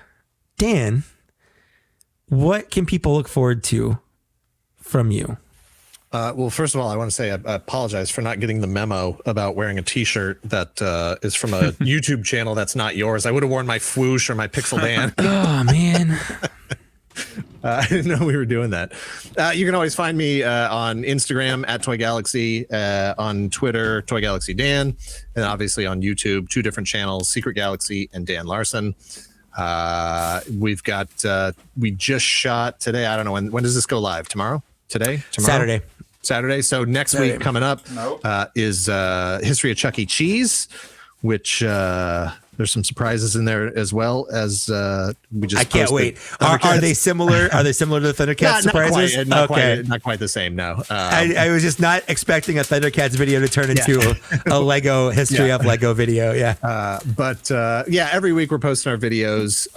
what can people look forward to from you? Well, first of all, I want to say I apologize for not getting the memo about wearing a T-shirt that is from a YouTube channel that's not yours. I would have worn my Fwoosh or my Pixel Dan. Oh, man. I didn't know we were doing that. You can always find me on Instagram at Toy Galaxy, on Twitter, Toy Galaxy Dan, and obviously on YouTube, 2 different channels, Secret Galaxy and Dan Larson. We've got we just shot today. I don't know when does this go live? Tomorrow? Saturday. So next week coming up is History of Chuck E. Cheese, which there's some surprises in there as well as we just. I can't wait. Are they similar? Are they similar to the Thundercats surprises? Not quite the same. No. I was just not expecting a Thundercats video to turn into a Lego history of Lego video. Yeah. But every week we're posting our videos.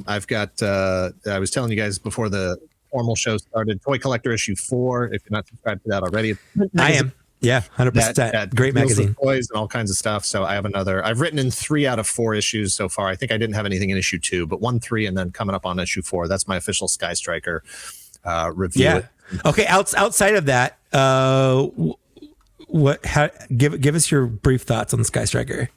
I've got. I was telling you guys before the formal show started. Toy Collector issue 4. If you're not subscribed to that already, I am. Yeah, 100%. Great magazine. Toys and all kinds of stuff. So I have I've written in 3 out of 4 issues so far. I think I didn't have anything in issue 2, but 1, 3, and then coming up on issue 4. That's my official Skystriker review. Yeah. Okay. Outside of that, give us your brief thoughts on the Skystriker.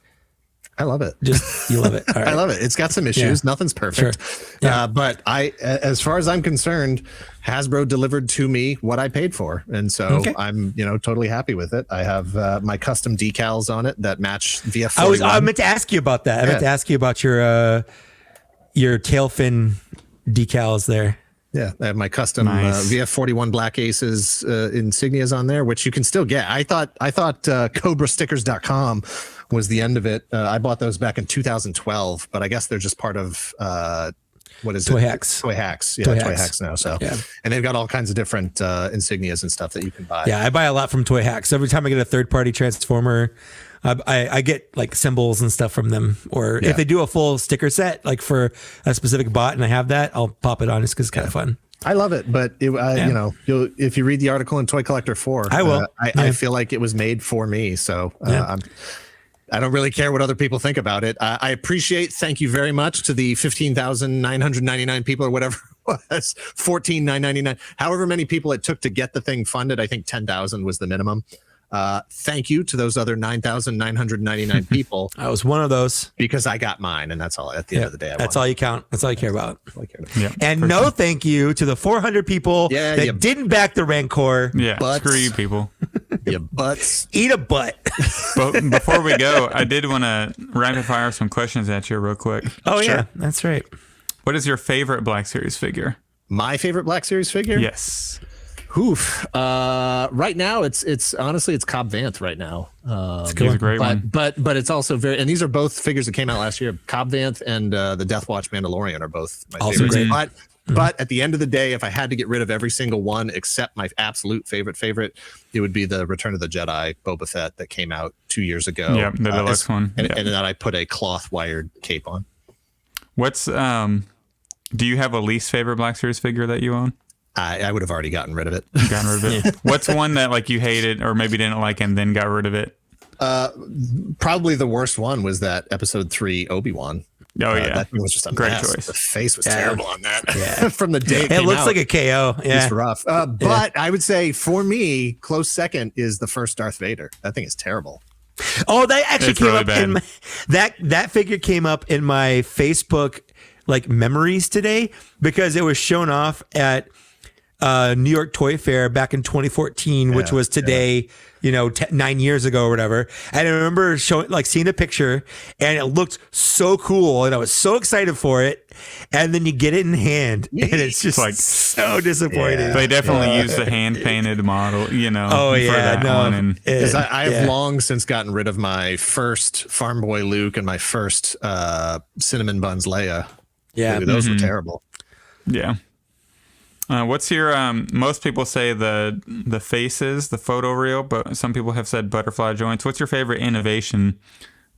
I love it. Just you love it. All right. I love it. It's got some issues. Yeah. Nothing's perfect. Sure. Yeah. But as far as I'm concerned, Hasbro delivered to me what I paid for. And so I'm, totally happy with it. I have my custom decals on it that match VF41. I meant to ask you about that. I meant to ask you about your tail fin decals there. Yeah, I have my custom VF41 Black Aces insignias on there, which you can still get. I thought CobraStickers.com was the end of it. I bought those back in 2012, but I guess they're just part of what is Toy it? Hacks. Toy Hacks. Yeah, Toy Hacks now. So, and they've got all kinds of different insignias and stuff that you can buy. Yeah, I buy a lot from Toy Hacks. Every time I get a third-party Transformer, I get like symbols and stuff from them. Or if they do a full sticker set, like for a specific bot, and I have that, I'll pop it on just because it's kind of fun. I love it, but if you read the article in Toy Collector 4, I will. I feel like it was made for me, so I don't really care what other people think about it. I appreciate. Thank you very much to the 15,999 people or whatever it was, 14,999, however many people it took to get the thing funded. I think 10,000 was the minimum. Thank you to those other 9,999 people. I was one of those because I got mine, and that's all. At the end of the day, that's all you count. That's all you care about. Yeah, and no, thank you to the 400 people that didn't back the Rancor. Yeah, screw you people. Your butts. Eat a butt. But before we go, I did want to rapid fire some questions at you real quick. Oh yeah, that's right. What is your favorite Black Series figure? My favorite Black Series figure? Yes. Oof. Right now it's honestly Cobb Vanth right now. It's a great one. But it's also and these are both figures that came out last year. Cobb Vanth and the Death Watch Mandalorian are both my also favorites. great. But at the end of the day, if I had to get rid of every single one except my absolute favorite, it would be the Return of the Jedi Boba Fett that came out 2 years ago. Yeah, the deluxe one. And that I put a cloth wired cape on. What's do you have a least favorite Black Series figure that you own? I would have already gotten rid of it. Gotten rid of it. What's one that like you hated or maybe didn't like and then got rid of it? Probably the worst one was that Episode 3 Obi-Wan. Oh yeah, that thing was just a great mess. choice. The face was terrible on that. From the day it looks like a KO. Yeah, it's rough. But I would say for me, close second is the first Darth Vader. That thing is terrible. Oh, that actually came really up bad. in my, that figure came up in my Facebook like memories today because it was shown off at New York Toy Fair back in 2014, which was today, 9 years ago or whatever. And I remember seeing a picture and it looked so cool and I was so excited for it. And then you get it in hand and it's just like so disappointing. Yeah. They definitely used the hand painted model, Oh yeah, for that one. Because I have long since gotten rid of my first Farm Boy Luke and my first Cinnamon Buns Leia. Yeah, those were terrible. Yeah. What's your most people say the faces, the photo reel, but some people have said butterfly joints. What's your favorite innovation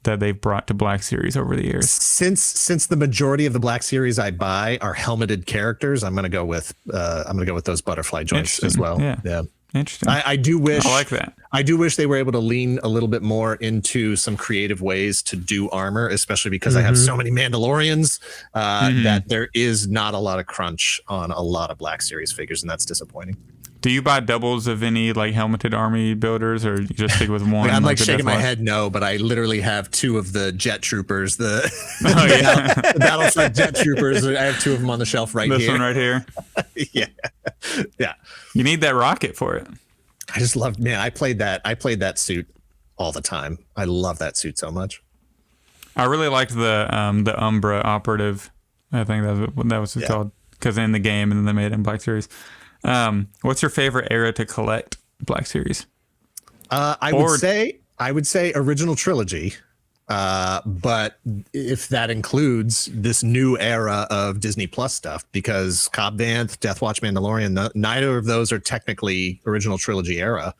that they've brought to Black Series over the years? Since the majority of the Black Series I buy are helmeted characters, I'm gonna go with those butterfly joints as well. Yeah. Interesting. I do wish. I like that. I do wish they were able to lean a little bit more into some creative ways to do armor, especially because I have so many Mandalorians that there is not a lot of crunch on a lot of Black Series figures, and that's disappointing. Do you buy doubles of any like helmeted army builders, or you just stick with one? I'm like shaking my head no, but I literally have two of the jet troopers, the Battlefront jet troopers. I have two of them on the shelf right here. This one right here. Yeah. You need that rocket for it. I just loved, man. I played that suit all the time. I love that suit so much. I really liked the Umbra operative. I think that was what it's called, because in the game, and then they made it in Black Series. What's your favorite era to collect Black Series? I would say original trilogy. But if that includes this new era of Disney Plus stuff, because Cobb Vanth, Death Watch Mandalorian, neither of those are technically original trilogy era.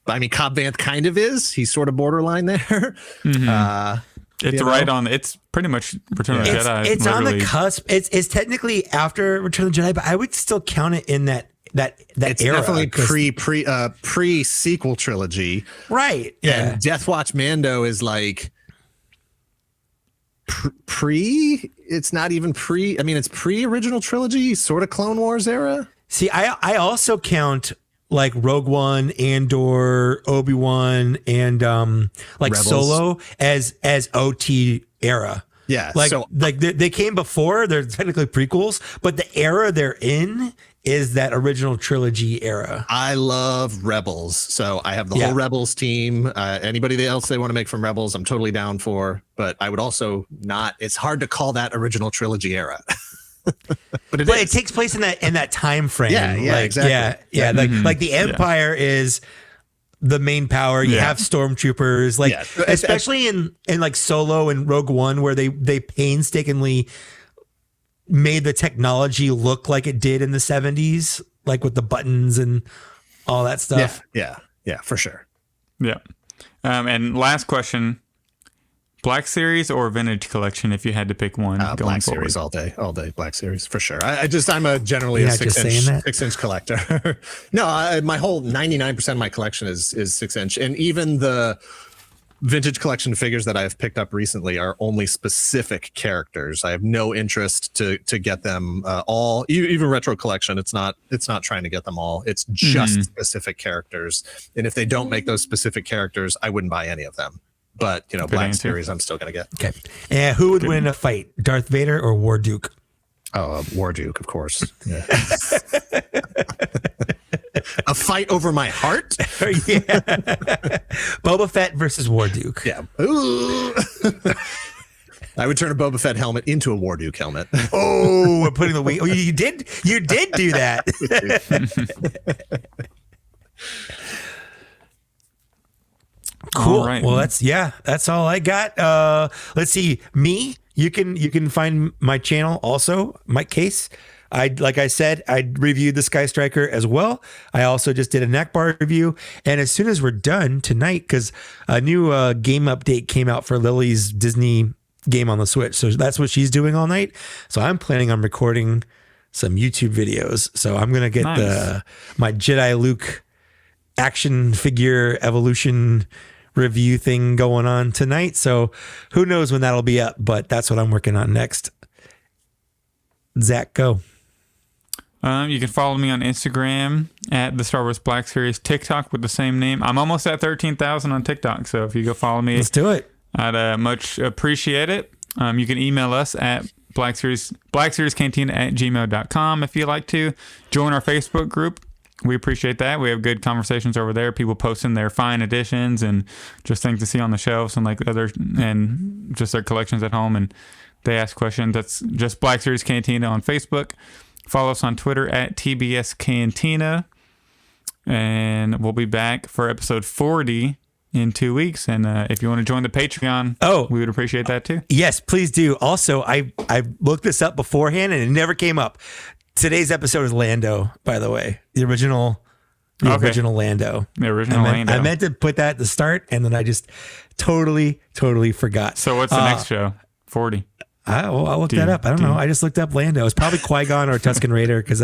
I mean, Cobb Vanth kind of is. He's sort of borderline there. It's right on. It's pretty much Return of the Jedi. It's on the cusp. It's technically after Return of the Jedi, but I would still count it in that it's era. Definitely pre sequel trilogy, right? Yeah. And Death Watch Mando is like pre. It's not even pre. I mean, it's pre original trilogy, sort of Clone Wars era. See, I also count like Rogue One, Andor, Obi-Wan, and like Rebels. Solo as OT era. Yeah, like so they came before. They're technically prequels, but the era they're in is that original trilogy era. I love Rebels, so I have the whole Rebels team. Anybody else they want to make from Rebels, I'm totally down for. But I would also not. It's hard to call that original trilogy era. But it takes place in that time frame. Yeah, like, exactly. Yeah. Like the Empire is the main power. You have stormtroopers, like especially in like Solo and Rogue One, where they painstakingly made the technology look like it did in the 70s, like with the buttons and all that stuff. Yeah, for sure. Yeah. And last question. Black Series or Vintage Collection if you had to pick one going Black forward? Series all day. Black Series for sure. I'm a generally a 6-inch collector. No, my whole 99% of my collection is 6-inch, and even the vintage collection figures that I've picked up recently are only specific characters. I have no interest to get them all. Even retro collection, it's not trying to get them all. It's just specific characters, and if they don't make those specific characters, I wouldn't buy any of them. But Black Series, I'm still gonna get. Okay, and who would win a fight, Darth Vader or War Duke? Oh, War Duke, of course. Yeah. A fight over my heart? Yeah. Boba Fett versus War Duke. Yeah. Ooh. I would turn a Boba Fett helmet into a War Duke helmet. Oh, we're putting the wing. Oh, you did do that. Cool. All right. Well, that's all I got. Let's see. Me, you can find my channel also, Mike Case. Like I said, I reviewed the Skystriker as well. I also just did a neck bar review. And as soon as we're done tonight, because a new game update came out for Lily's Disney game on the Switch. So that's what she's doing all night. So I'm planning on recording some YouTube videos. So I'm going to get my Jedi Luke action figure evolution review thing going on tonight. So who knows when that'll be up, but that's what I'm working on next. Zach, go. You can follow me on Instagram at the Star Wars Black Series, TikTok with the same name. I'm almost at 13,000 on TikTok, so if you go follow me, let's do it. I'd much appreciate it. You can email us at blackseriescantina@gmail.com if you like to. Join our Facebook group. We appreciate that. We have good conversations over there. People posting their fine editions and just things to see on the shelves and and just their collections at home, and they ask questions. That's just Black Series Cantina on Facebook. Follow us on Twitter at TBS Cantina. And we'll be back for episode 40 in 2 weeks. And if you want to join the Patreon, we would appreciate that too. Yes, please do. Also, I looked this up beforehand and it never came up. Today's episode is Lando, by the way. The original Lando. The original Lando. I meant to put that at the start, and then I just totally forgot. So what's the next show? 40. I'll look that up. I don't know. I just looked up Lando. It's probably Qui-Gon or Tusken Raider because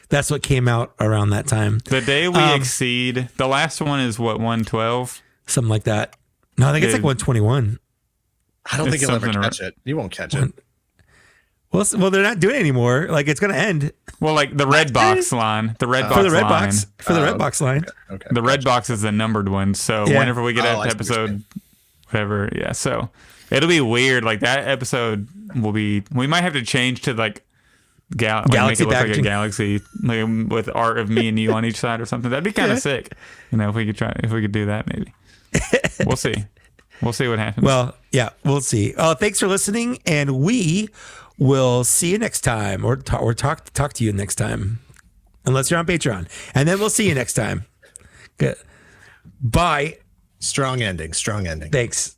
that's what came out around that time. The day we exceed, the last one is what, 112? Something like that. No, I think it's like 121. I don't think you'll ever catch it. You won't catch it. Well, they're not doing it anymore. Like, it's going to end. Well, like the red box line. The red box for the red line. box. For the red box line. Okay. The red box is the numbered one. So whenever we get up to episode, whatever, so it'll be weird. Like that episode will be. We might have to change to like galaxy, make it look like a galaxy, like with art of me and you on each side or something. That'd be kind of sick. If we could do that, maybe. We'll see. We'll see what happens. Well, yeah, we'll see. Thanks for listening, and we will see you next time, or talk to you next time, unless you're on Patreon, and then we'll see you next time. Good. Bye. Strong ending. Thanks.